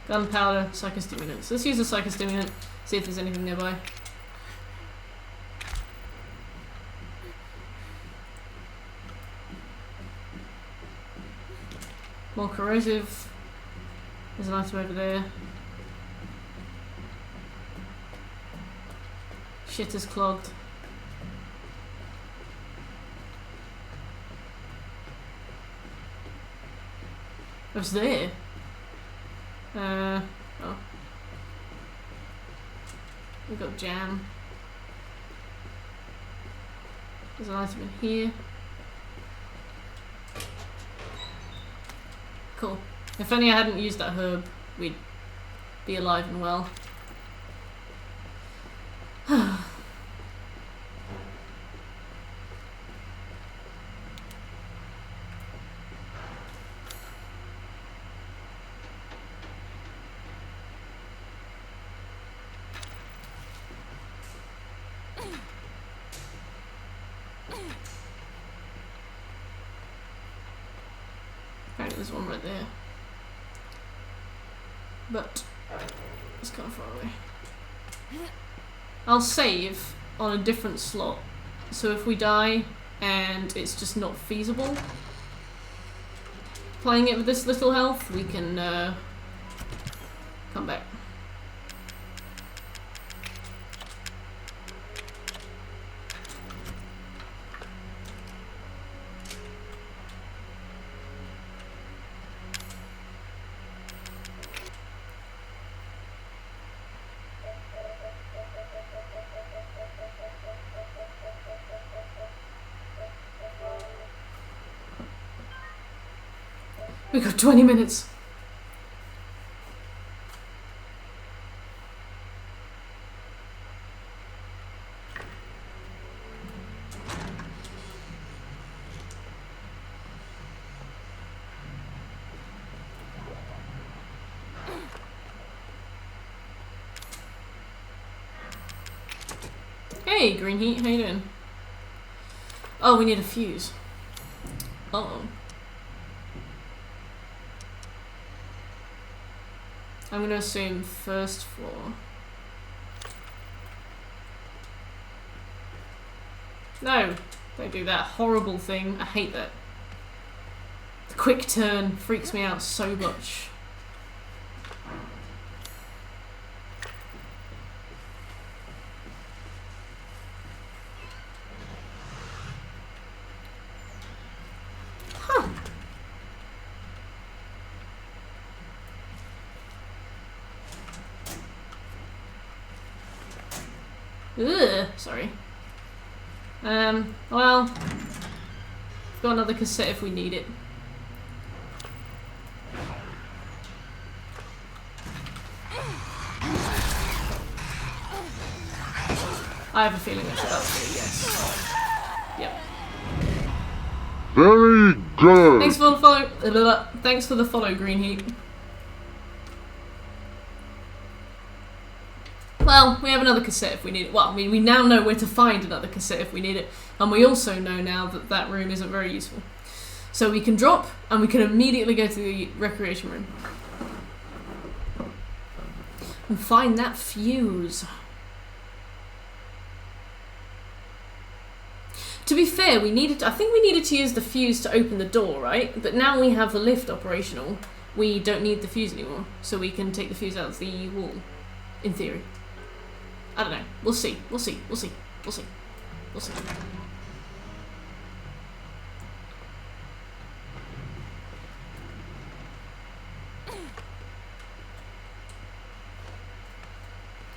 Gunpowder, psychostimulants. Let's use a psychostimulant, see if there's anything nearby. More corrosive. There's an item over there. Shit is clogged. What's there? Oh. We've got jam. There's an item in here. Cool. If only I hadn't used that herb, we'd be alive and well. Apparently there's one right there. But it's kind of far away. I'll save on a different slot. So if we die and it's just not feasible playing it with this little health, we can come back. We got 20 minutes. Hey, Green Heat, how you doing? Oh, we need a fuse. Uh-oh. I'm gonna assume first floor. No! Don't do that horrible thing. I hate that. The quick turn freaks me out so much. Huh. Ugh, sorry. Well, we've got another cassette if we need it. I have a feeling that's about to be a yes. Yep. Very good. Thanks for the follow. Thanks for the follow, Green Heat. Well, we have another cassette if we need it. Well, I mean, we now know where to find another cassette if we need it. And we also know now that that room isn't very useful. So we can drop, and we can immediately go to the recreation room. And find that fuse. To be fair, I think we needed to use the fuse to open the door, right? But now we have the lift operational. We don't need the fuse anymore. So we can take the fuse out of the wall. In theory. I don't know. We'll see. We'll see. We'll see. We'll see. We'll see.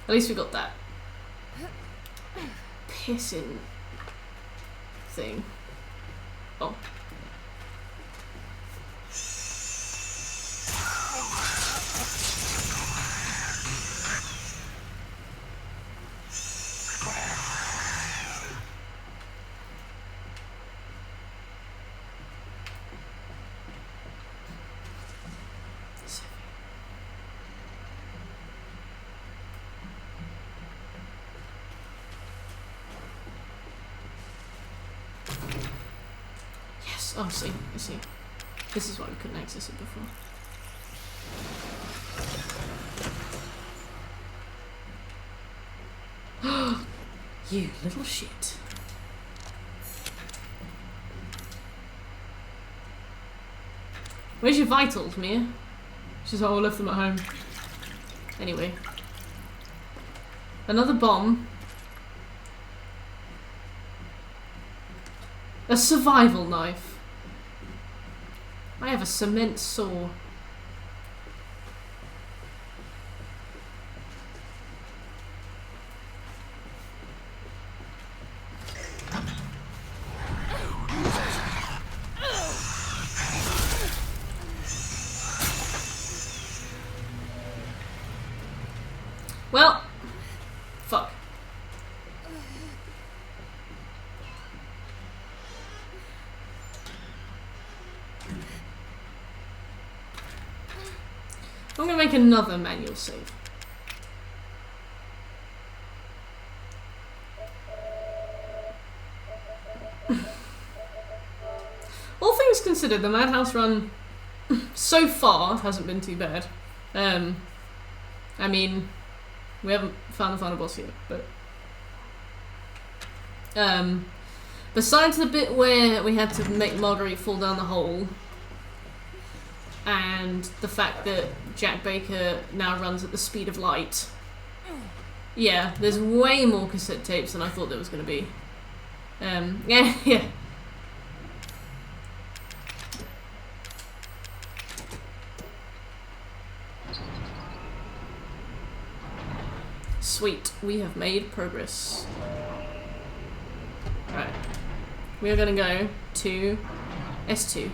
At least we got that pissing thing. Oh. Oh, I see. I see. This is why we couldn't access it before. You little shit. Where's your vitals, Mia? She's like, oh, I left them at home. Anyway. Another bomb. A survival knife. I have a cement saw. Well, fuck. I'm gonna make another manual save. All things considered, the Madhouse run so far hasn't been too bad. I mean, we haven't found the final boss yet, but besides the bit where we had to make Marguerite fall down the hole, and the fact that Jack Baker now runs at the speed of light. Yeah, there's way more cassette tapes than I thought there was going to be. Yeah. Sweet, we have made progress. Alright. We are going to go to S2.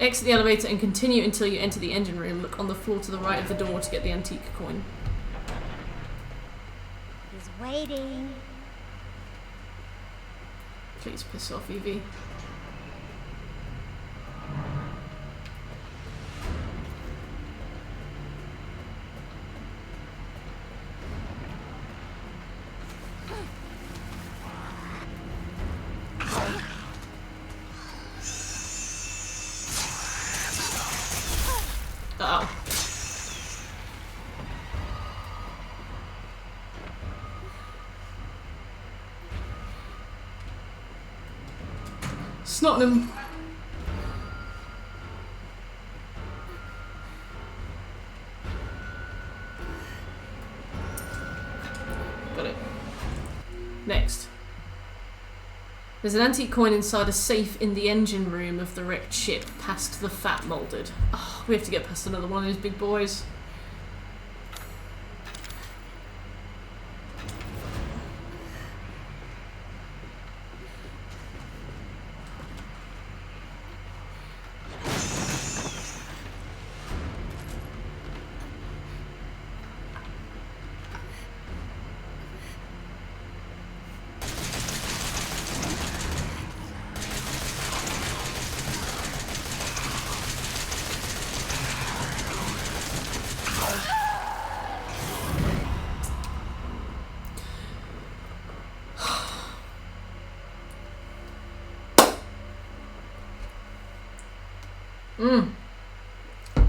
Exit the elevator and continue until you enter the engine room. Look on the floor to the right of the door to get the antique coin. He's waiting. Please piss off, Evie. Uh-oh. Snottingham. Next. There's an antique coin inside a safe in the engine room of the wrecked ship, past the fat moulded. Oh, we have to get past another one of those big boys.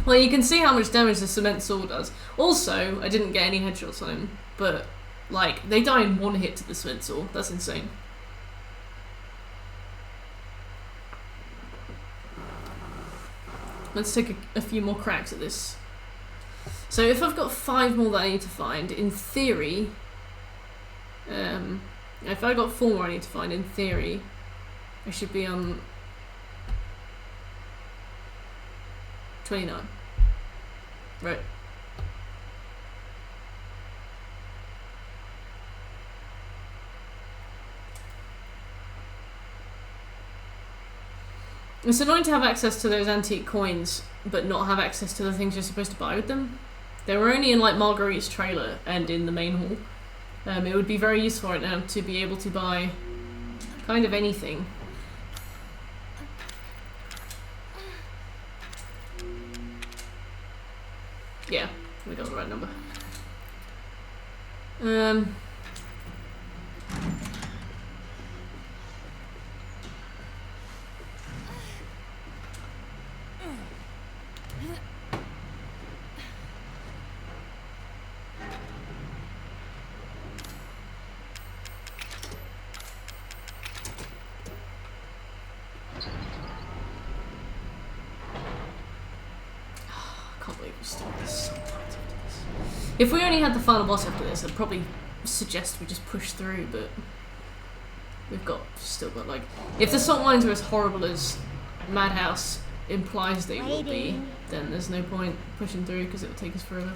Well, you can see how much damage the cement saw does. Also, I didn't get any headshots on him, but, like, they die in one hit to the cement saw. That's insane. Let's take a few more cracks at this. So if I've got 5 more that I need to find, in theory... if I've got 4 more I need to find, in theory, I should be on... 29. Right. It's annoying to have access to those antique coins, but not have access to the things you're supposed to buy with them. They were only in like Marguerite's trailer and in the main hall. It would be very useful right now to be able to buy kind of anything. Yeah, we got the right number. If we only had the final boss after this, I'd probably suggest we just push through, but we've still got like... If the salt mines are as horrible as Madhouse implies they will be, then there's no point pushing through because it will take us forever.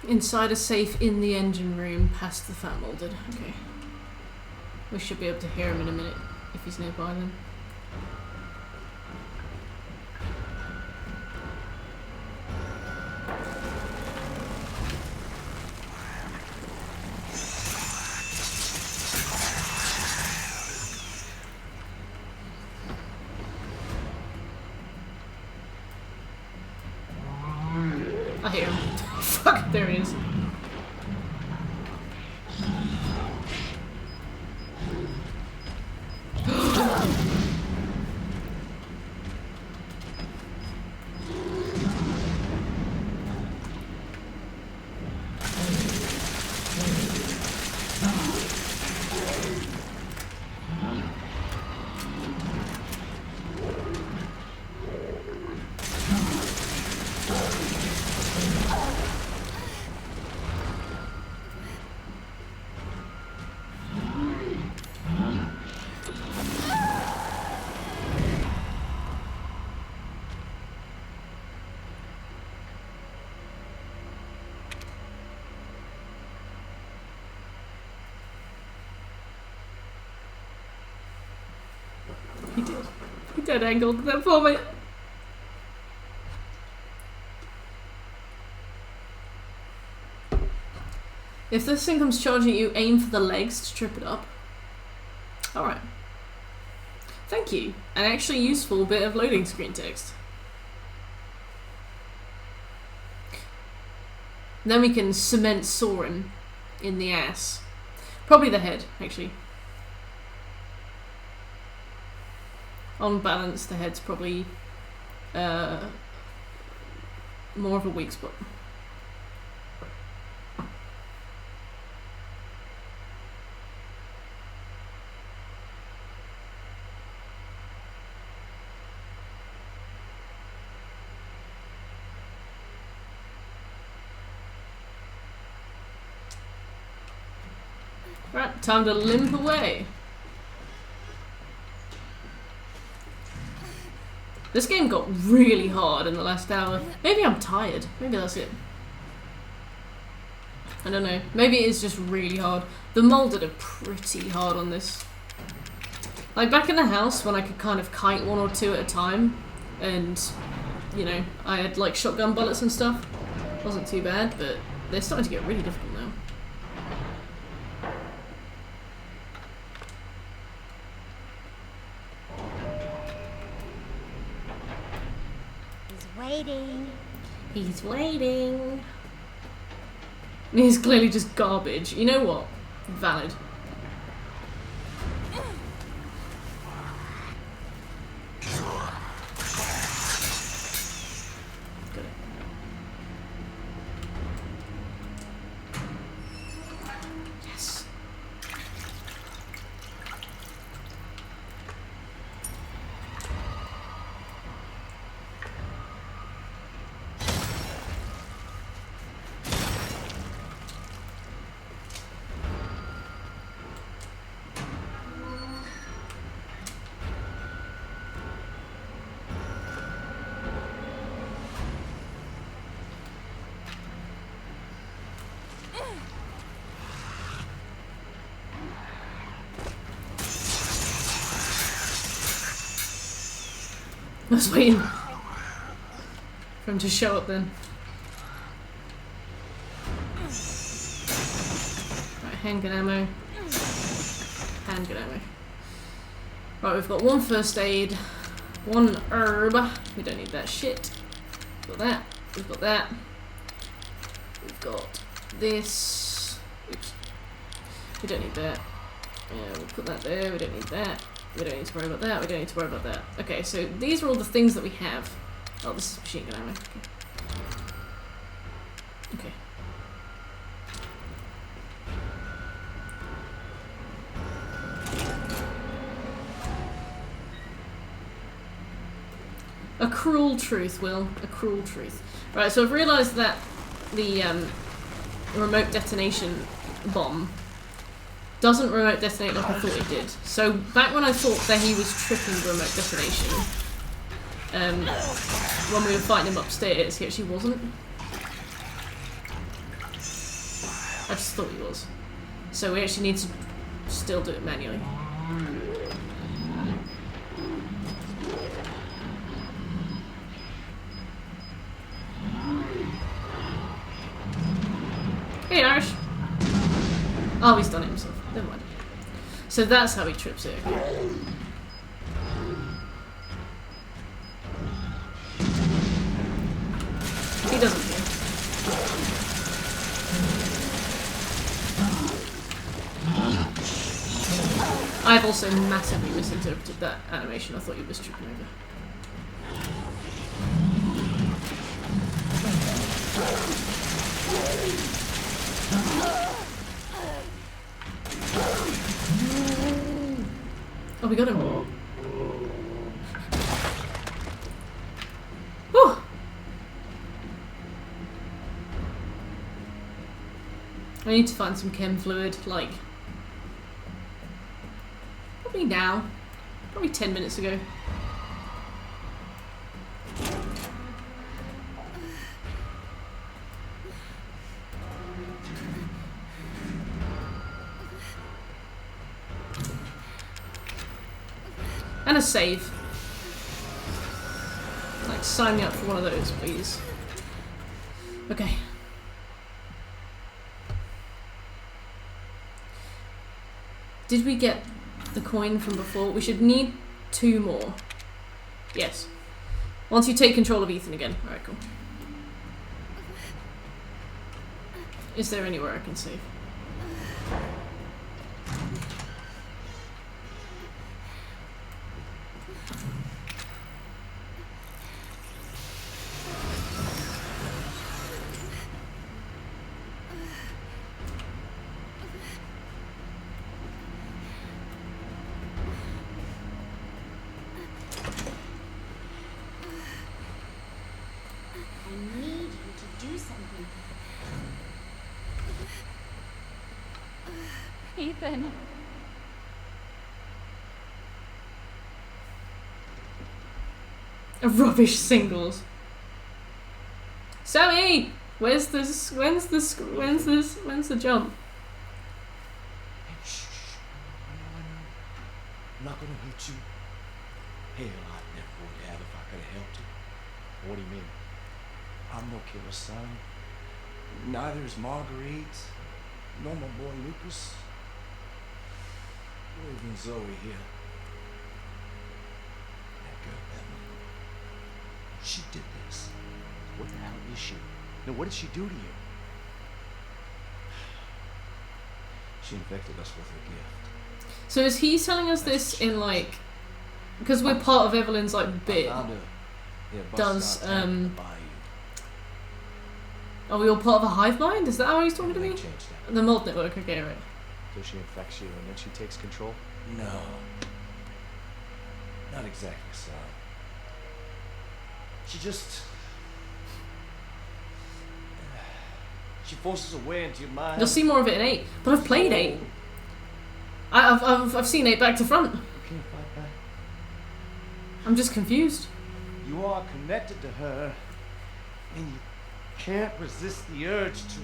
Inside a safe in the engine room, past the fat molded. Okay. We should be able to hear him in a minute, if he's nearby then. I hear him. Fuck, there he is. He did. He dead angled that for me. If this thing comes charging you, aim for the legs to trip it up. Alright. Thank you. An actually useful bit of loading screen text. Then we can cement Soren in the ass. Probably the head, actually. On balance, the head's probably more of a weak spot. Right, time to limp away. This game got really hard in the last hour. Maybe I'm tired. Maybe that's it. I don't know. Maybe it is just really hard. The molded are pretty hard on this. Like back in the house when I could kind of kite one or two at a time and, you know, I had like shotgun bullets and stuff. Wasn't too bad, but they're starting to get really difficult now. Waiting. He's waiting. He's clearly just garbage. You know what? Valid. Got it. Yes. I was waiting for him to show up then. Right, handgun ammo. Handgun ammo. Right, we've got one first aid, one herb. We don't need that shit. We've got that. We've got that. We've got this. Oops. We don't need that. Yeah, we'll put that there. We don't need that. We don't need to worry about that, we don't need to worry about that. Okay, so these are all the things that we have. Oh, this is machine gun ammo. Okay. A cruel truth, Will. A cruel truth. Right, so I've realised that the remote detonation bomb doesn't remote detonate like I thought it did. So back when I thought that he was tripping the remote detonation, when we were fighting him upstairs, he actually wasn't. I just thought he was. So we actually need to still do it manually. Hey Irish! Oh, he's done it himself. Never mind. So that's how he trips it. Okay. He doesn't care. I've also massively misinterpreted that animation. I thought he was tripping over. Oh, we got him. Whew. I need to find some chem fluid, like, probably now. Probably 10 minutes ago. And a save. Like, sign me up for one of those, please. Okay. Did we get the coin from before? We should need 2 more. Yes. Once you take control of Ethan again. Alright, cool. Is there anywhere I can save? I need you to do something. Ethan. A rubbish singles. Sammy! When's the jump? Shh. I'm not gonna hurt you. Hell, I never would have if I could have helped you. What do you mean? I'm no killer, son. Neither is Marguerite, nor my boy Lucas, or even Zoe here. That girl, Emma, she did this. What the hell is she? No, what did she do to you? She infected us with her gift. So is he telling us this in like... Because we're part of Evelyn's like bit. Does, Are we all part of a hive mind? Is that how he's talking to me? The mold network, okay, right. So she infects you and then she takes control? No. Not exactly, son. She just... She forces her way into your mind. You'll see more of it in 8, but I've played 8. I've seen 8 back to front. You can't fight back. I'm just confused. You are connected to her, and you can't resist the urge to...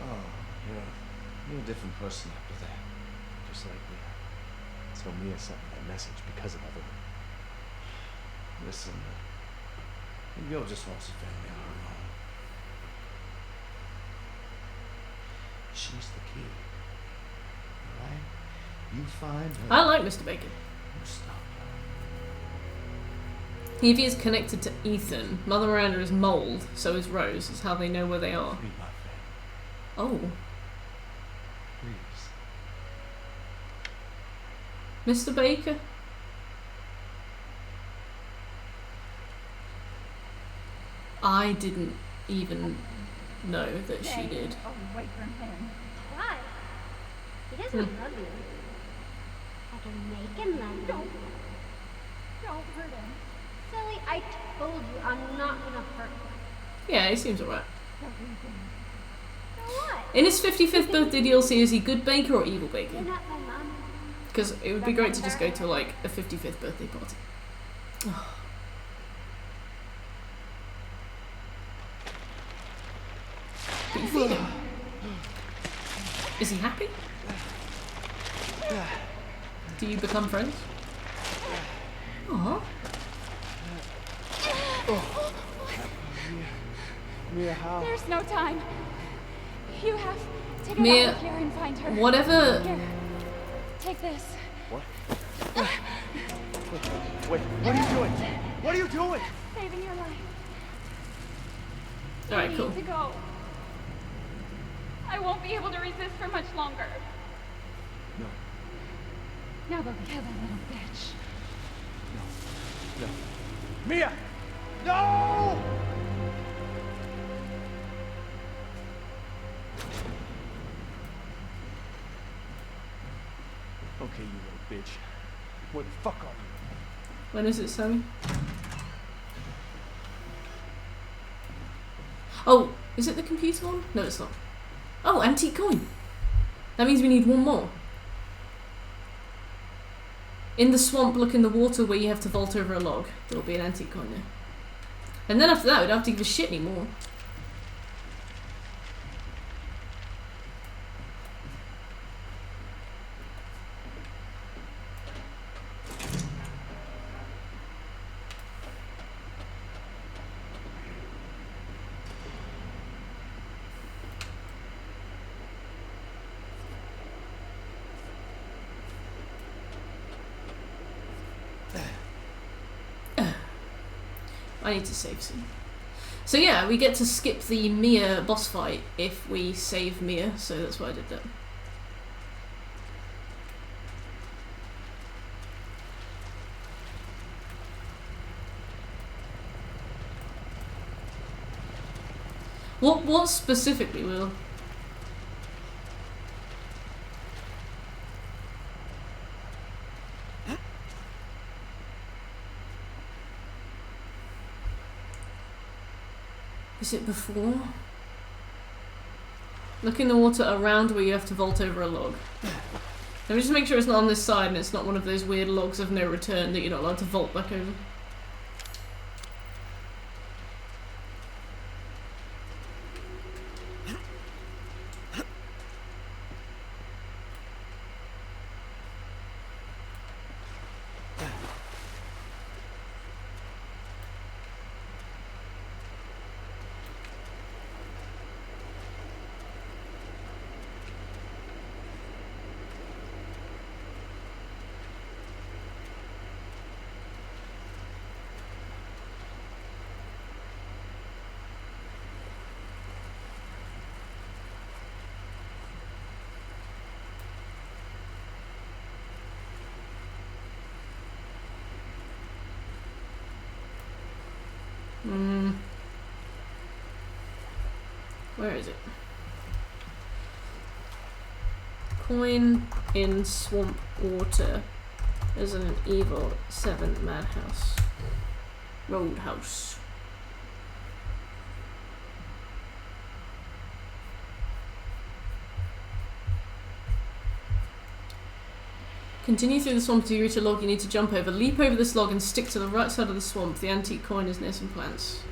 Oh, you're a different person after that. Just like Mia. So Mia sent me that message because of Evelyn. Listen, Gil just wants a family of her own. She's the key. Alright? You find her. I like Mr. Bacon. You stop her. If he is connected to Ethan, Mother Miranda is mold, so is Rose. Is how they know where they are. Free my Oh. family. Please. Mr. Baker? I didn't even know that she did. Away from him. Why? He doesn't love you. I can make him love you. Don't hurt him. Silly, I told you I'm not gonna hurt you. Yeah, he seems alright. So what? In his 55th birthday DLC, is he good Baker or evil Baker? You're not my mom. Because it would be great to just go to like a 55th birthday party. But you feed him. Is he happy? Do you become friends? Aww. Mia, how? There's no time. You have to get Mia, out of here and find her. whatever. Here, take this. What? Wait, what are you doing? What are you doing? Saving your life. Alright, I cool. need to go. I won't be able to resist for much longer. No. Now go kill that little bitch. No. Mia! No! Okay, you little bitch. Where the fuck are you? When is it, Sammy? Oh, is it the computer one? No, it's not. Oh, antique coin. That means we need one more. In the swamp, look in the water where you have to vault over a log. There will be an antique coin there. And then after that, we don't have to give a shit anymore. I need to save soon. So yeah, we get to skip the Mia boss fight if we save Mia, so that's why I did that. What specifically, Will? Is it before? Look in the water around where you have to vault over a log. Let me just make sure it's not on this side and it's not one of those weird logs of no return that you're not allowed to vault back over. Where is it? Coin in swamp water is an evil 7 Madhouse. Roadhouse. Continue through the swamp until you reach a log you need to jump over. Leap over this log and stick to the right side of the swamp. The antique coin is near some plants.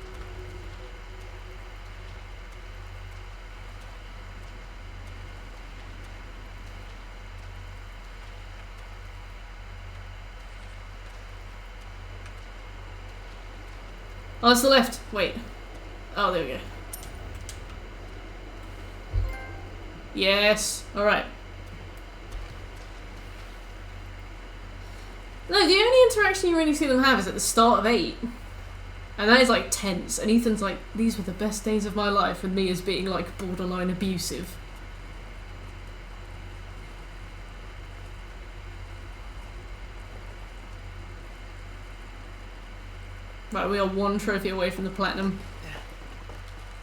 Oh, it's the left. Wait. Oh, there we go. Yes. Alright. No, the only interaction you really see them have is at the start of 8. And that is like tense. And Ethan's like, these were the best days of my life, and me as being like borderline abusive. Right, we are 1 trophy away from the platinum.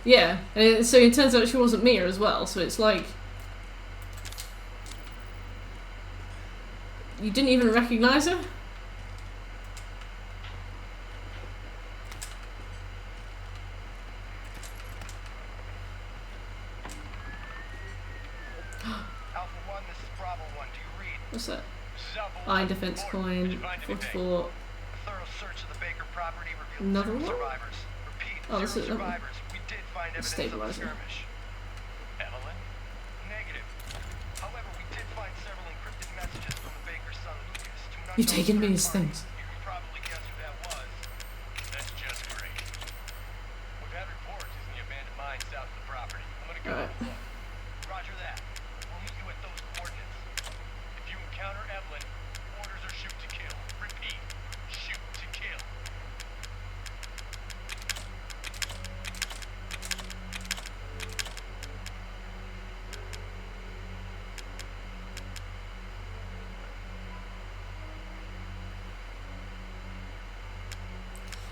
Yeah, and so it turns out she wasn't Mia as well, so it's like... You didn't even recognise her? Alpha 1, this is Bravo 1. Do you read? What's that? Alpha Iron 1, defense report. coin, Did you find anything? 44. A thorough search of the Baker property revealed Another 0 one? survivors. Repeat, Oh, this 0 is survivors. We did find evidence of the stabilizer. skirmish. Evelyn? Negative. However, we did find several encrypted messages from the Baker's son Lucas to an You've unknown taken third Mia's party. things. You can probably guess who that was. That's just great. We've had reports using the abandoned mine south of the property. I'm gonna go Alright. look. Roger that. We'll meet you at those coordinates. If you encounter Evelyn, orders are shoot to kill. Repeat, shoot to kill.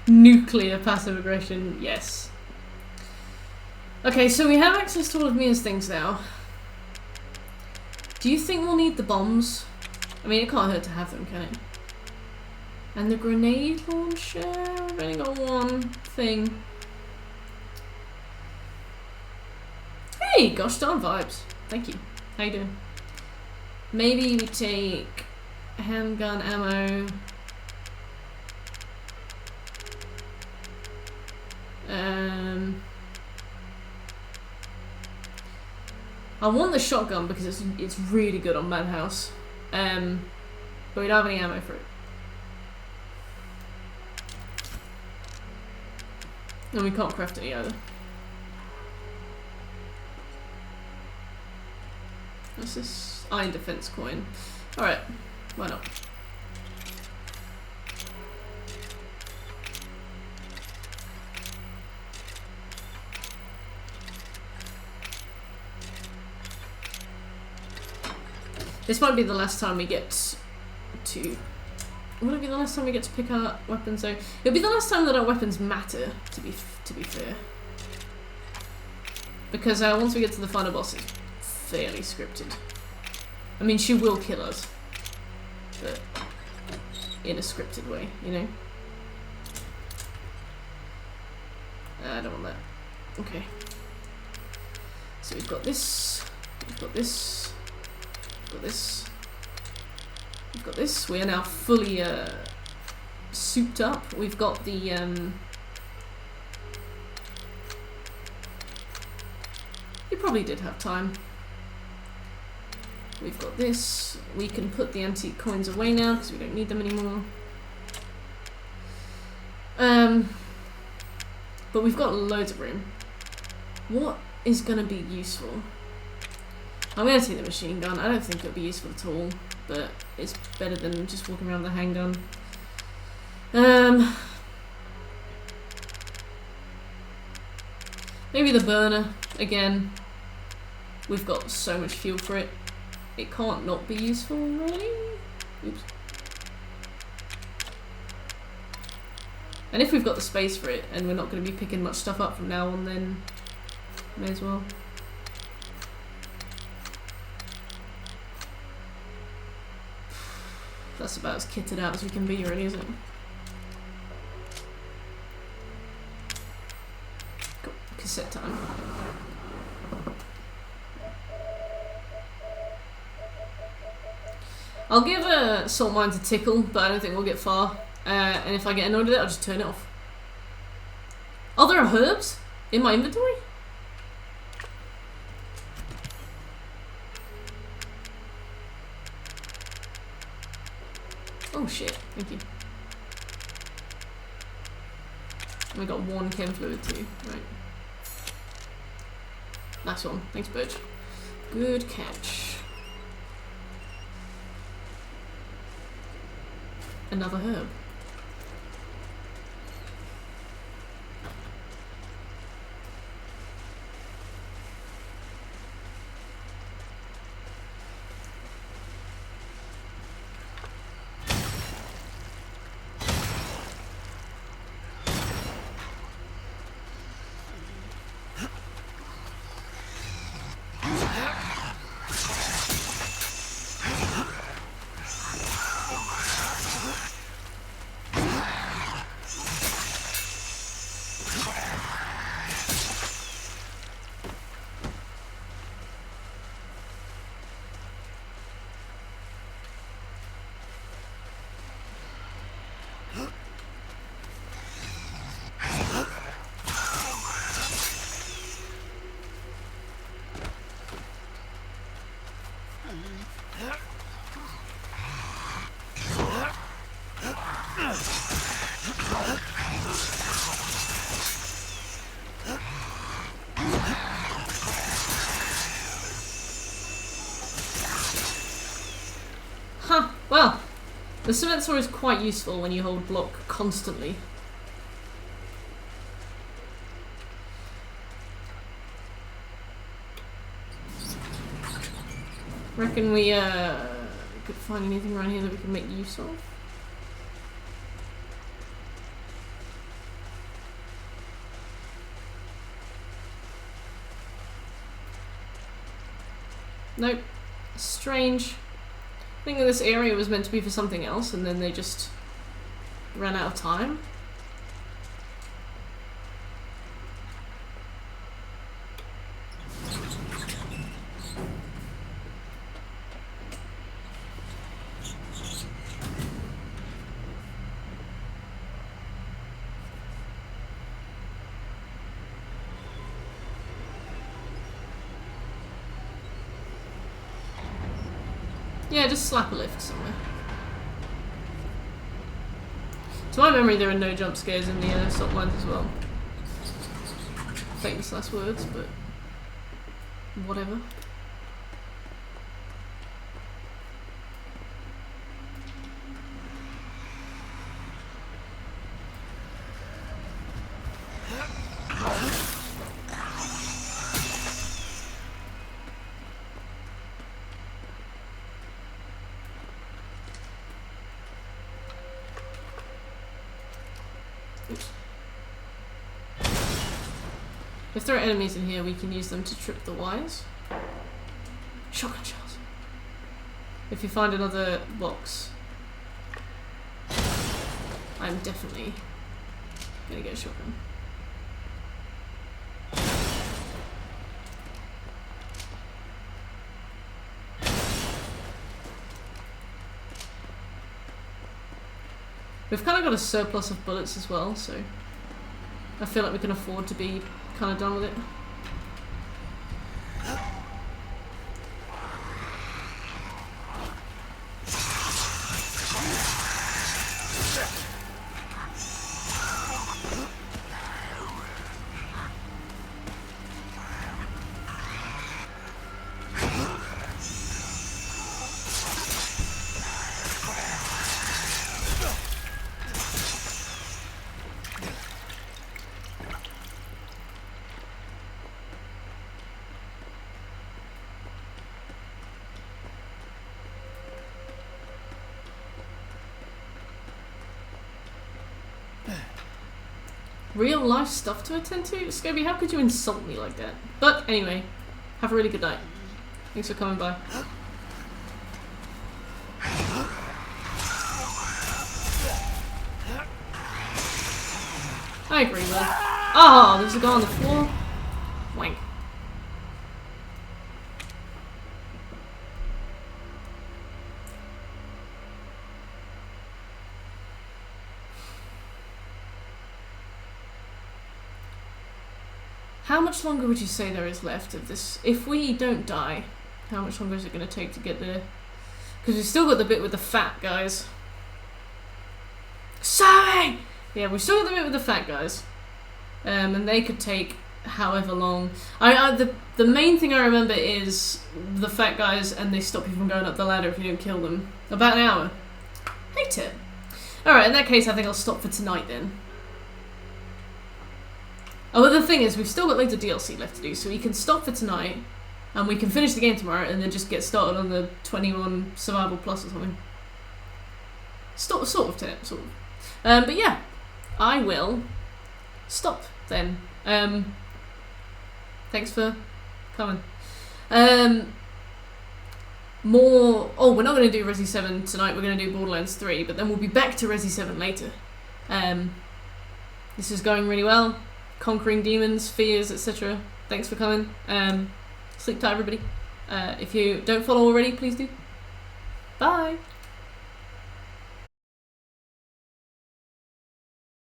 Nuclear passive aggression, yes. Okay, so we have access to all of Mia's things now. Do you think we'll need the bombs? I mean, it can't hurt to have them, can it? And the grenade launcher? I've only got 1 thing. Hey, gosh darn vibes. Thank you. How you doing? Maybe we take handgun ammo. I want the shotgun because it's really good on Madhouse. But we don't have any ammo for it. And we can't craft any either. What's this? Iron defense coin. Alright, why not? This might be the last time we get to... Will it be the last time we get to pick our weapons though? It'll be the last time that our weapons matter, to be fair. Because once we get to the final boss, it's fairly scripted. I mean, she will kill us. But in a scripted way, you know? I don't want that. Okay. So we've got this. We've got this. We've got this. We've got this. We are now fully souped up. We've got the you probably did have time. We've got this. We can put the antique coins away now because we don't need them anymore. But we've got loads of room. What is going to be useful? I'm going to take the machine gun. I don't think it'll be useful at all, but it's better than just walking around with a handgun. Maybe the burner again. We've got so much fuel for it. It can't not be useful, really. Oops. And if we've got the space for it, and we're not going to be picking much stuff up from now on, then may as well. That's about as kitted out as we can be, really, isn't it? Cool. Cassette time. I'll give salt mines a tickle, but I don't think we'll get far. And if I get annoyed with it, I'll just turn it off. Oh, there are herbs in my inventory? Oh shit, thank you. And we got one chem fluid too, right. Nice one, thanks Birch. Good catch. Another herb. Huh, well, the cement saw is quite useful when you hold block constantly. Reckon we could find anything around here that we can make use of. Nope. Strange. I think that this area was meant to be for something else and then they just ran out of time. Yeah, just slap a lift somewhere. To my memory, there are no jump scares in the stop lines as well. Famous last words, but whatever. If there are enemies in here, we can use them to trip the wires. Shotgun shells. If you find another box, I'm definitely gonna get a shotgun. We've kind of got a surplus of bullets as well, so I feel like we can afford to be kind of done with it. Real life stuff to attend to? Scobie, how could you insult me like that? But anyway, have a really good night. Thanks for coming by. I agree with that. Oh, there's a guy on the floor. Wank. How much longer would you say there is left of this? If we don't die, how much longer is it going to take to get there? Because we've still got the bit with the fat guys. Sorry! Yeah, we've still got the bit with the fat guys. And they could take however long. The main thing I remember is the fat guys, and they stop you from going up the ladder if you don't kill them. About an hour. Hey, Tim. Alright, in that case, I think I'll stop for tonight then. Oh, well, the thing is, we've still got loads of DLC left to do, so we can stop for tonight, and we can finish the game tomorrow, and then just get started on the 21 Survival Plus or something. Sort of, sort of. But yeah, I will stop then. Thanks for coming. More... Oh, we're not going to do Resi 7 tonight, we're going to do Borderlands 3, but then we'll be back to Resi 7 later. This is going really well. Conquering demons, fears, etc. Thanks for coming. Sleep tight, everybody. If you don't follow already, please do. Bye!